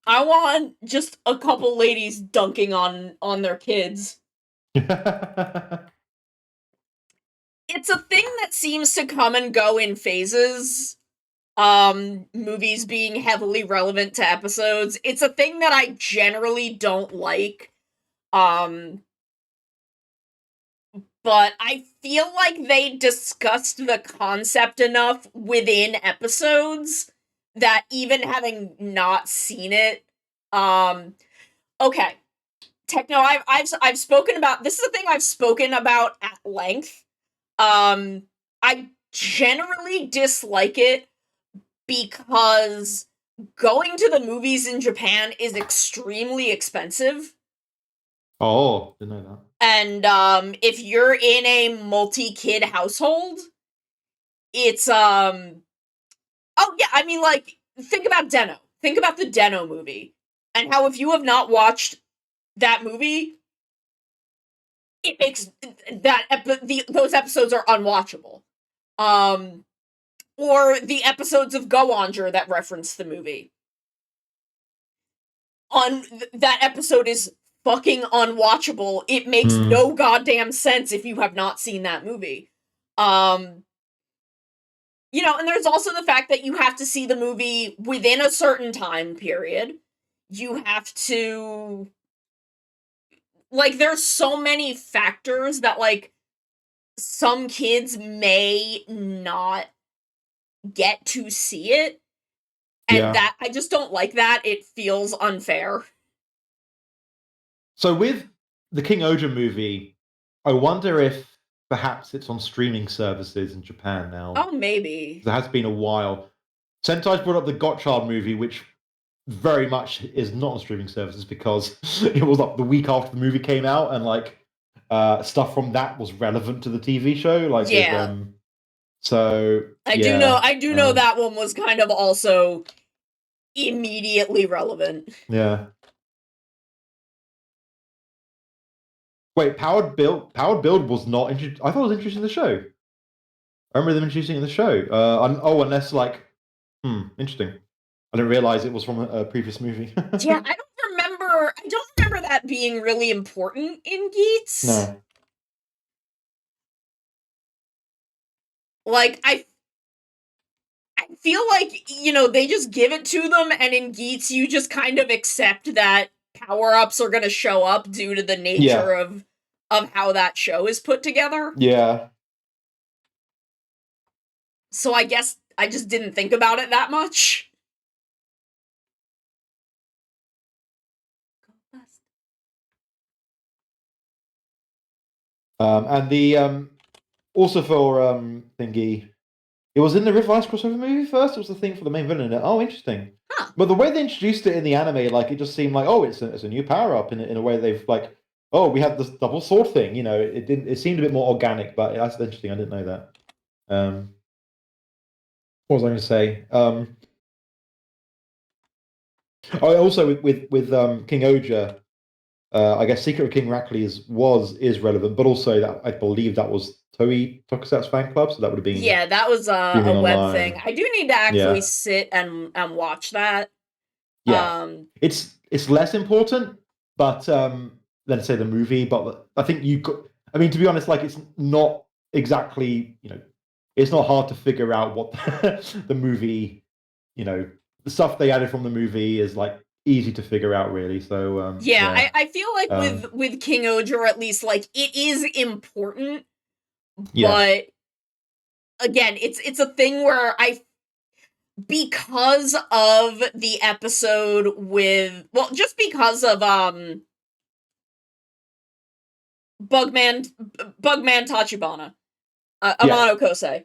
Yeah. I want just a couple ladies dunking on their kids. It's a thing that seems to come and go in phases. Movies being heavily relevant to episodes. It's a thing that I generally don't like. But but I feel like they discussed the concept enough within episodes that even having not seen it, okay. Techno, I've spoken about, this is a thing I've spoken about at length. I generally dislike it because going to the movies in Japan is extremely expensive. Oh, didn't know that. And if you're in a multi-kid household, it's oh yeah, I mean, like, think about Den-O. Think about the Den-O movie. And how if you have not watched that movie, it makes those episodes are unwatchable. Or the episodes of Go Onger that reference the movie. That episode is fucking unwatchable. It makes no goddamn sense if you have not seen that movie. You know, and there's also the fact that you have to see the movie within a certain time period. You have to, like, there's so many factors that, like, some kids may not get to see it. And that, I just don't like that. It feels unfair. So with the King Oja movie, I wonder if perhaps it's on streaming services in Japan now. Oh, maybe. There has been a while. Sentai's brought up the Gotchard movie, which very much is not on streaming services because it was like the week after the movie came out, and like stuff from that was relevant to the TV show. Like, yeah. So I do know that one was kind of also immediately relevant. Yeah. Wait, Powered Build was not introduced. I thought it was introduced in the show. I remember them introducing it in the show. Unless like, interesting. I didn't realize it was from a previous movie. Yeah, I don't remember that being really important in Geats. No. Like, I feel like, you know, they just give it to them, and in Geats you just kind of accept that power-ups are gonna show up due to the nature of how that show is put together. Yeah. So I guess I just didn't think about it that much. And the also for thingy, it was in the River Ice crossover movie first. It was the thing for the main villain in it. Oh, interesting. Huh. But the way they introduced it in the anime, like, it just seemed like, oh, it's a new power up in a way they've like, oh, we have this double sword thing. You know, it seemed a bit more organic, but that's interesting. I didn't know that. What was I going to say? Also with King Oja, I guess Secret of King Rackley is relevant, but also that I believe that was Toei Tokusatsu fan club, so that would have been that was a web online thing. I do need to actually sit and watch that. Yeah, it's less important, but than say the movie. But I think you could. I mean, to be honest, like, it's not exactly, you know, it's not hard to figure out what the movie, you know, the stuff they added from the movie is like easy to figure out, really. So I feel like with King Oja, or at least, like, it is important, but again, it's a thing where because of the episode with, well, just because of Bugman Tachibana, Amano Kosei.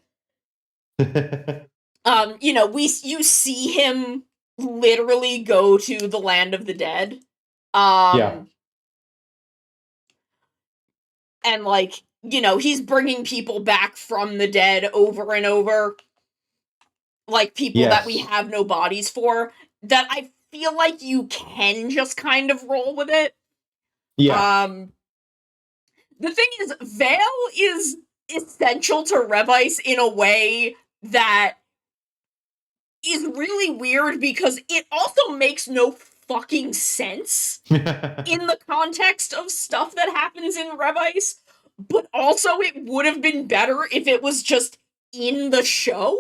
You know, you see him literally go to the land of the dead. And like, you know, he's bringing people back from the dead over and over. Like, people that we have no bodies for. That I feel like you can just kind of roll with it. Yeah. The thing is, Vale is essential to Revice in a way that is really weird, because it also makes no fucking sense in the context of stuff that happens in Revice, but also it would have been better if it was just in the show.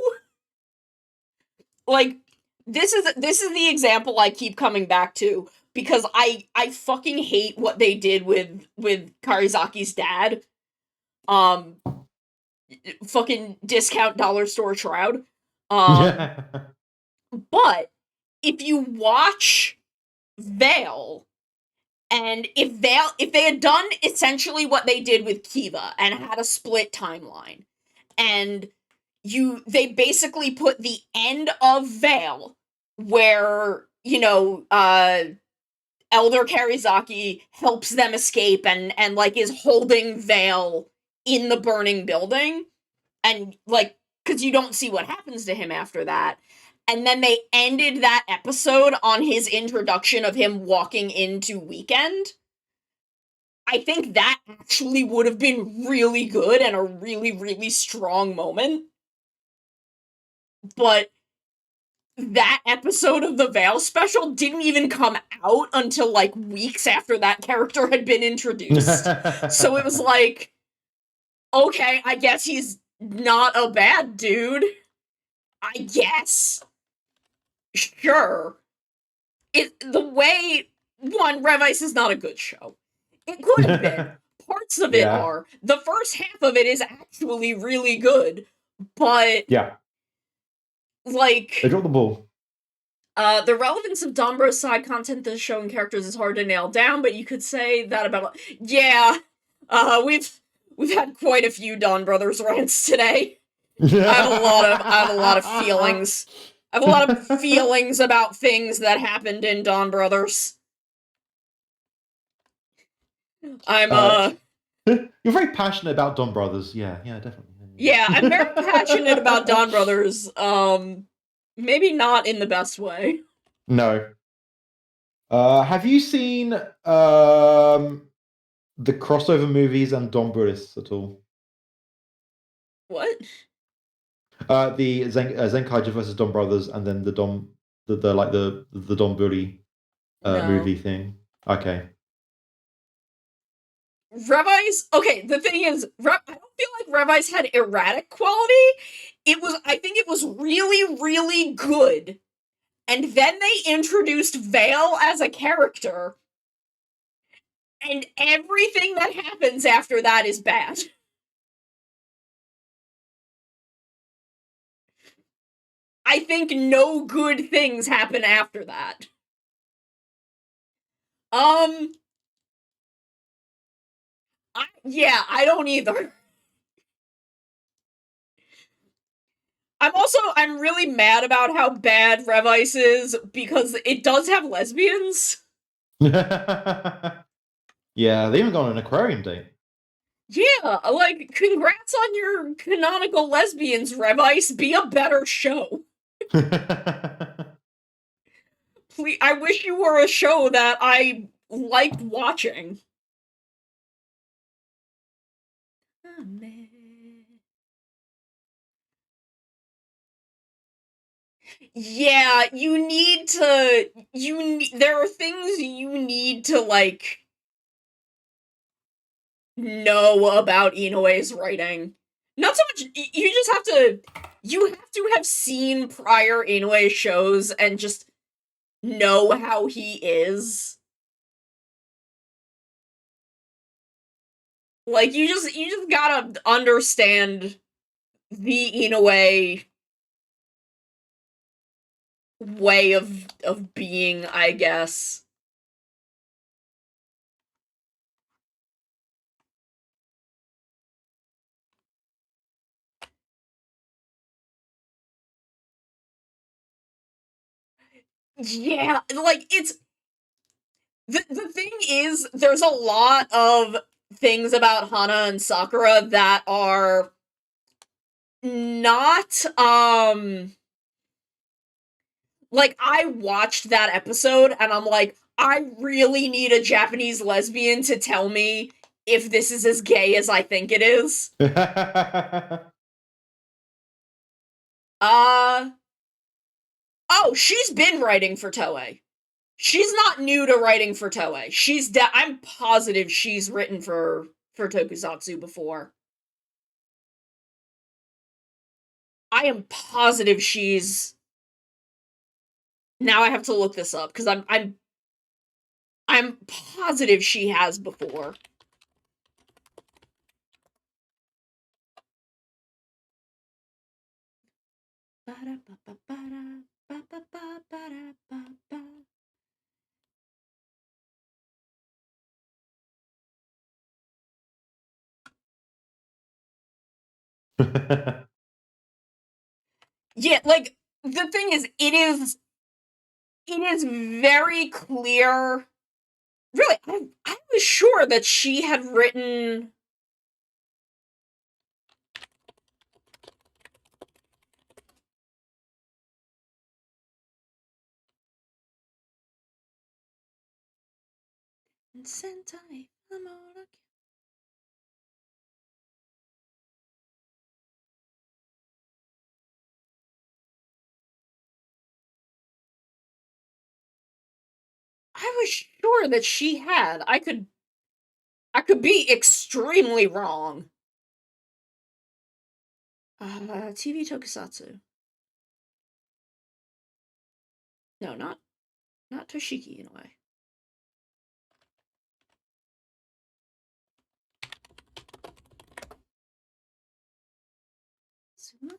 Like, this is the example I keep coming back to, because I fucking hate what they did with Karizaki's dad. fucking discount dollar store Shroud. Yeah. But if you watch Veil, and if they had done essentially what they did with Kiva and had a split timeline, and they basically put the end of Veil where, Elder Karizaki helps them escape and like is holding Veil in the burning building, and like, because you don't see what happens to him after that. And then they ended that episode on his introduction of him walking into Weekend. I think that actually would have been really good and a really, really strong moment. But that episode of the Veil special didn't even come out until like weeks after that character had been introduced. So it was like, okay, I guess he's not a bad dude. I guess. Sure. Rev Ice is not a good show. It could have been. Parts of it are. The first half of it is actually really good, but yeah, like, they dropped the ball. The relevance of Dombro's side content to the show and characters is hard to nail down, but you could say that about we've had quite a few Dawn Brothers rants today. I have a lot of feelings. I have a lot of feelings about things that happened in Dawn Brothers. You're very passionate about Dawn Brothers. Yeah, definitely. Yeah, I'm very passionate about Dawn Brothers. Maybe not in the best way. No. Have you seen the crossover movies and Dawn Brothers at all? What? The Zenkaija versus Dawn Brothers, and then the Dawn Bully No. movie thing. Okay. Rev Ice, okay, the thing is, I don't feel like Rev Ice had erratic quality. I think it was really, really good. And then they introduced Vale as a character. And everything that happens after that is bad. I think no good things happen after that. I don't either. I'm really mad about how bad Rev Ice is, because it does have lesbians. Yeah, they even got an aquarium date. Yeah, like, congrats on your canonical lesbians, Rev Ice. Be a better show. Please, I wish you were a show that I liked watching. Oh, man. Yeah, there are things you need to, like, know about Inoue's writing. Not so much, you have to have seen prior Inoue shows and just know how he is. Like, you just gotta understand the Inoue way of being, I guess. Yeah, like, it's... The thing is, there's a lot of things about Hana and Sakura that are not, like, I watched that episode, and I'm like, I really need a Japanese lesbian to tell me if this is as gay as I think it is. Oh, she's been writing for Toei. She's not new to writing for Toei. I'm positive she's written for Tokusatsu before. I am positive she's... Now I have to look this up, because I'm positive she has before. Yeah, like, the thing is, it is very clear. Really, I was sure that she had written. Sentai Amora. I was sure that she had. I could be extremely wrong. TV Tokusatsu. No, not Toshiki in a way. Suma?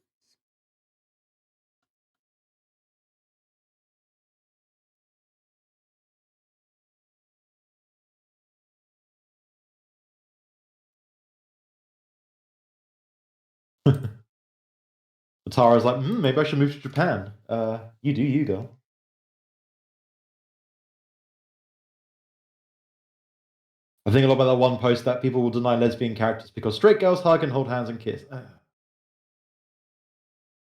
Tara's like, maybe I should move to Japan. You do you, girl. I think a lot about that one post that people will deny lesbian characters because straight girls hug and hold hands and kiss.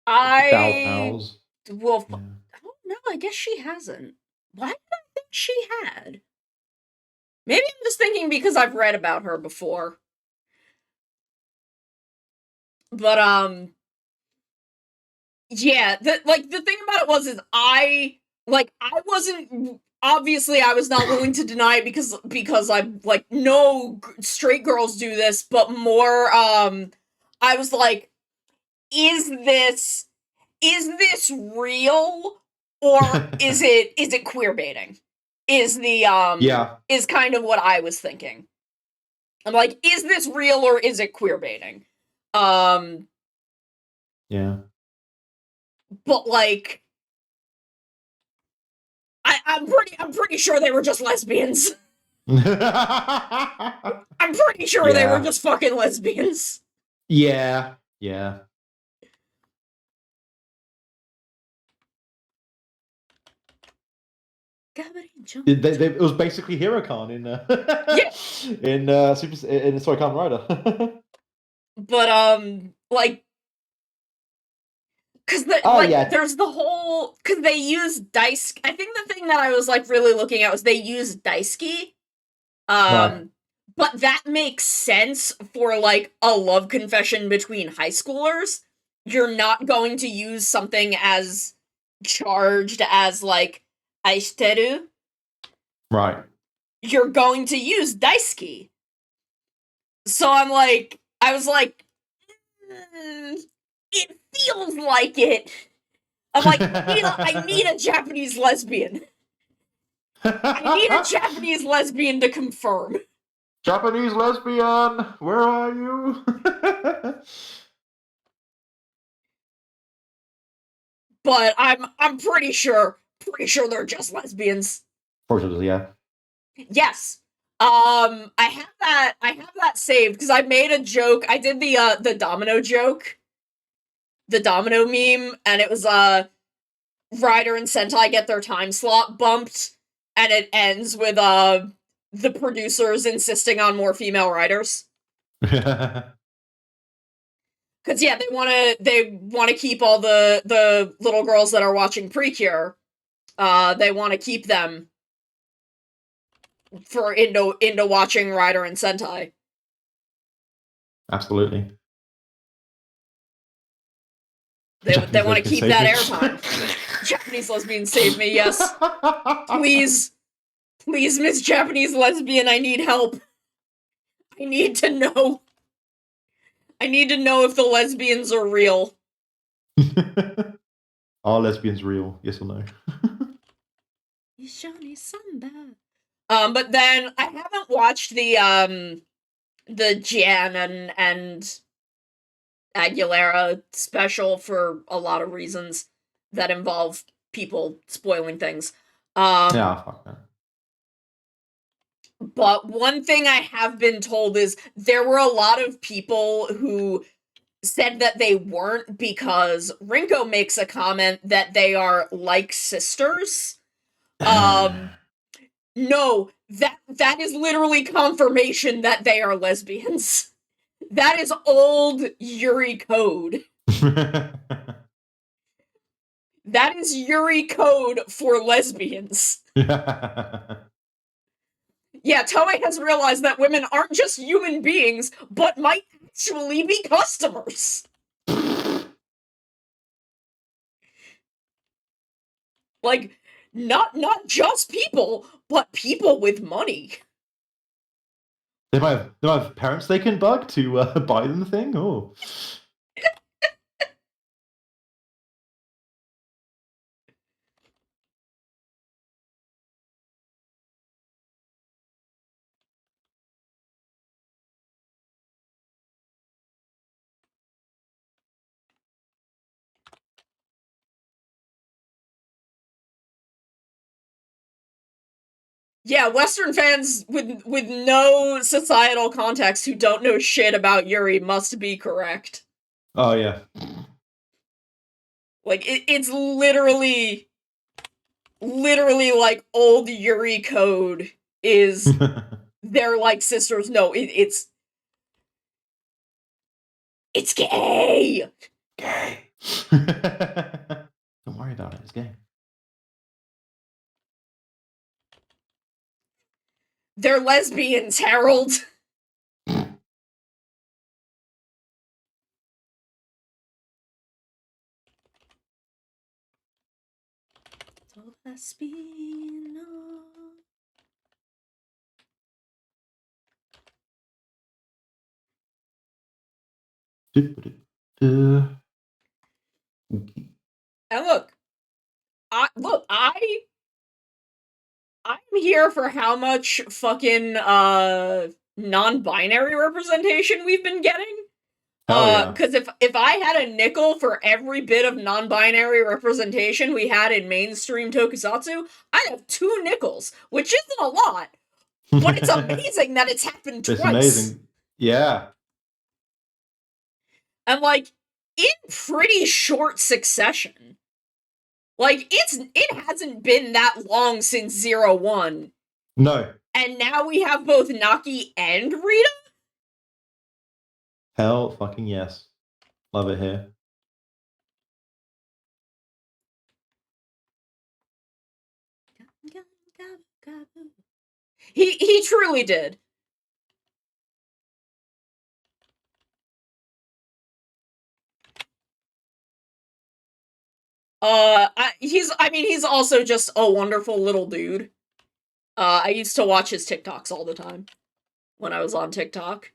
Foul pals. Well, Yeah. I don't know. I guess she hasn't. Why did I think she had? Maybe I'm just thinking because I've read about her before. But yeah, the thing about it was I wasn't, obviously I was not willing to deny it because I'm like, no straight girls do this, but more I was like, is this real, or is it queer baiting? Is kind of what I was thinking. I'm like, is this real or is it queer baiting? Yeah. But like, I'm pretty sure they were just lesbians. I'm pretty sure they were just fucking lesbians. Yeah. It was basically Hirocon in in Soy Kamen Rider. But like, because there's the whole, because they use dice. I think the thing that I was like really looking at was they use Daisuke. Right. But that makes sense for like a love confession between high schoolers. You're not going to use something as charged as like aishiteru. Right. You're going to use Daisuke. So I was like, it feels like it. I'm like, I need a Japanese lesbian. I need a Japanese lesbian to confirm. Japanese lesbian, where are you? But I'm pretty sure they're just lesbians. Fortunately, yeah. Yes. I have that saved because I made a joke. I did the domino joke. The domino meme, and it was Ryder and Sentai get their time slot bumped, and it ends with the producers insisting on more female writers. Cause yeah, they wanna keep all the little girls that are watching Precure. They wanna keep them for into watching Ryder and Sentai. Absolutely. They want to keep that airtime. Japanese lesbian, save me, yes. Please, Miss Japanese lesbian, I need help. I need to know. I need to know if the lesbians are real. Are lesbians real? Yes or no? But then I haven't watched the Jan and Aguilera special for a lot of reasons that involve people spoiling things. Yeah, fuck that. But one thing I have been told is there were a lot of people who said that they weren't because Rinko makes a comment that they are like sisters. No, that is literally confirmation that they are lesbians. That is old Yuri code. That is Yuri code for lesbians. Yeah, Toei has realized that women aren't just human beings, but might actually be customers. Like, not just people, but people with money. They might have parents they can bug to buy them the thing. Oh. Yeah, Western fans with no societal context who don't know shit about Yuri must be correct. Oh yeah. Like it's literally like old Yuri code is they're like sisters. No, it's gay. Gay. Don't worry about it. It's gay. They're lesbians, Harold. And look, I'm here for how much fucking non-binary representation we've been getting. Hell yeah. Because if I had a nickel for every bit of non-binary representation we had in mainstream tokusatsu, I'd have 2 nickels, which isn't a lot, but it's amazing that it's happened twice. It's amazing. Yeah. And like in pretty short succession. Like it hasn't been that long since 01. No. And now we have both Naki and Rita? Hell fucking yes. Love it here. He truly did. He's also just a wonderful little dude. I used to watch his TikToks all the time when I was on TikTok.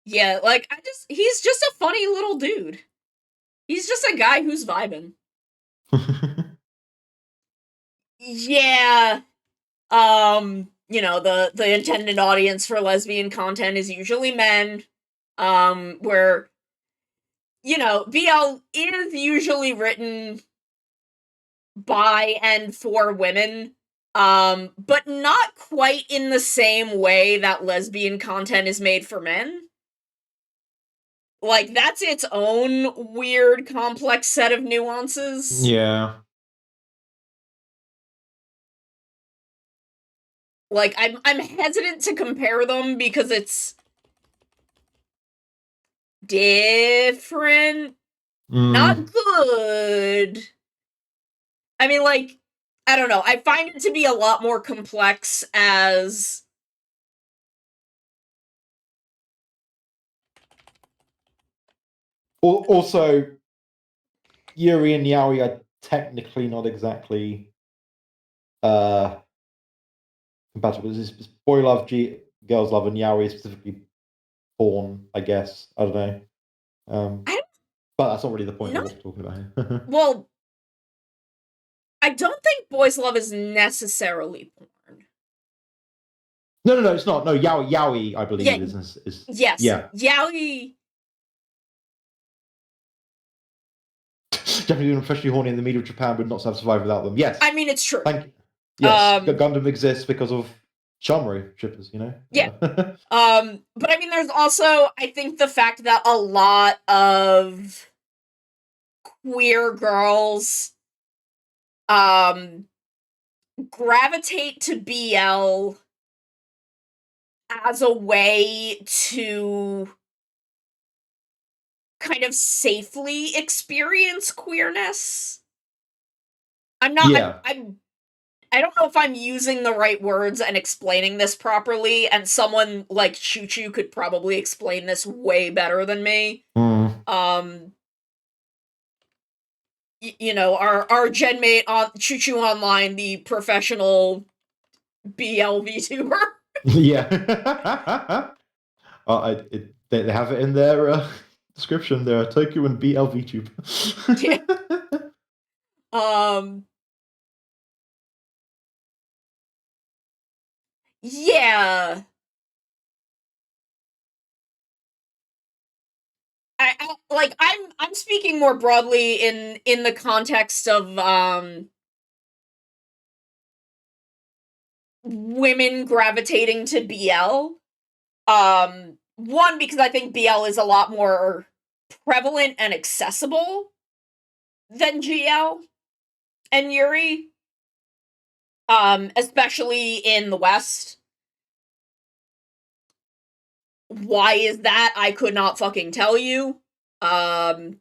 Yeah, like he's just a funny little dude. He's just a guy who's vibing. Yeah. The intended audience for lesbian content is usually men. Where BL is usually written by and for women, but not quite in the same way that lesbian content is made for men. Like, that's its own weird, complex set of nuances. Yeah. Like, I'm hesitant to compare them because it's different. Not good. I mean, like, I don't know. I find it to be a lot more complex as... Also, Yuri and Yaoi are technically not exactly compatible. It's boy love, girls love, and yaoi specifically porn, I guess. I don't know. But that's not really the point of what we're talking about here. Well, I don't think boys love is necessarily porn. No, it's not. No, yaoi, I believe is yes, yeah. Yaoi. Definitely especially horny in the media of Japan would not have survived without them. Yes. I mean, it's true. Thank you. Yes, Gundam exists because of Shamro shippers, Yeah. But I mean, there's also, I think, the fact that a lot of queer girls gravitate to BL as a way to kind of safely experience queerness. I don't know if I'm using the right words and explaining this properly, and someone like Choo Choo could probably explain this way better than me. Our genmate on Choo Choo Online, the professional BL VTuber. Yeah. They have it in their description. They're a Tokyo and BL VTuber. Yeah. Yeah. I'm speaking more broadly in the context of women gravitating to BL. One, because I think BL is a lot more prevalent and accessible than GL and Yuri. Especially in the West. Why is that? I could not fucking tell you. I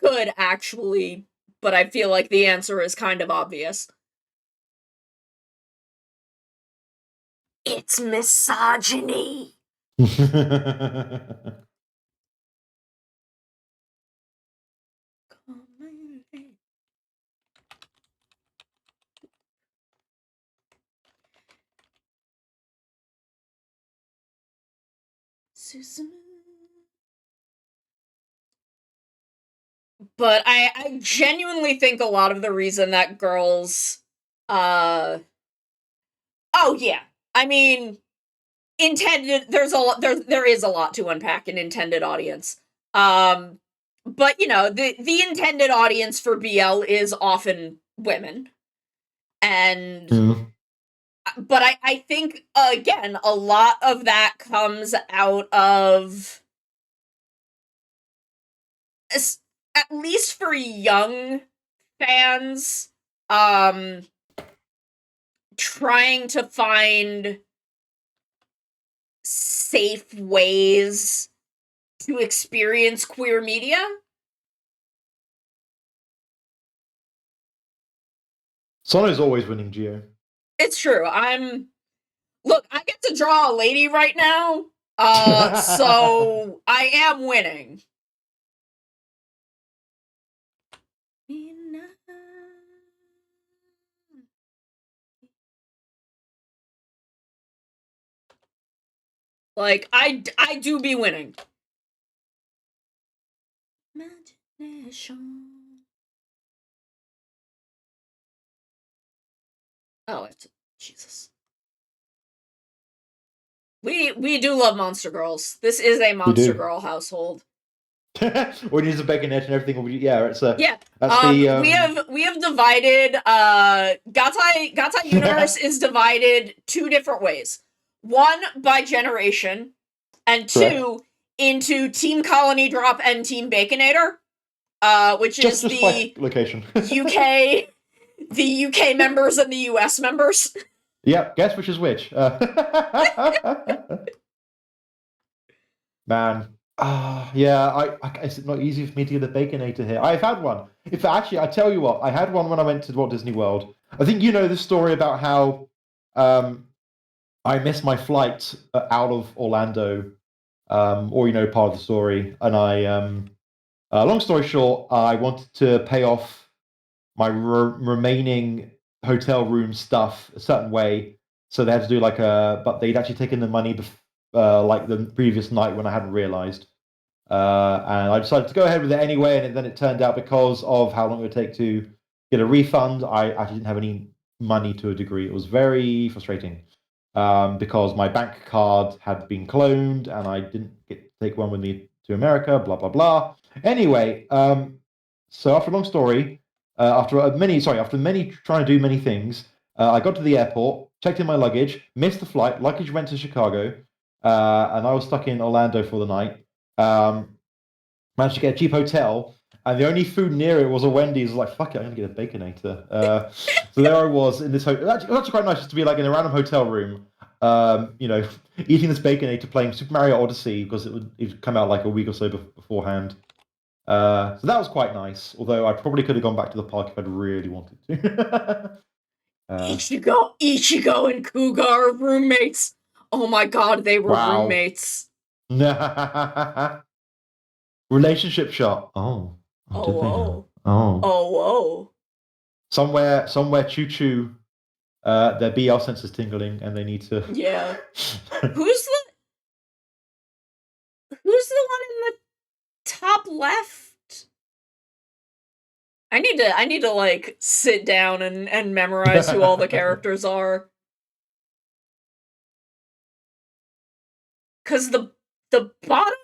could, actually, but I feel like the answer is kind of obvious. It's misogyny. But I genuinely think a lot of the reason that girls, oh yeah, I mean, there is a lot to unpack in intended audience. But the intended audience for BL is often women. And but I think again, a lot of that comes out of, at least for young fans, trying to find safe ways to experience queer media. Sono's always winning, Geo. It's true. Look, I get to draw a lady right now, so I am winning. Like, I do be winning. Imagination. Oh, it's Jesus. We do love Monster Girls. This is a Monster Girl household. We need a bacon edge and everything. It's a yeah. That's we have divided. Gatai Universe is divided two different ways. One, by generation, and two, into Team Colony Drop and Team Baconator, which is the location. UK, the UK members and the US members. Yep, guess which is which. Man. It's not easy for me to get a Baconator here. I've had one. Actually, I tell you what, I had one when I went to Walt Disney World. I think you know the story about how I missed my flight out of Orlando, or part of the story. And long story short, I wanted to pay off my remaining hotel room stuff a certain way, so they had to do like but they'd actually taken the money like the previous night when I hadn't realized. And I decided to go ahead with it anyway, and then it turned out because of how long it would take to get a refund, I actually didn't have any money to a degree. It was very frustrating because my bank card had been cloned and I didn't get to take one with me to America, blah, blah, blah. Anyway, so after a long story, after many trying to do many things, I got to the airport, checked in my luggage, missed the flight, luggage went to Chicago, and I was stuck in Orlando for the night. Managed to get a cheap hotel, and the only food near it was a Wendy's. I was like, fuck it, I'm gonna get a Baconator. So there I was in this hotel. It was actually quite nice just to be like in a random hotel room, eating this Baconator, playing Super Mario Odyssey because it would come out like a week or so beforehand. So that was quite nice. Although I probably could have gone back to the park if I'd really wanted to. Ichigo and Kuga are roommates. Oh my god, they were Wow. roommates. Relationship shot. Oh. Did they know? Oh. Oh. Somewhere Choo Choo, their BL sense is tingling and they need to. Yeah. Who's the one in the top left? I need to like sit down and memorize who all the characters are. Cause the bottom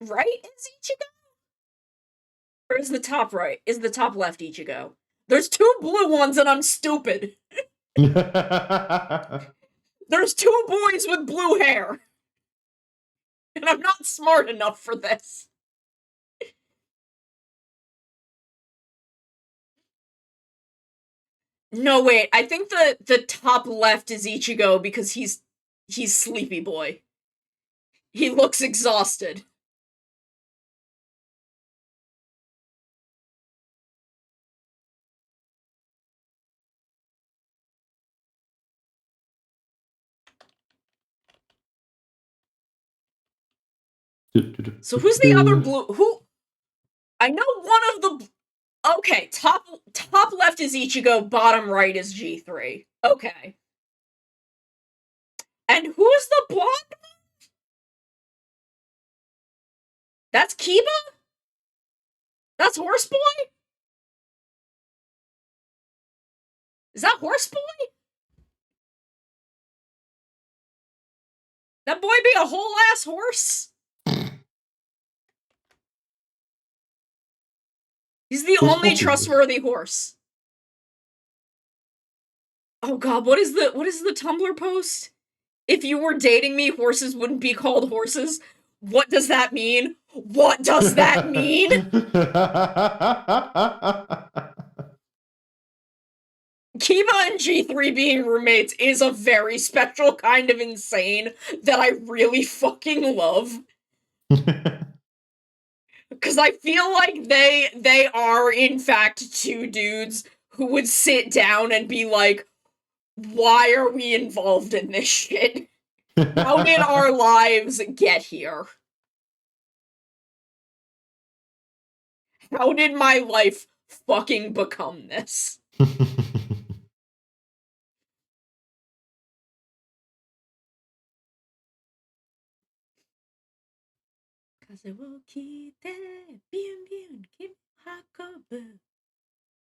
right is Ichigo? Or is the top right? Is the top left Ichigo? There's two blue ones and I'm stupid. There's two boys with blue hair. And I'm not smart enough for this. No, wait. I think the top left is Ichigo because he's sleepy boy. He looks exhausted. So who's the other blue? Who? I know one of the. Okay, top left is Ichigo, bottom right is G3. Okay. And who's the blonde? That's Kiba? That's Horseboy? Is that Horseboy? That boy be a whole ass horse? He's the only trustworthy horse. Oh god, what is the Tumblr post? If you were dating me, horses wouldn't be called horses. What does that mean? What does that mean? Kiba and G3 being roommates is a very special kind of insane that I really fucking love. Because I feel like they are, in fact, two dudes who would sit down and be like, why are we involved in this shit? How did our lives get here? How did my life fucking become this?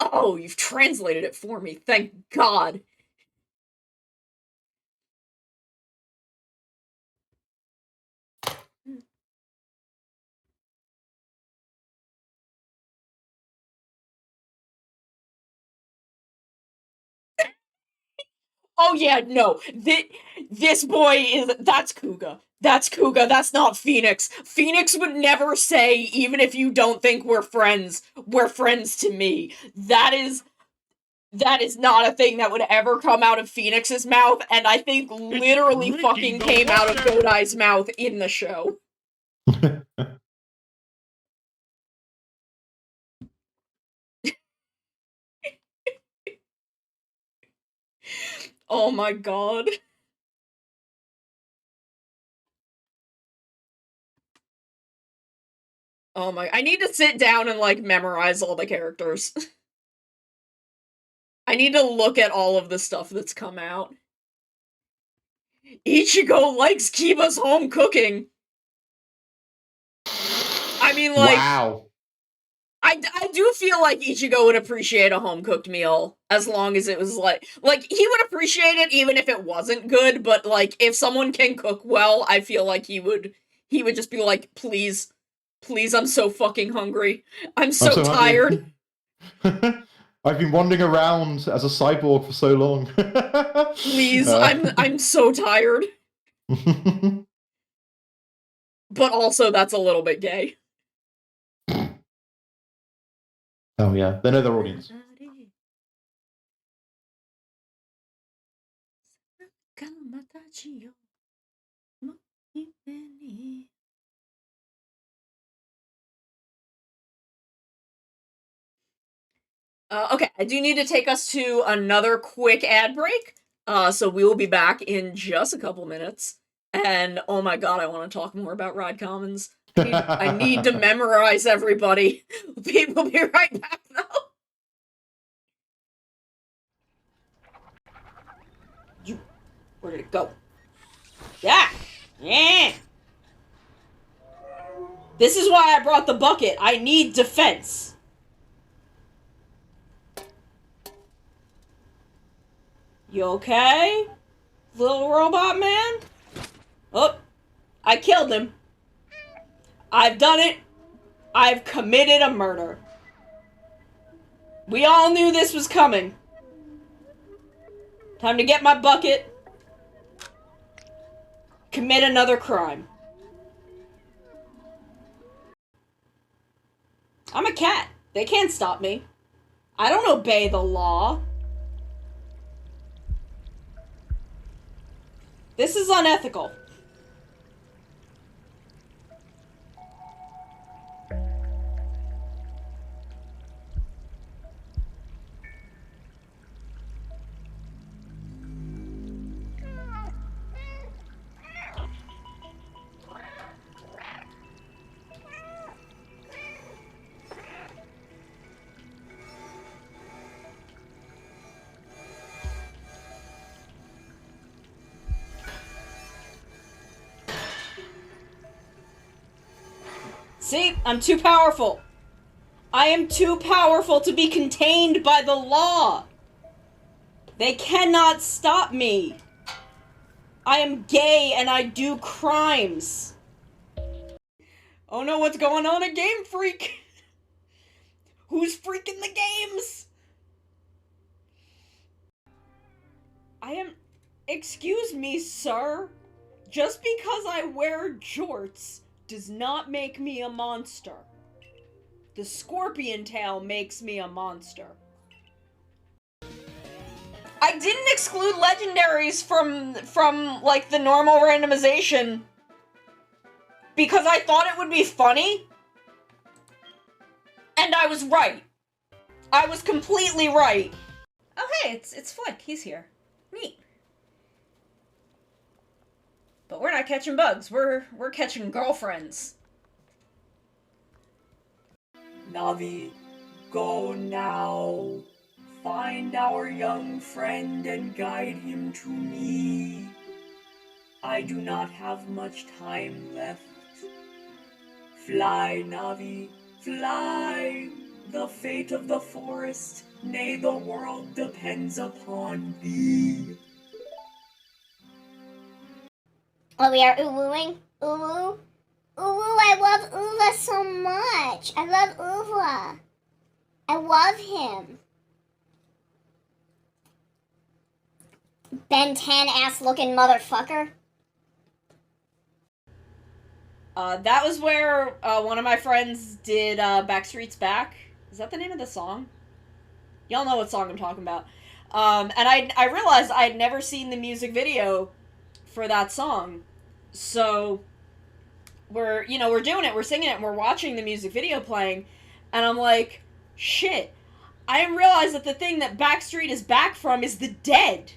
Oh, you've translated it for me, thank God. Oh yeah, no. This boy that's Kuga. That's Kuga, that's not Phoenix. Phoenix would never say, even if you don't think we're friends to me. That is not a thing that would ever come out of Phoenix's mouth, and I think literally fucking came out of Godai's mouth in the show. Oh my god. Oh my, I need to sit down and like memorize all the characters. I need to look at all of the stuff that's come out. Ichigo likes Kiba's home cooking. I mean, like, Wow. I do feel like Ichigo would appreciate a home-cooked meal, as long as it was, like, he would appreciate it even if it wasn't good, but, like, if someone can cook well, I feel like he would just be like, please, I'm so fucking hungry. I'm so tired. I've been wandering around as a cyborg for so long. Please, I'm so tired. But also, that's a little bit gay. Oh yeah, they know their audience. Okay, I do need to take us to another quick ad break. So we will be back in just a couple minutes. And oh my god, I want to talk more about Ride Commons. I need to memorize everybody. We'll be right back though. Where did it go? Yeah! Yeah! This is why I brought the bucket. I need defense. You okay? Little robot man? Oh, I killed him. I've done it. I've committed a murder. We all knew this was coming. Time to get my bucket. Commit another crime. I'm a cat. They can't stop me. I don't obey the law. This is unethical. See, I'm too powerful. I am too powerful to be contained by the law. They cannot stop me. I am gay and I do crimes. Oh no, what's going on at Game Freak? Who's freaking the games? Excuse me, sir. Just because I wear jorts does not make me a monster. The scorpion tail makes me a monster. I didn't exclude legendaries from like the normal randomization because I thought it would be funny. And I was right. I was completely right. Oh hey, it's Flick. He's here. Neat. But we're not catching bugs. We're catching girlfriends. Navi, go now. Find our young friend and guide him to me. I do not have much time left. Fly, Navi, fly. The fate of the forest, nay, the world depends upon thee. Oh, we are uwooing? Uwoo? Uwoo, I love Uva so much. I love Uva. I love him. Ben 10 ass looking motherfucker. That was where one of my friends did Backstreet's Back. Is that the name of the song? Y'all know what song I'm talking about. And I realized I had never seen the music video for that song. So we're doing it, we're singing it, and we're watching the music video playing, and I'm like, shit, I didn't realize that the thing that Backstreet is back from is the Dead.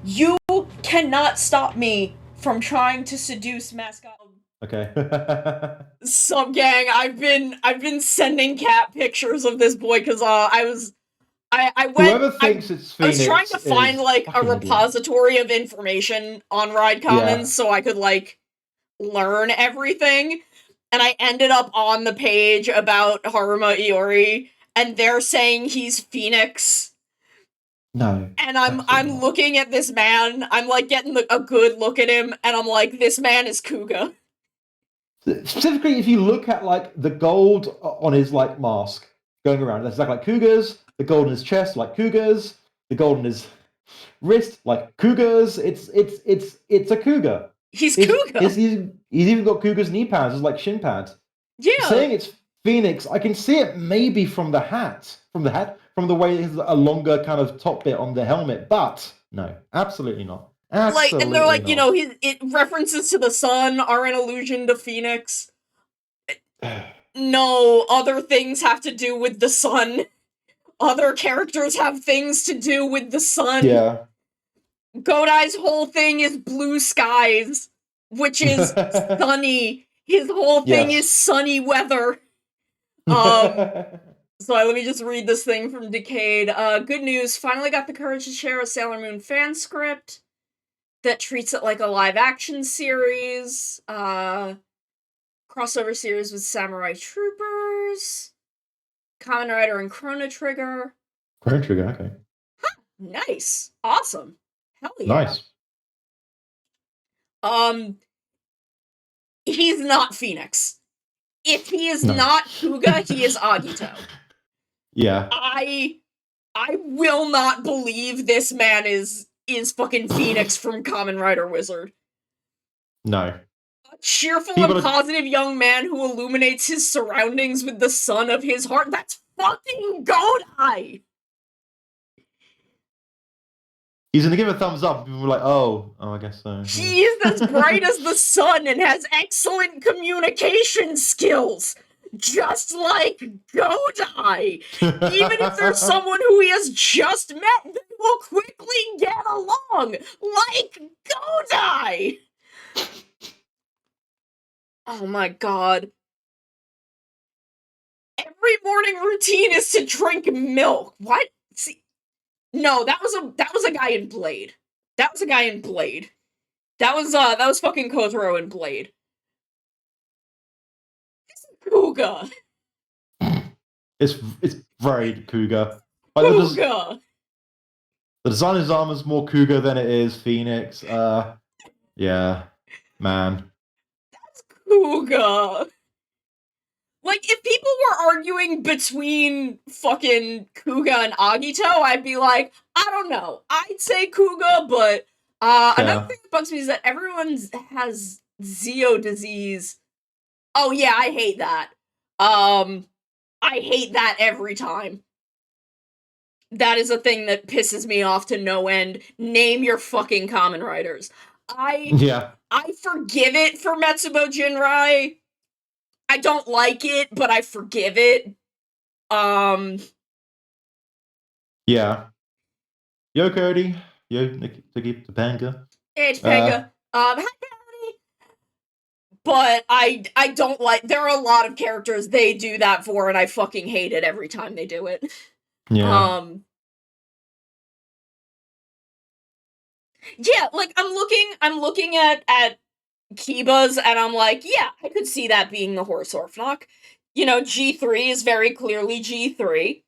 You cannot stop me from trying to seduce mascot. Okay. Sub gang, I've been sending cat pictures of this boy because I went. Whoever thinks it's I was trying Phoenix to find is like a fucking idiot. repository of information on Ride Commons Yeah. so I could like learn everything, and I ended up on the page about Haruma Iori, and they're saying he's Phoenix. No. And absolutely I'm not. looking at this man. I'm like getting a good look at him, and I'm like, this man is Kuga. Specifically, if you look at like the gold on his like mask going around, that's exactly like Cougars. The gold in his chest, like Cougars. The gold in his wrist, like Cougars. It's a Cougar. He's Kuga. He's even got Cougar's knee pads, it's like shin pads. Yeah. Saying it's Phoenix, I can see it maybe from the hat, from the way it has a longer kind of top bit on the helmet, but no, absolutely not. Absolutely Like, and they're like, not. you know, it references to the sun are an allusion to Phoenix. No, other things have to do with the sun. Other characters have things to do with the sun. Yeah. Godai's whole thing is blue skies, which is sunny. His whole thing Yes. is sunny weather. So let me just read this thing from Decade. Good news, finally got the courage to share a Sailor Moon fan script that treats it like a live-action series. Crossover series with Samurai Troopers, Kamen Rider and Chrono Trigger. Chrono Trigger, okay. Nice. Awesome. Hell yeah. Nice. He's not Phoenix. If he is No. not Kuga, he is Agito. Yeah. I will not believe this man is fucking Phoenix from Kamen Rider Wizard. No. A cheerful People and are- positive young man who illuminates his surroundings with the sun of his heart. That's fucking Godai! He's gonna give a thumbs up. People were like, "Oh, I guess so." He is as bright as the sun and has excellent communication skills, just like Godai. Even if there's someone who he has just met, they will quickly get along, like Godai. Oh my god. Every morning routine is to drink milk. What? See, no, that was a guy in Blade. That was a guy in Blade. That was fucking Kotaro in Blade. This is Kuga. It's very Cougar. Kuga. The design of his armor is more Cougar than it is Phoenix. Yeah, man. That's Kuga. Like, if people were arguing between fucking Kuga and Agito, I'd be like, I don't know. I'd say Kuga, but another thing that bugs me is that everyone has Zeo disease. Oh yeah, I hate that. I hate that every time. That is a thing that pisses me off to no end. Name your fucking Kamen Riders. Yeah. I forgive it for Metsubo Jinrai. I don't like it, but I forgive it. Yeah. Yo, Cody. Yo, Tiki Topanga. Hey, Topanga. Hi, Cody. But I don't like. There are a lot of characters they do that for, and I fucking hate it every time they do it. Yeah. Yeah, like I'm looking at Kiba's, and I'm like, yeah, I could see that being the Horse Orphanok. You know, G3 is very clearly G3.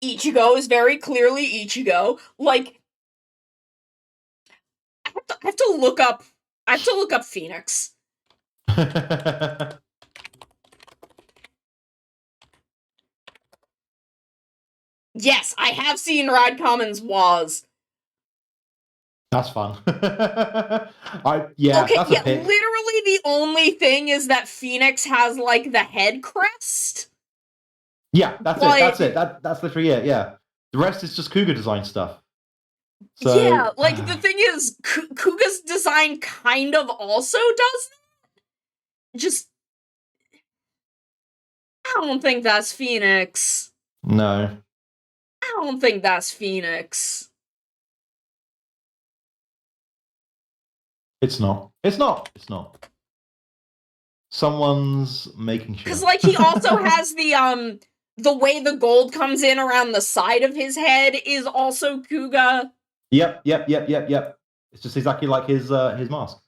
Ichigo is very clearly Ichigo. Like, I have to look up Phoenix. Yes, I have seen Ride Commons was. That's fun. Okay, that's yeah, a pick. literally the only thing is that Phoenix has, like, the head crest. Yeah, that's Like- it. That's it. That's literally it. Yeah. The rest is just Cougar design stuff. So, yeah, like, the thing is, Kuga's design kind of also does that. Just... I don't think that's Phoenix. No. I don't think that's Phoenix. It's not. It's not. It's not. Someone's making sure. Because, like, he also has the way the gold comes in around the side of his head is also Kuga. Yep. It's just exactly like his mask.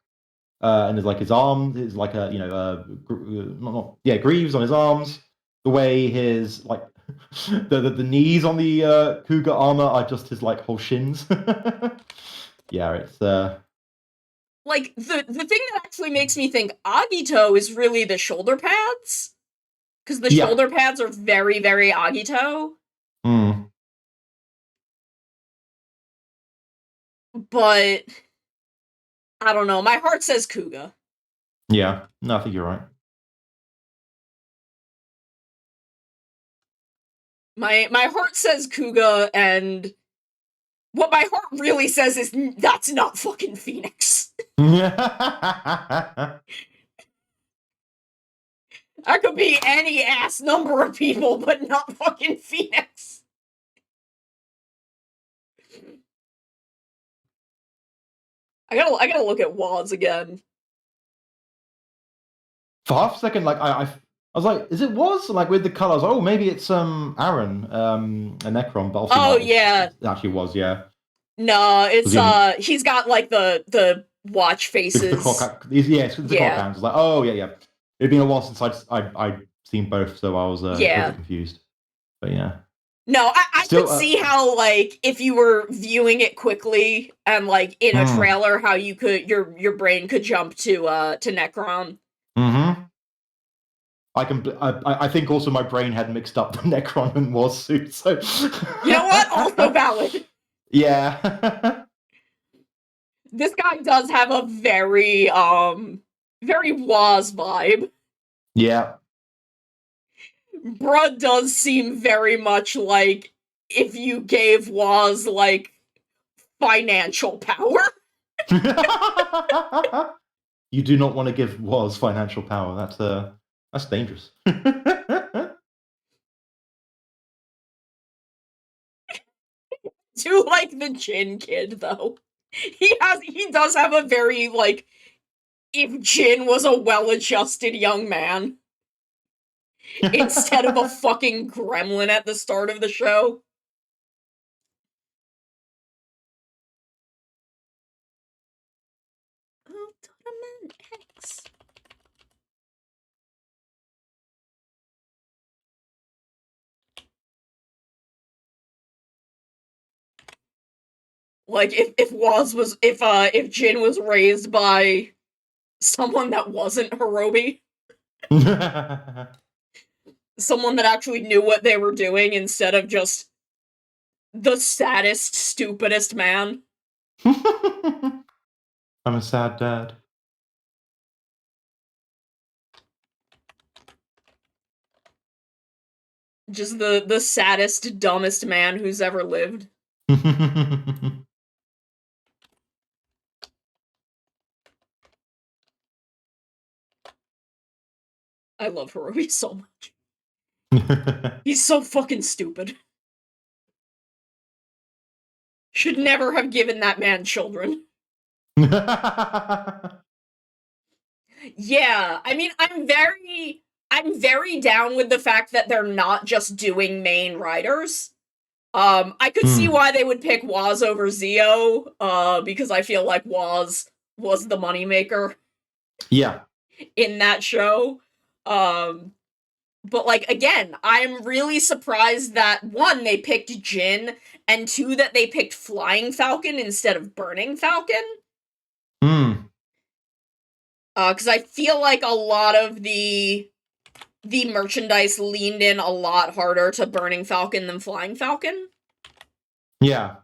And there's like his arms, is like a greaves on his arms. The way his like the knees on the Kuga armor are just his like whole shins. Yeah, it's Like, the thing that actually makes me think Agito is really the shoulder pads. Because the Yeah. shoulder pads are very, very Agito. mm. But I don't know. My heart says Kuga. Yeah. No, I think you're right. My heart says Kuga, and what my heart really says is that's not fucking Phoenix. That could be any ass number of people, but not fucking Phoenix. I gotta look at Waz again. For half a second, like I was like, is it was like with the colors? Oh, maybe it's Aaron, a Necron, but obviously Oh, not. yeah. It actually was, yeah. No, it's Presume- he's got like the watch faces. It's the clock. It's the Yeah. clock hands. It's like, oh yeah. It'd been a while since I'd seen both, so I was a Yeah. little bit confused. But yeah. No, I Still, could see how, like, if you were viewing it quickly and like in a Hmm. trailer, how you could your brain could jump to Necron. Mm-hmm. I think also my brain had mixed up the Necron and Waz suit, so You know what? Also valid. Yeah. This guy does have a very very Waz vibe. Yeah. Bruh does seem very much like if you gave Waz like financial power. You do not want to give Waz financial power. That's dangerous. To like the Jin kid though. He does have a very like if Jin was a well-adjusted young man instead of a fucking gremlin at the start of the show. Oh, Tournament X. Like if Jin was raised by someone that wasn't Hirobi, someone that actually knew what they were doing instead of just the saddest, stupidest man. I'm a sad dad. Just the saddest, dumbest man who's ever lived. I love Hirobi so much. He's so fucking stupid. Should never have given that man children. Yeah, I mean, I'm very down with the fact that they're not just doing main writers. I could see why they would pick Waz over Zio, because I feel like Waz was the moneymaker. Yeah. In that show. But like again, I'm really surprised that one, they picked Jin, and two, that they picked Flying Falcon instead of Burning Falcon. Because I feel like a lot of the merchandise leaned in a lot harder to Burning Falcon than Flying Falcon. Yeah.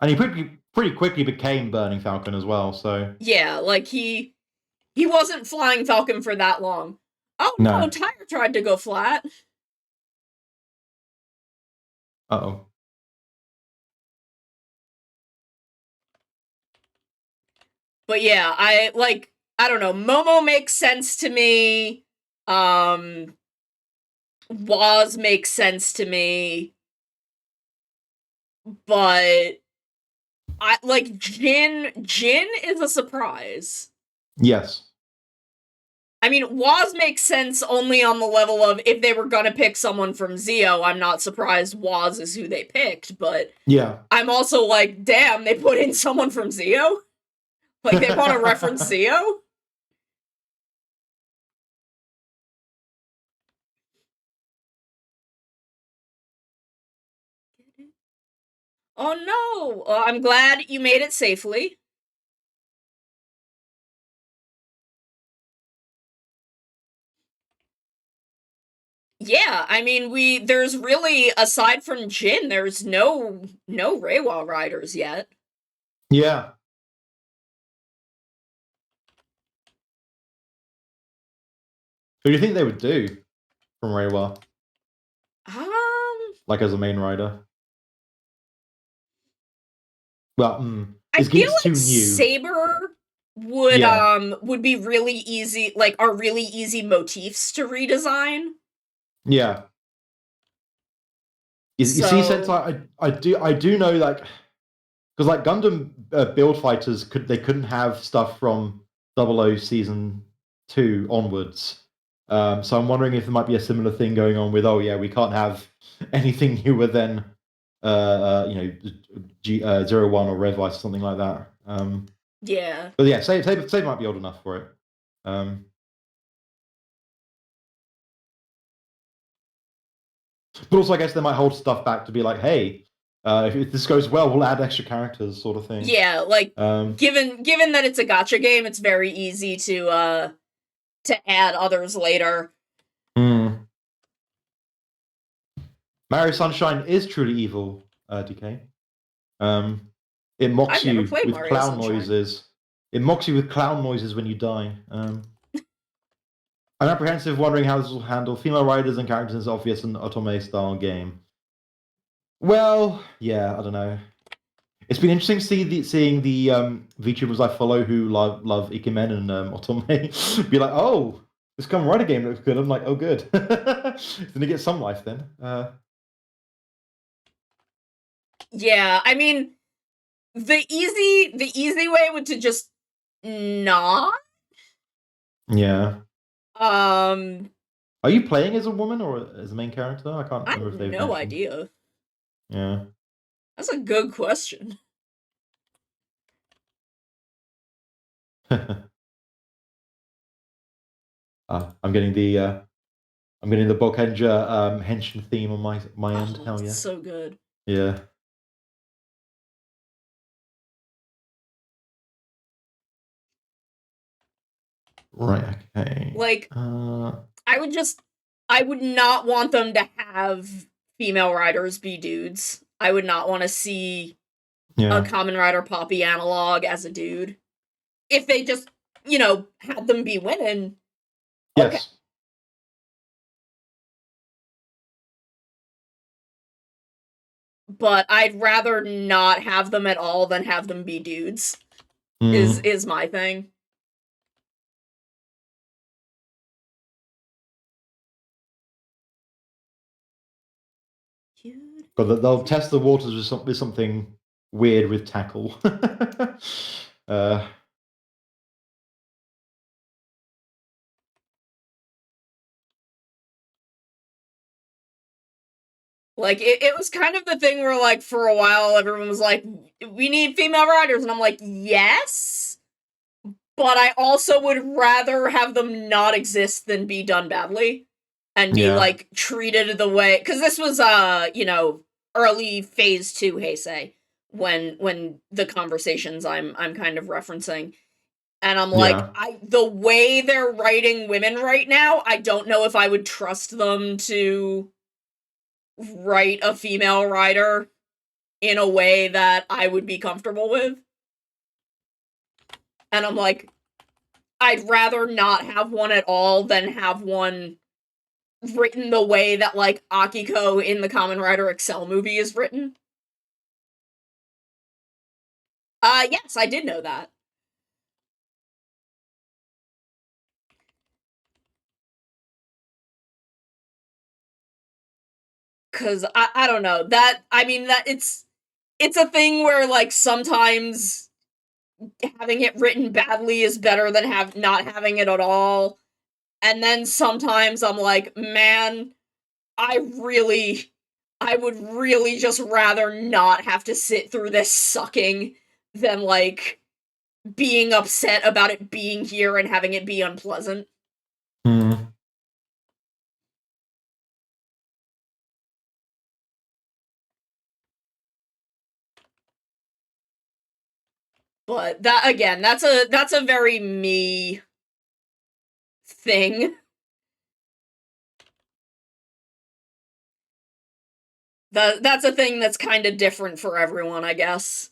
And he pretty quickly became Burning Falcon as well, so... Yeah, like, he wasn't Flying Falcon for that long. Oh no, Tyre tried to go flat. Uh-oh. But yeah, I don't know, Momo makes sense to me. Waz makes sense to me. But Jin is a surprise. Yes. I mean, Waz makes sense only on the level of if they were gonna pick someone from Zio, I'm not surprised Waz is who they picked, but Yeah. I'm also like, damn, they put in someone from Zio? Like, they want to reference Zio? Oh no! I'm glad you made it safely. Yeah, I mean, there's really, aside from Jin, there's no Reiwa riders yet. Yeah. Who do you think they would do from Reiwa? Like as a main rider? Well, I is feel Ginks too like new? Saber would Yeah. would be really easy, like, are really easy motifs to redesign. Yeah. You see, since I do know, like, because like Gundam build fighters couldn't have stuff from 00 season 2 onwards. So I'm wondering if there might be a similar thing going on with, oh yeah, we can't have anything newer than G 01 or Rev Vice or something like that. Yeah. But yeah, Saber might be old enough for it. But also, I guess they might hold stuff back to be like, hey, if this goes well, we'll add extra characters, sort of thing. Yeah, like, given that it's a gacha game, it's very easy to add others later. Mario Sunshine is truly evil, DK. It mocks I've never you played with Mario clown Sunshine. noises. It mocks you with clown noises when you die. I'm apprehensive, wondering how this will handle female riders and characters in this obvious and Otome-style game. Well, yeah, I don't know. It's been interesting seeing the VTubers I follow who love Ikemen and Otome be like, oh, this Kamen Rider game looks good. I'm like, oh, good. Didn't get some life then. Yeah, I mean, the easy way would to just not. Yeah. Are you playing as a woman or as a main character? I can't remember if they've no mentioned. idea. Yeah. That's a good question. I'm getting the Bokenja henshin theme on my end. Hell yeah. So good. Yeah. Right, okay. Like, I would not want them to have female riders be dudes. I would not want to see a Kamen Rider Poppy analog as a dude. If they just, had them be women. Yes. Okay. But I'd rather not have them at all than have them be dudes. Is my thing. But they'll test the waters with something weird with tackle. Like, it was kind of the thing where, like, for a while, everyone was like, we need female riders, and I'm like, yes? But I also would rather have them not exist than be done badly. And be, like, treated the way... Because this was, early Phase 2 Heisei, when the conversations I'm kind of referencing. And I'm like, the way they're writing women right now, I don't know if I would trust them to write a female writer in a way that I would be comfortable with. And I'm like, I'd rather not have one at all than have one written the way that, like, Akiko in the Kamen Rider Excel movie is written. Yes, I did know that. Cause I don't know, that, I mean, that it's it's a thing where, like, sometimes having it written badly is better than not having it at all. And then sometimes I'm like, man, I would really just rather not have to sit through this sucking than, like, being upset about it being here and having it be unpleasant. Hmm. But that, again, that's a very me thing. That's a thing that's kind of different for everyone, I guess.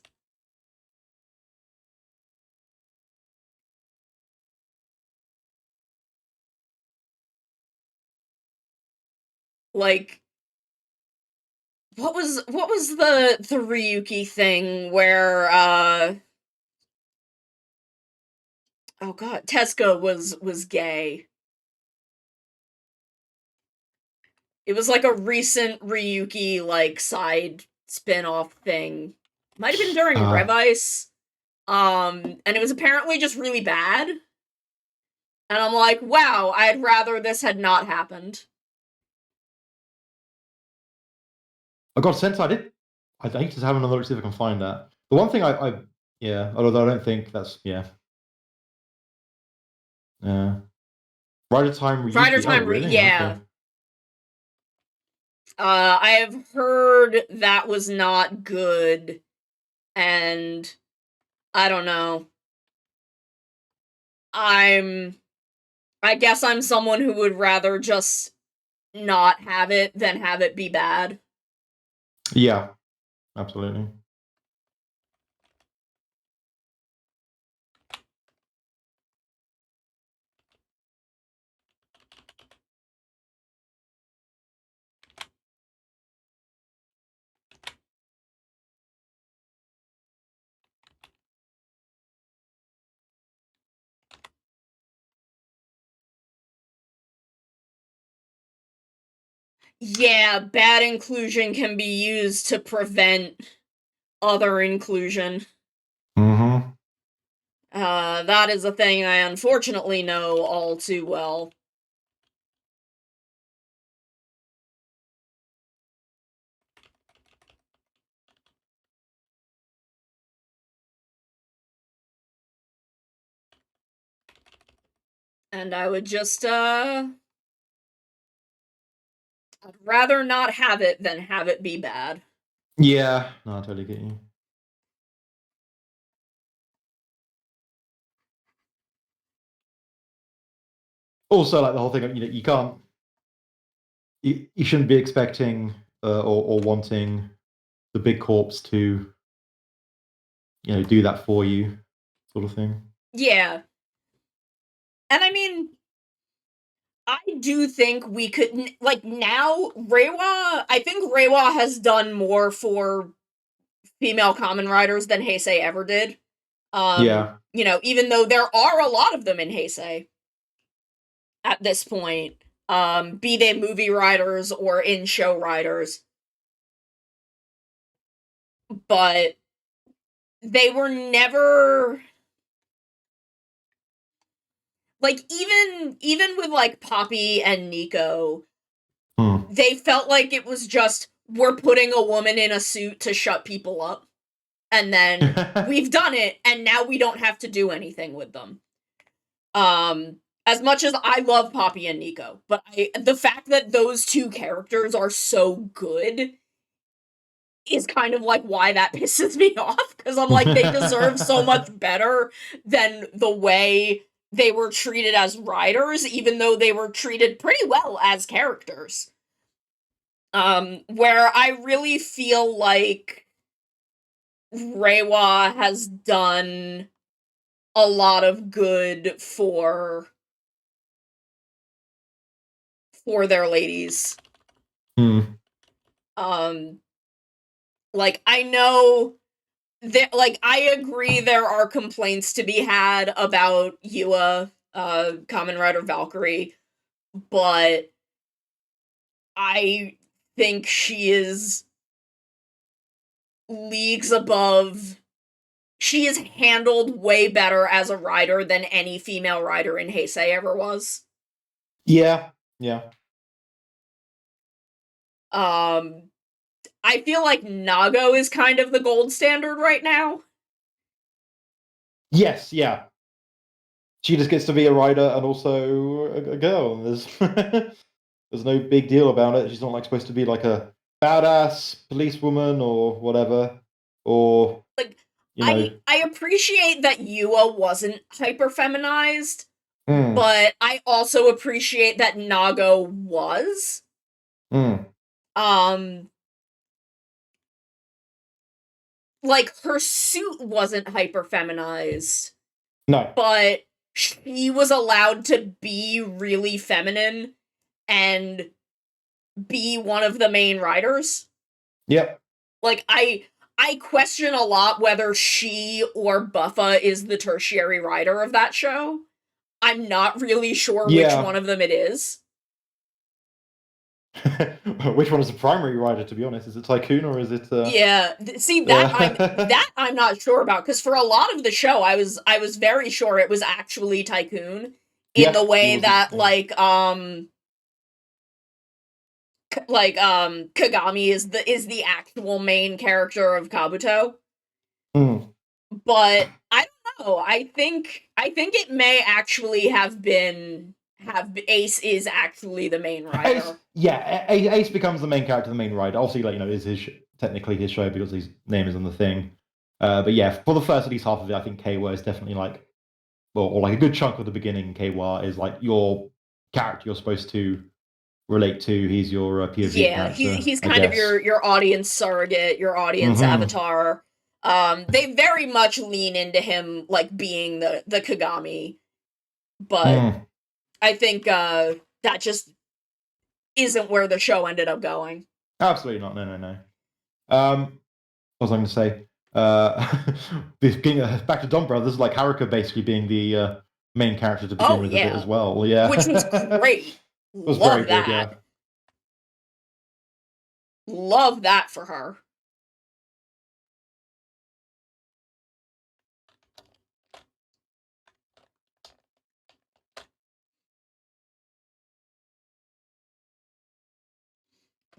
Like, what was the Ryuki thing where oh god, Tezuka was gay. It was like a recent Ryuki, like, side spin-off thing. Might have been during Rev Ice. And it was apparently just really bad. And I'm like, wow, I'd rather this had not happened. I got a sense I need to have another look, see if I can find that. The one thing yeah, although I don't think that's, yeah. Rider Time Ryuki. Rider Time, oh, really? yeah. Okay. I have heard that was not good, and I don't know. I guess I'm someone who would rather just not have it than have it be bad. Yeah, absolutely. Yeah, bad inclusion can be used to prevent other inclusion. Mm-hmm. That is a thing I unfortunately know all too well. And I would just, I'd rather not have it than have it be bad. Yeah, no, I totally get you. Also, like the whole thing of, you can't, you shouldn't be expecting or wanting the big corps to, do that for you, sort of thing. Yeah. And I mean, I do think we could, like, now, I think Reiwa has done more for female Kamen Riders than Heisei ever did. Yeah. Even though there are a lot of them in Heisei at this point, be they movie riders or in-show riders. But they were never, like, even with, like, Poppy and Nico, they felt like it was just, we're putting a woman in a suit to shut people up. And then we've done it, and now we don't have to do anything with them. As much as I love Poppy and Nico, but the fact that those two characters are so good is kind of like why that pisses me off, because I'm like, they deserve so much better than the way they were treated as riders, even though they were treated pretty well as characters. Where I really feel like Reiwa has done a lot of good for their ladies. Like, I know that, like, I agree there are complaints to be had about Yua, Kamen Rider Valkyrie, but I think she is leagues above. She is handled way better as a writer than any female writer in Heisei ever was. Yeah. I feel like Nago is kind of the gold standard right now. Yes, yeah. She just gets to be a writer and also a girl. And there's there's no big deal about it. She's not like supposed to be like a badass policewoman or whatever. Or Like, you know. I appreciate that Yua wasn't hyper feminized, Mm, but I also appreciate that Nago was. mm. Like, her suit wasn't hyper feminized, No. but she was allowed to be really feminine and be one of the main writers. Yep. Like, I question a lot whether she or Buffa is the tertiary writer of that show. I'm not really sure which one of them it is. Which one is the primary writer, to be honest? Is it Tycoon or is it Yeah, see that I'm not sure about, because for a lot of the show I was very sure it was actually Tycoon in the way that Kagami is the actual main character of Kabuto. Mm. But I don't know. I think it may actually have Ace is actually the main writer. Ace becomes the main character, the main writer. Obviously, like, it is technically his show because his name is on the thing. But yeah, for the first at least half of it, I think Keiwa is definitely like, or like a good chunk of the beginning. Keiwa is like your character you're supposed to relate to. He's your POV character. He's kind of your audience surrogate, your audience avatar. They very much lean into him like being the Kagami, but I think that just isn't where the show ended up going. Absolutely not. No. What was I going to say? Being back to Don Brothers, like Haruka basically being the main character to begin with as well. Yeah, which was great. was Love very that. good. Yeah. Love that for her.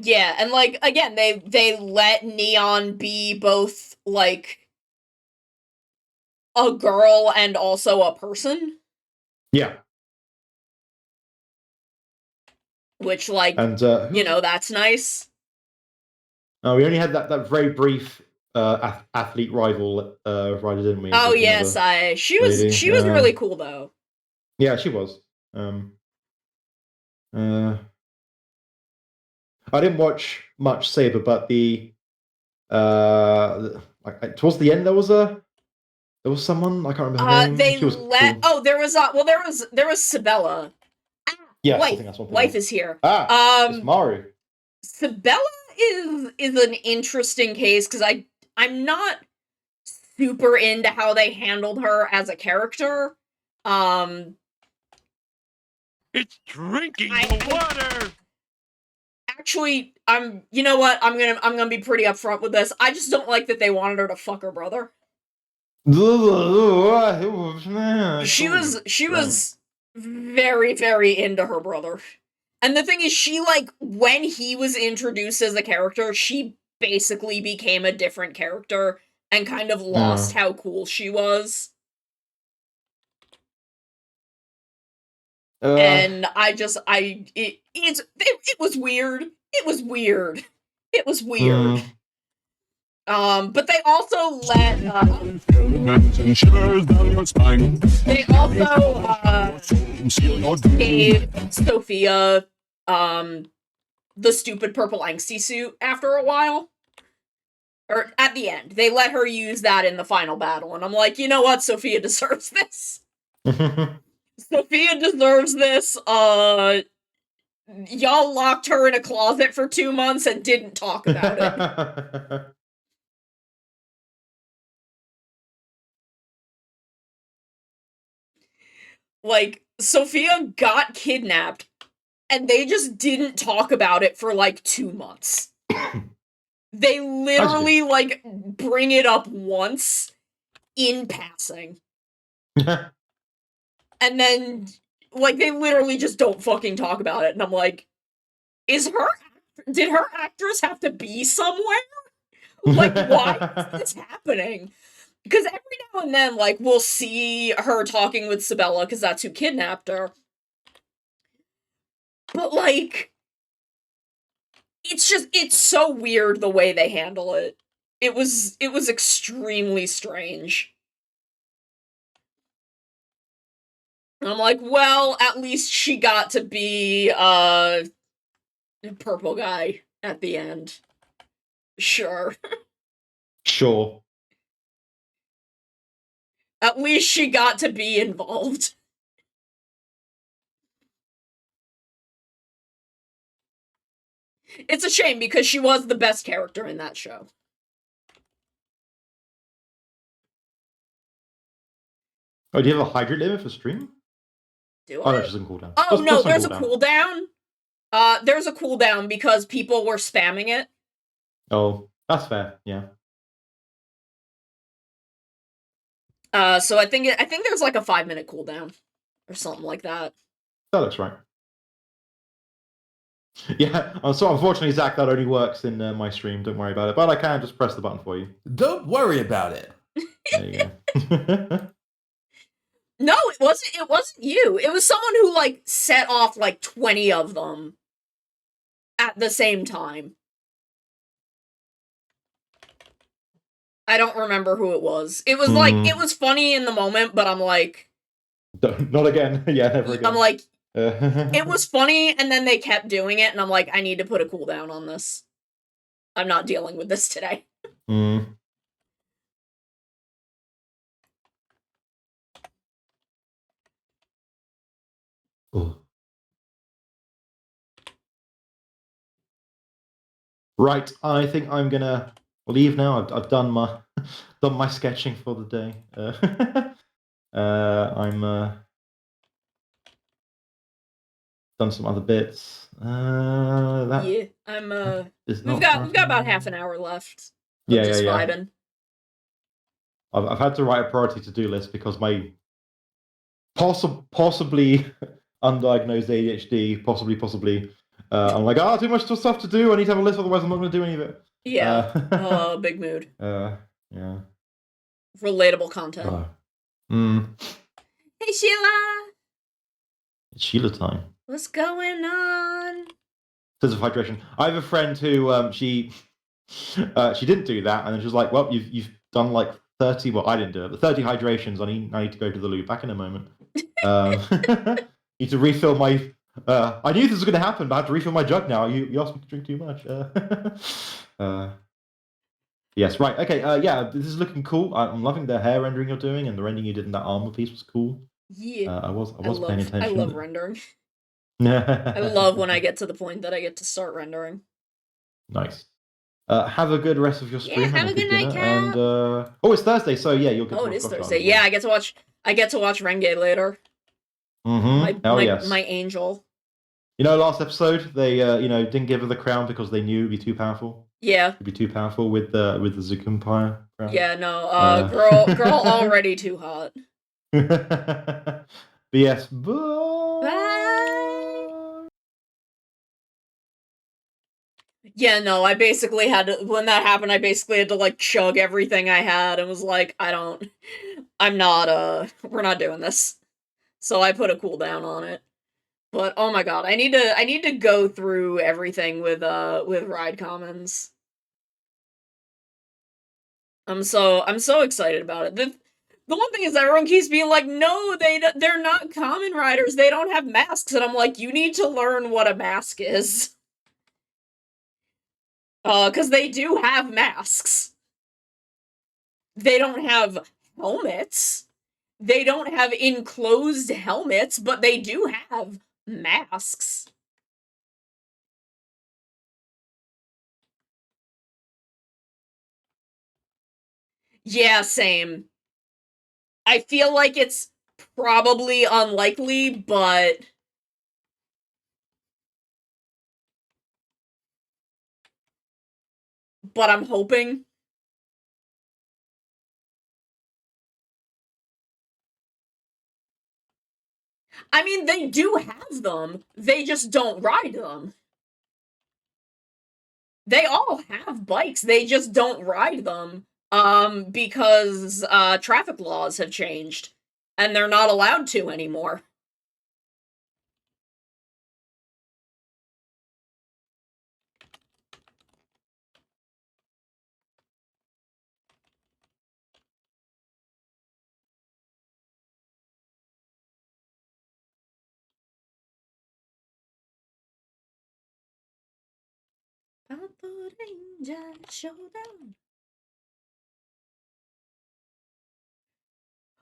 Yeah, and like again, they let Neon be both like a girl and also a person. Yeah. Which, like, and that's nice. We only had that very brief athlete rival rider, didn't we? Oh yes, she was really cool though. Yeah, she was. I didn't watch much Saber, but towards the end there was someone, I can't remember her name. They she was let cool. there was Sabella. Yes, wife. I think that's what Wife is here. It's Maru. Sabella is an interesting case because I'm not super into how they handled her as a character. It's drinking the water. Actually, you know what? I'm gonna be pretty upfront with this. I just don't like that they wanted her to fuck her brother. She was very, very into her brother. And the thing is, she, like, when he was introduced as a character, she basically became a different character and kind of lost how cool she was. And it was weird. It was weird. It was weird. But they also let they also gave Sophia the stupid purple angsty suit after a while. Or at the end. They let her use that in the final battle, and I'm like, you know what? Sophia deserves this. Sophia deserves this. Y'all locked her in a closet for 2 months and didn't talk about it. Like, Sophia got kidnapped, and they just didn't talk about it for, like, 2 months. They literally, like, bring it up once in passing. And then, like, they literally just don't fucking talk about it. And I'm like, did her actress have to be somewhere? Like, why is this happening? Because every now and then, like, we'll see her talking with Sabella, because that's who kidnapped her. But, like, it's so weird the way they handle it. It was extremely strange. And I'm like, well, at least she got to be, purple guy at the end. Sure. Sure. At least she got to be involved. It's a shame because she was the best character in that show. Oh, do you have a hydrate limit for stream? Do Oh, I? no, she's in cooldown. Oh, no, there's a cooldown. There's a cooldown because people were spamming it. Oh, that's fair, yeah. So I think there's like a 5-minute cooldown. Or something like that. That looks right. Yeah, so unfortunately, Zach, that only works in my stream. Don't worry about it. But I can just press the button for you. Don't worry about it. There you go. No, it wasn't you. It was someone who, like, set off, like, 20 of them at the same time. I don't remember who it was. It was, like, it was funny in the moment, but I'm like... Not again. Yeah, never again. I'm like, it was funny, and then they kept doing it, and I'm like, I need to put a cooldown on this. I'm not dealing with this today. Right, I think I'm gonna leave now. I've done my sketching for the day. I'm done some other bits. Yeah, I'm we've got about half an hour left. Yeah, just yeah. vibing. I've had to write a priority to-do list because my possibly undiagnosed ADHD, possibly. I'm like, too much stuff to do. I need to have a list, otherwise I'm not going to do any of it. Yeah. Big mood. Yeah. Relatable content. Hey, Sheila! It's Sheila time. What's going on? Sense of hydration. I have a friend who she didn't do that, and then she was like, "Well, you've done like 30. Well, I didn't do it, but 30 hydrations. I need to go to the loo. Back in a moment. Need to refill my. I knew this was going to happen, but I have to refill my jug now. You asked me to drink too much. Yes, right. Okay. Yeah, this is looking cool. I'm loving the hair rendering you're doing, and the rendering you did in that armor piece was cool. Yeah. I was paying attention. I love rendering. I love when I get to the point that I get to start rendering. Nice. Have a good rest of your stream. Yeah, have a good night, and it's Thursday, so yeah, you'll get to watch. It is Thursday. Yeah, I get to watch Renge later. My angel. You know, last episode they didn't give her the crown because they knew it'd be too powerful. Yeah. It'd be too powerful with the Zukumpire crown. Yeah, no. Girl already too hot. But yes. Bye. Yeah, no, I basically had to, when that happened, I basically had to, like, chug everything I had and was like, we're not doing this. So I put a cooldown on it. But, oh my god, I need to go through everything with Ride Commons. I'm so excited about it. The one thing is everyone keeps being like, no, they're not common riders, they don't have masks, and I'm like, you need to learn what a mask is. 'Cause they do have masks. They don't have helmets. They don't have enclosed helmets, but they do have masks. Yeah, same. I feel like it's probably unlikely, but... but I'm hoping. I mean, they do have them. They just don't ride them. They all have bikes. They just don't ride them. Because traffic laws have changed. And they're not allowed to anymore. Purple Ranger Showdown.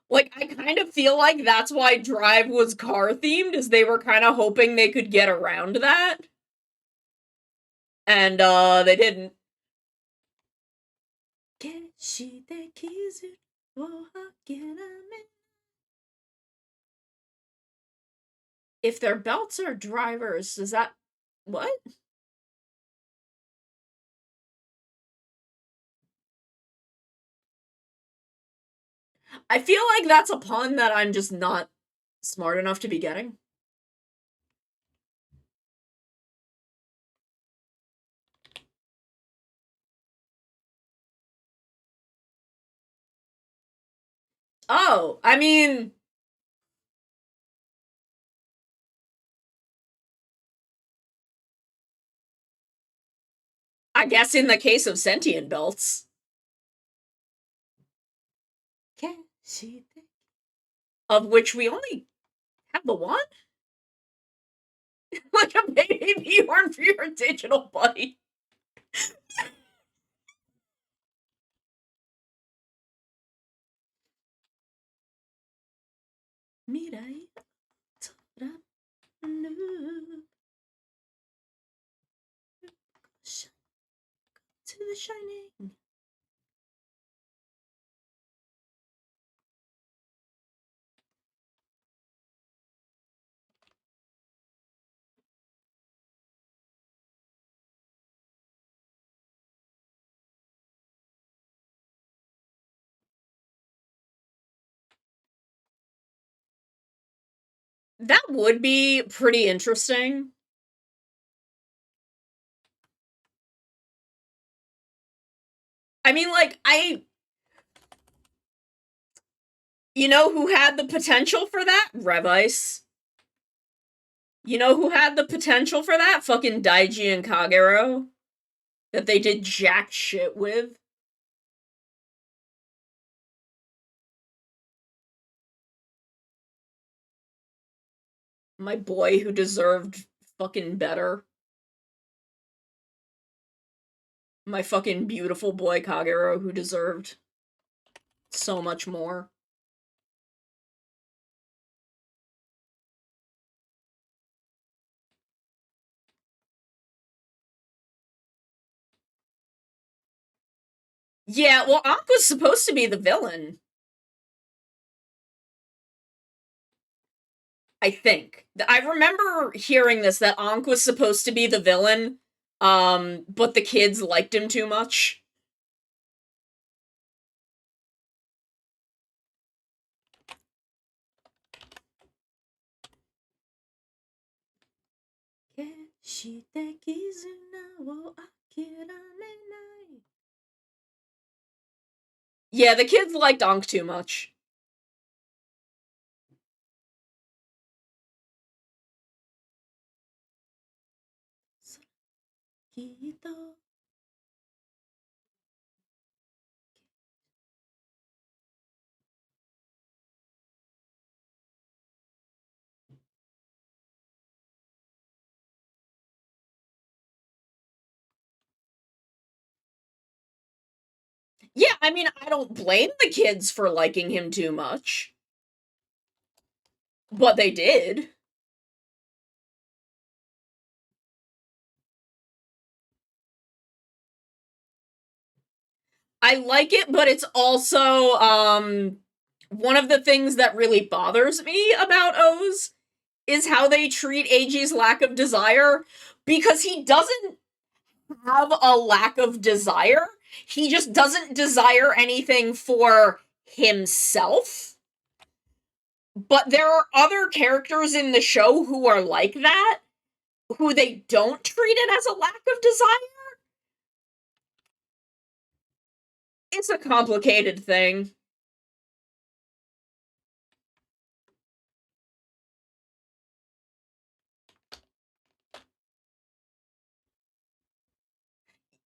Like, I kind of feel like that's why Drive was car-themed, is they were kind of hoping they could get around that. And, they didn't. If their belts are drivers, does that... What? I feel like that's a pun that I'm just not smart enough to be getting. Oh, I mean... I guess in the case of sentient belts. Of which we only have the one? Like a baby horn for your digital buddy. Mirai to the shining. That would be pretty interesting. I mean, like, you know who had the potential for that? Revice. You know who had the potential for that? Fucking Daiji and Kagero. That they did jack shit with. My boy who deserved fucking better. My fucking beautiful boy Kagero who deserved so much more. Yeah, well, Ankh was supposed to be the villain. I think. I remember hearing this, that Ankh was supposed to be the villain, but the kids liked him too much. Yeah, the kids liked Ankh too much. Yeah, I mean, I don't blame the kids for liking him too much. But they did. I like it, but it's also, one of the things that really bothers me about O's is how they treat Eiji's lack of desire, because he doesn't have a lack of desire. He just doesn't desire anything for himself. But there are other characters in the show who are like that, who they don't treat it as a lack of desire. It's a complicated thing.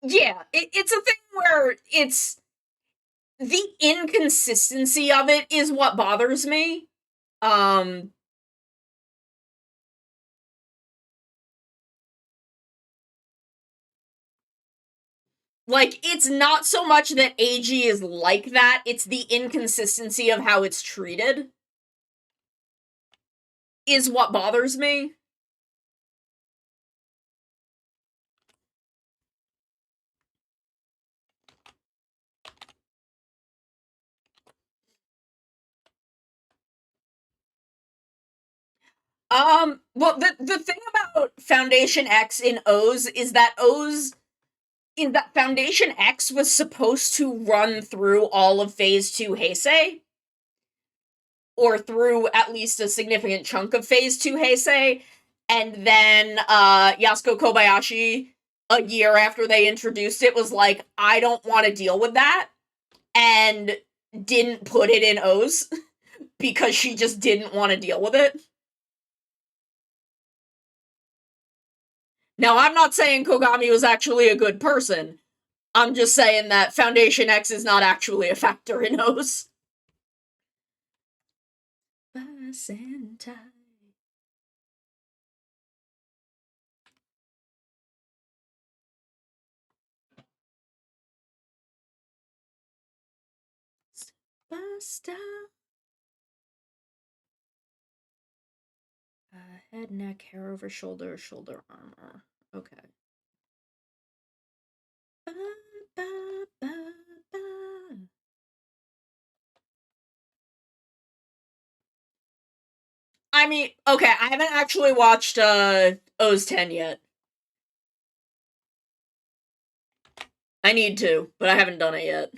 Yeah, it's a thing where it's the inconsistency of it is what bothers me. Like, it's not so much that AG is like that, it's the inconsistency of how it's treated is what bothers me. Well, the thing about Foundation X in O's is that Foundation X was supposed to run through all of Phase 2 Heisei, or through at least a significant chunk of Phase 2 Heisei, and then Yasuko Kobayashi, a year after they introduced it, was like, I don't want to deal with that, and didn't put it in O's, because she just didn't want to deal with it. Now, I'm not saying Kogami was actually a good person. I'm just saying that Foundation X is not actually a factor in O's. Sentai. Superstar. Head, neck, hair over shoulder, shoulder armor. Okay. Ba, ba, ba, ba. I mean, okay, I haven't actually watched O's 10 yet. I need to, but I haven't done it yet.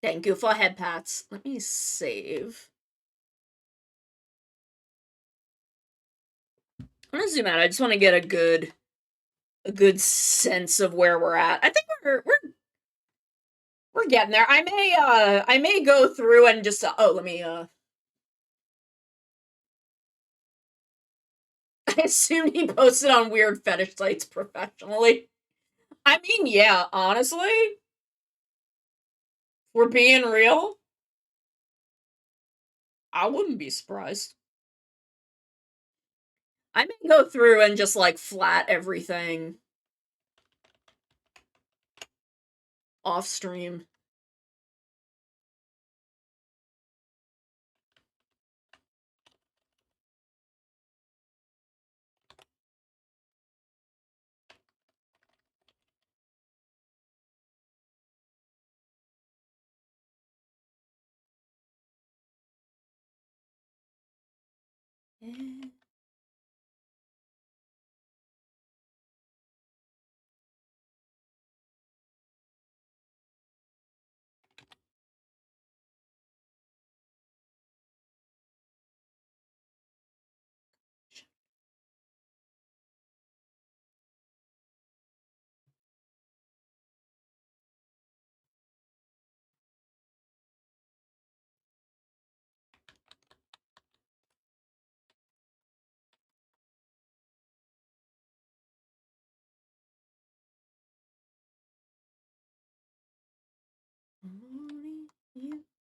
Thank you for head pats. Let me save. I'm gonna zoom out. I just want to get a good sense of where we're at. I think we're getting there. I may go through and just let me I assumed he posted on weird fetish sites professionally. I mean, yeah, honestly, we're being real. I wouldn't be surprised. I may go through and just like flat everything off stream.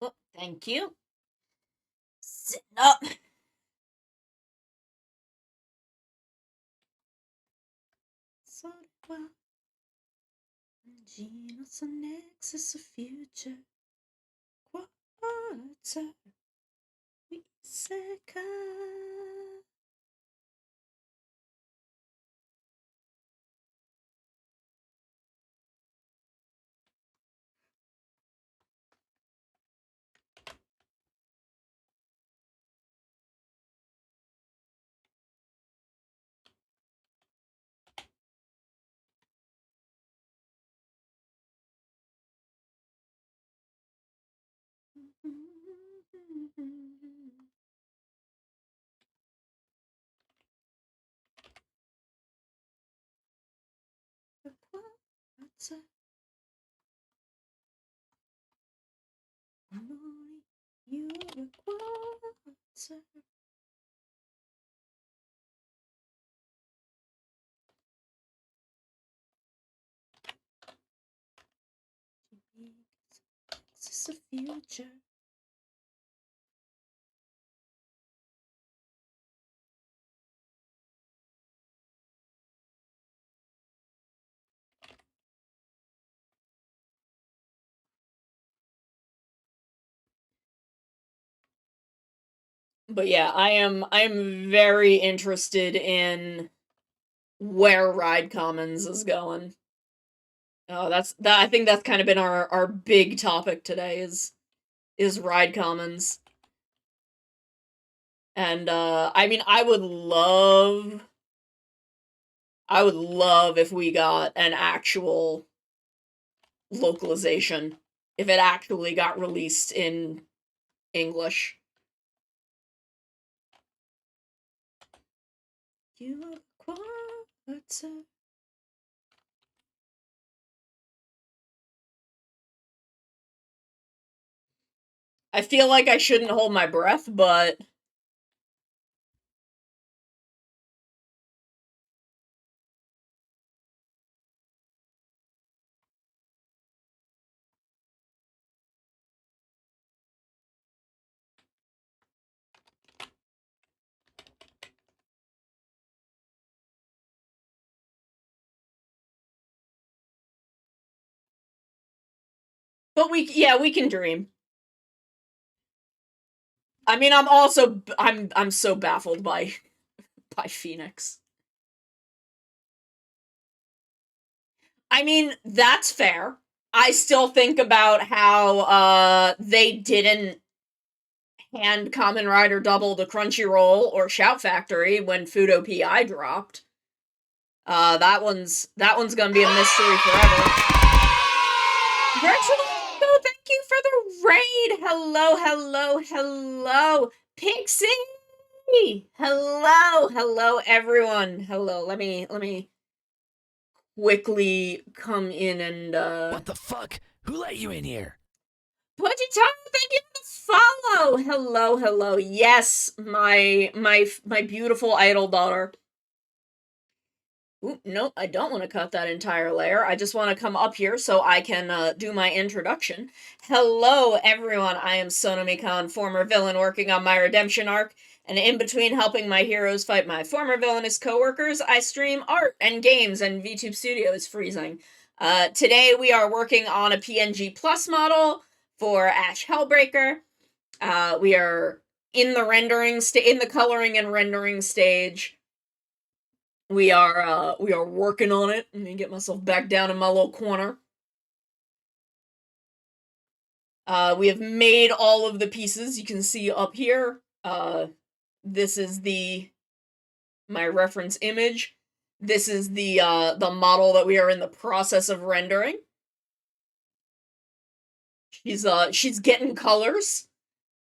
Oh, thank you. Sitting up. Genus nexus of future. Quarter. Second. This is the future. But yeah, I am very interested in where Ride Commons is going. Oh, I think that's kind of been our big topic today is Ride Commons. And I mean, I would love if we got an actual localization, if it actually got released in English. You are quarter. I feel like I shouldn't hold my breath, but we can dream. I mean, I'm so baffled by Phoenix. I mean, that's fair. I still think about how they didn't hand Kamen Rider Double to Crunchyroll or Shout Factory when Fudo PI dropped. That one's gonna be a mystery forever. Congratulations! Thank you for the raid. Hello, Pixie. Hello, everyone. Hello. Let me quickly come in and What the fuck? Who let you in here? Pudgy, thank you for the follow. Hello. Yes, my beautiful idol daughter. Ooh, no, I don't want to cut that entire layer. I just want to come up here so I can do my introduction. Hello, everyone. I am Sonomi-kan, former villain working on my redemption arc, and in between helping my heroes fight my former villainous coworkers, I stream art and games, and VTube Studio is freezing. Today we are working on a PNG Plus model for Ash Hellbreaker. We are in the coloring and rendering stage. We are working on it. Let me get myself back down in my little corner. We have made all of the pieces you can see up here. This is my reference image. This is the model that we are in the process of rendering. She's getting colors.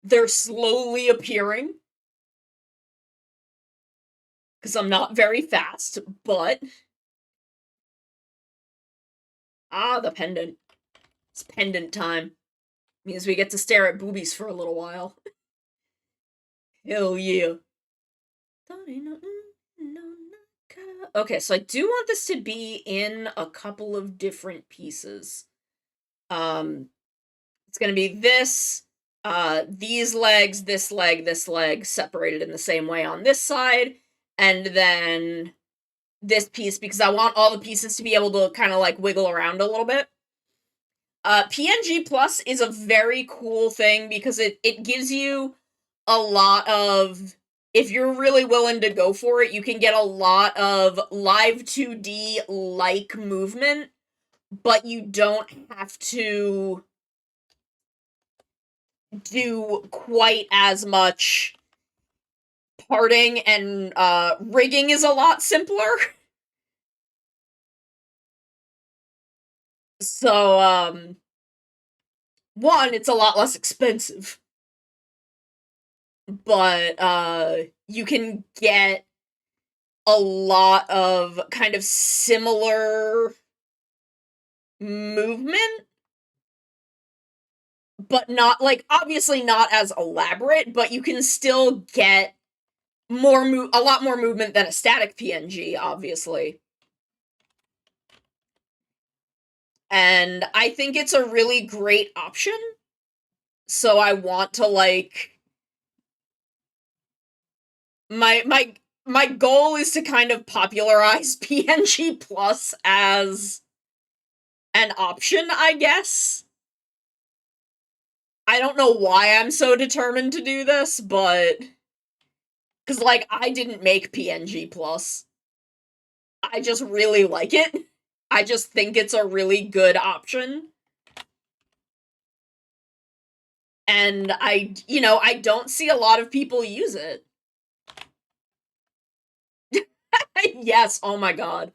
They're slowly appearing. Because I'm not very fast, but... the pendant. It's pendant time. Means we get to stare at boobies for a little while. Hell yeah. Okay, so I do want this to be in a couple of different pieces. It's gonna be this, these legs, this leg, separated in the same way on this side, and then this piece, because I want all the pieces to be able to kind of like wiggle around a little bit. PNG Plus is a very cool thing because it gives you a lot of, if you're really willing to go for it, you can get a lot of live 2D like movement, but you don't have to do quite as much parting, and rigging is a lot simpler. So, one, it's a lot less expensive. But, you can get a lot of kind of similar movement, but not, like, obviously not as elaborate, but you can still get a lot more movement than a static PNG, obviously. And I think it's a really great option. So I want to, like, my goal is to kind of popularize PNG Plus as an option, I guess. I don't know why I'm so determined to do this, but because, like, I didn't make PNG Plus. I just really like it. I just think it's a really good option. And I don't see a lot of people use it. Yes, oh my god.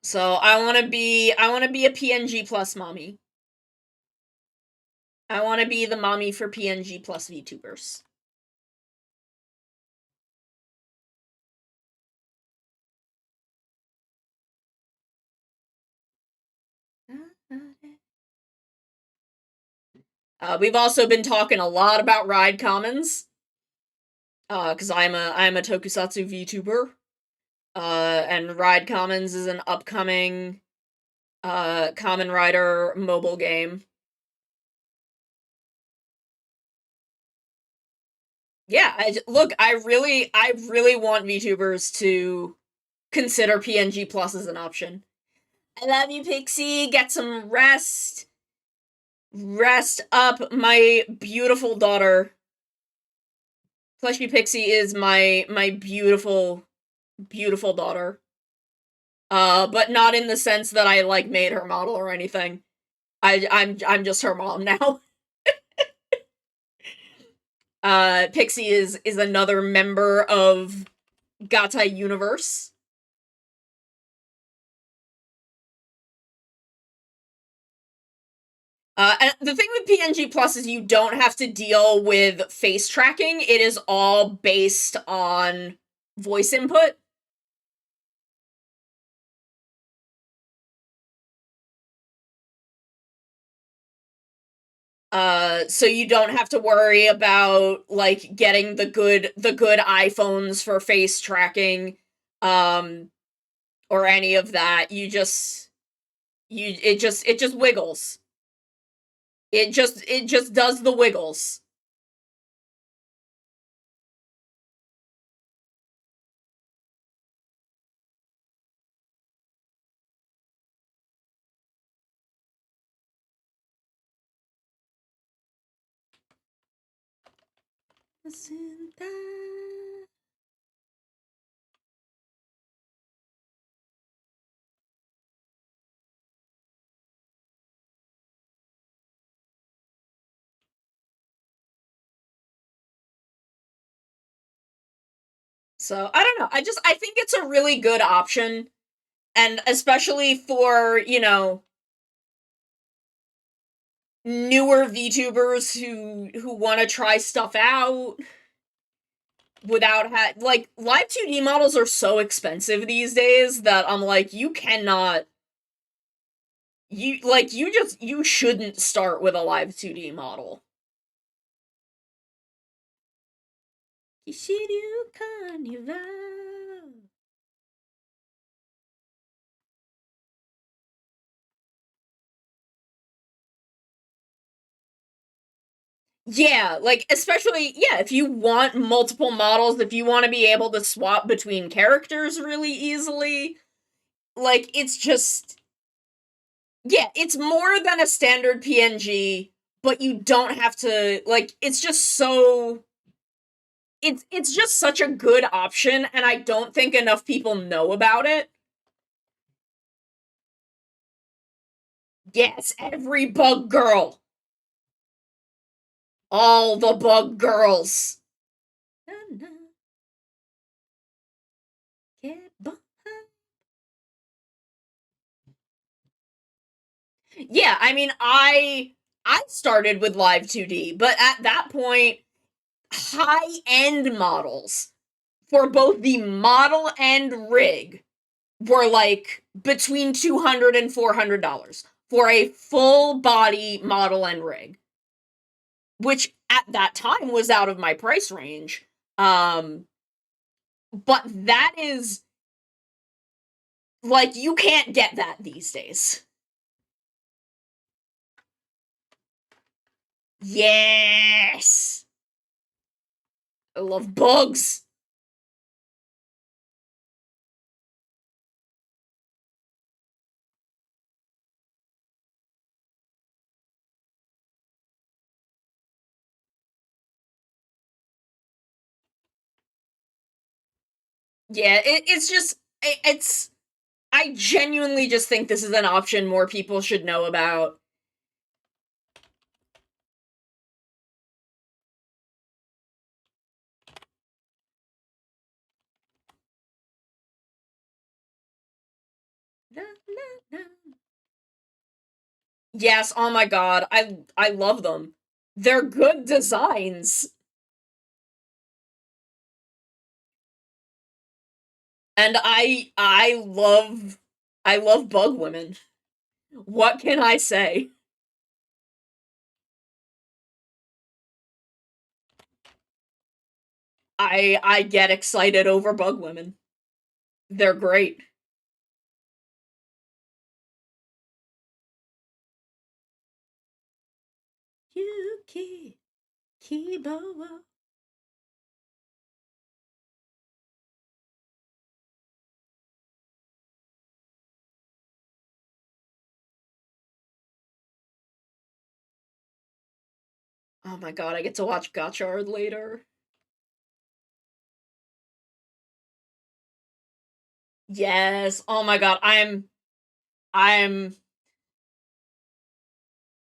So I want to be a PNG Plus mommy. I want to be the mommy for PNG Plus VTubers. We've also been talking a lot about Ride Commons. Because I'm a Tokusatsu VTuber. And Ride Commons is an upcoming Kamen Rider mobile game. Yeah, I really want VTubers to consider PNG Plus as an option. I love you, Pixie. Get some rest. Rest up, my beautiful daughter. Fleshy Pixie is my beautiful, beautiful daughter. But not in the sense that I, like, made her model or anything. I'm just her mom now. Pixie is another member of Gata Universe. And the thing with PNG Plus is you don't have to deal with face tracking. It is all based on voice input. So you don't have to worry about, like, getting the good iPhones for face tracking, or any of that. It just wiggles. It just does the wiggles. So, I don't know. I think it's a really good option. And especially for, newer VTubers who want to try stuff out without like, live 2D models are so expensive these days that I'm like, you cannot, you shouldn't start with a live 2D model. Kishiryu Carnival. Yeah, like, especially, if you want multiple models, if you want to be able to swap between characters really easily, like, it's just, it's more than a standard PNG, but you don't have to, like, it's just so, it's just such a good option, and I don't think enough people know about it. Yes, every bug girl. All the bug girls. Yeah, I mean, I started with live 2D, but at that point, high-end models for both the model and rig were like between $200 and $400 for a full body model and rig, which at that time was out of my price range. But that is like, you can't get that these days. Yes! I love bugs. Yeah, it's just, it's, I genuinely just think this is an option more people should know about. Yes, oh my god, I love them. They're good designs. And I love bug women. What can I say? I get excited over bug women. They're great. Yuki Kibo. Oh my god, I get to watch Gotchard later. Yes. Oh my god, I'm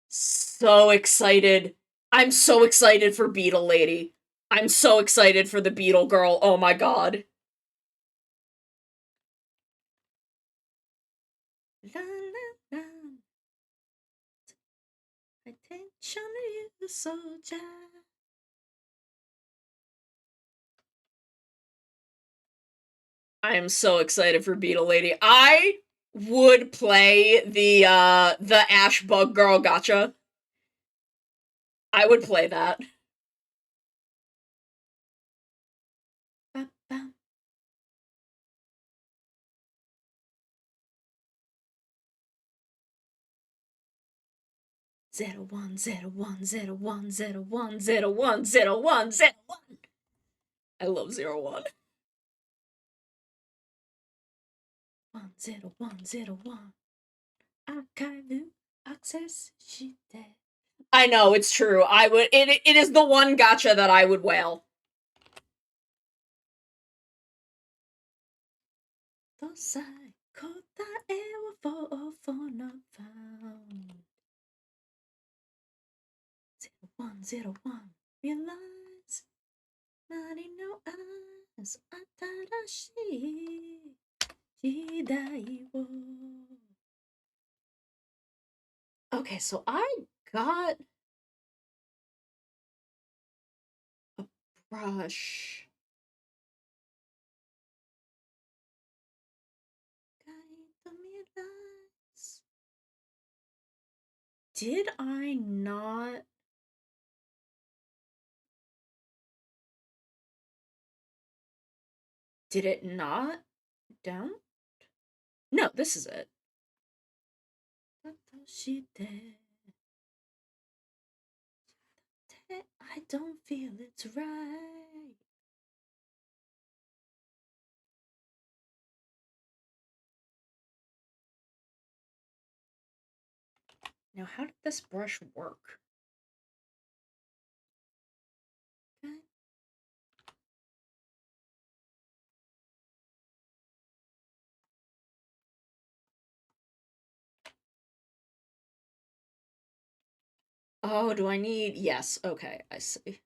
so excited. I'm so excited for Beetle Lady. I'm so excited for the Beetle Girl. Oh my god. La la la. Attention you soldier. I am so excited for Beetle Lady. I would play the Ash Bug Girl Gotcha. I would play that. Ba-bam. 01010101010101. I love 01. 10101. Archive access shite. I know, it's true. I would it is the one gotcha that I would wail. Tosai kotae wa for not found. 0101. Realize nani no eyes atarashi jidai wo. Okay, so I got a brush. Did I not? Did it not? Down? No, this is it. I don't feel it's right. Now, how did this brush work? Okay. Oh, do I need? Yes, okay, I see.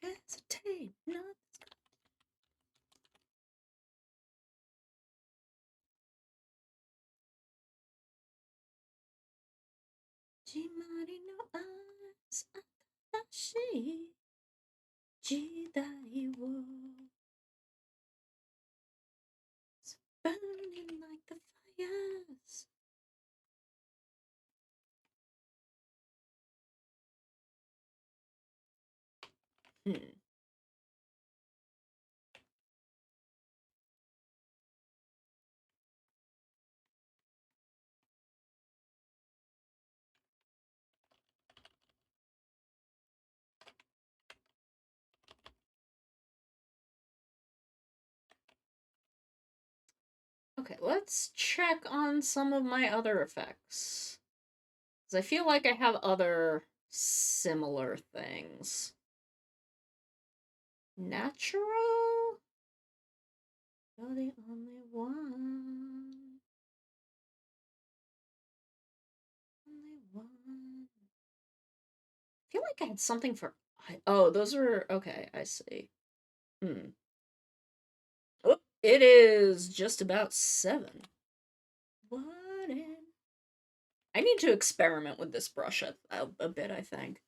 hesitate. No. Burning like the fires. Okay, let's check on some of my other effects. Because I feel like I have other similar things. Natural? You're the only one. Only one. I feel like I had something for... Oh, those were... Okay, I see. Oh, it is just about 7. What in... I need to experiment with this brush a bit, I think.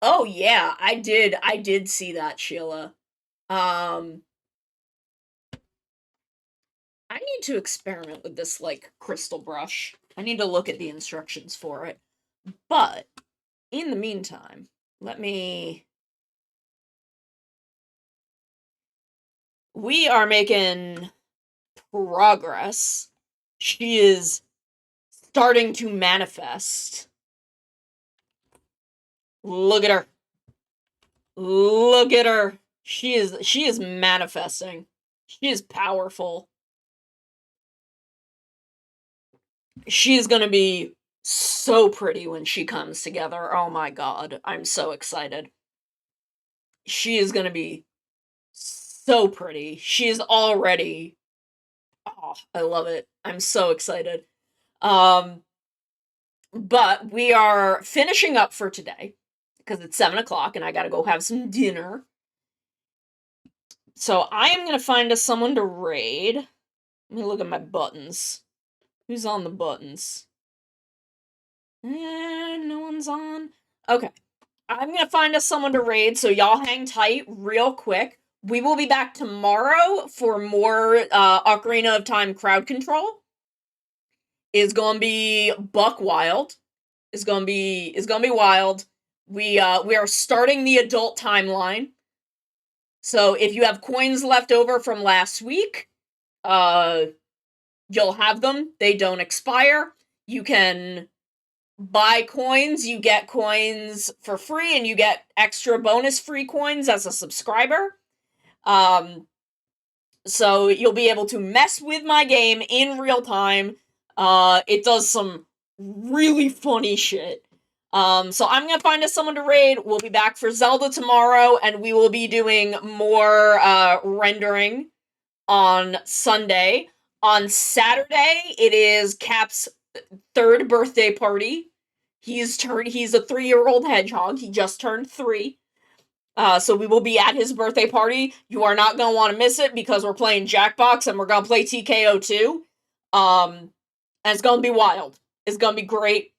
Oh yeah, I did see that, Sheila. I need to experiment with this, like, crystal brush. I need to look at the instructions for it. But, in the meantime, let me... We are making progress. She is starting to manifest. Look at her. Look at her. She is manifesting. She is powerful. She is gonna be so pretty when she comes together. Oh my god. I'm so excited. She is gonna be so pretty. She is already... Oh, I love it. I'm so excited. But we are finishing up for today. Because it's 7 o'clock and I gotta go have some dinner. So I am gonna find us someone to raid. Let me look at my buttons. Who's on the buttons? No one's on. Okay. I'm gonna find us someone to raid, so y'all hang tight real quick. We will be back tomorrow for more Ocarina of Time crowd control. It's gonna be buck wild. It's gonna be wild. We are starting the adult timeline. So if you have coins left over from last week, you'll have them. They don't expire. You can buy coins. You get coins for free, and you get extra bonus free coins as a subscriber. So you'll be able to mess with my game in real time. It does some really funny shit. So I'm gonna find us someone to raid. We'll be back for Zelda tomorrow, and we will be doing more rendering on Sunday. On Saturday, it is Cap's 3rd birthday party. He's a 3-year-old hedgehog. He just turned 3. So we will be at his birthday party. You are not gonna want to miss it because we're playing Jackbox and we're gonna play TKO 2. And it's gonna be wild. It's gonna be great.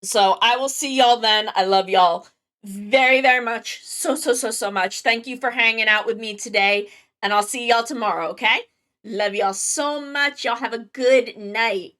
So I will see y'all then. I love y'all very, very much. So much. Thank you for hanging out with me today. And I'll see y'all tomorrow, okay? Love y'all so much. Y'all have a good night.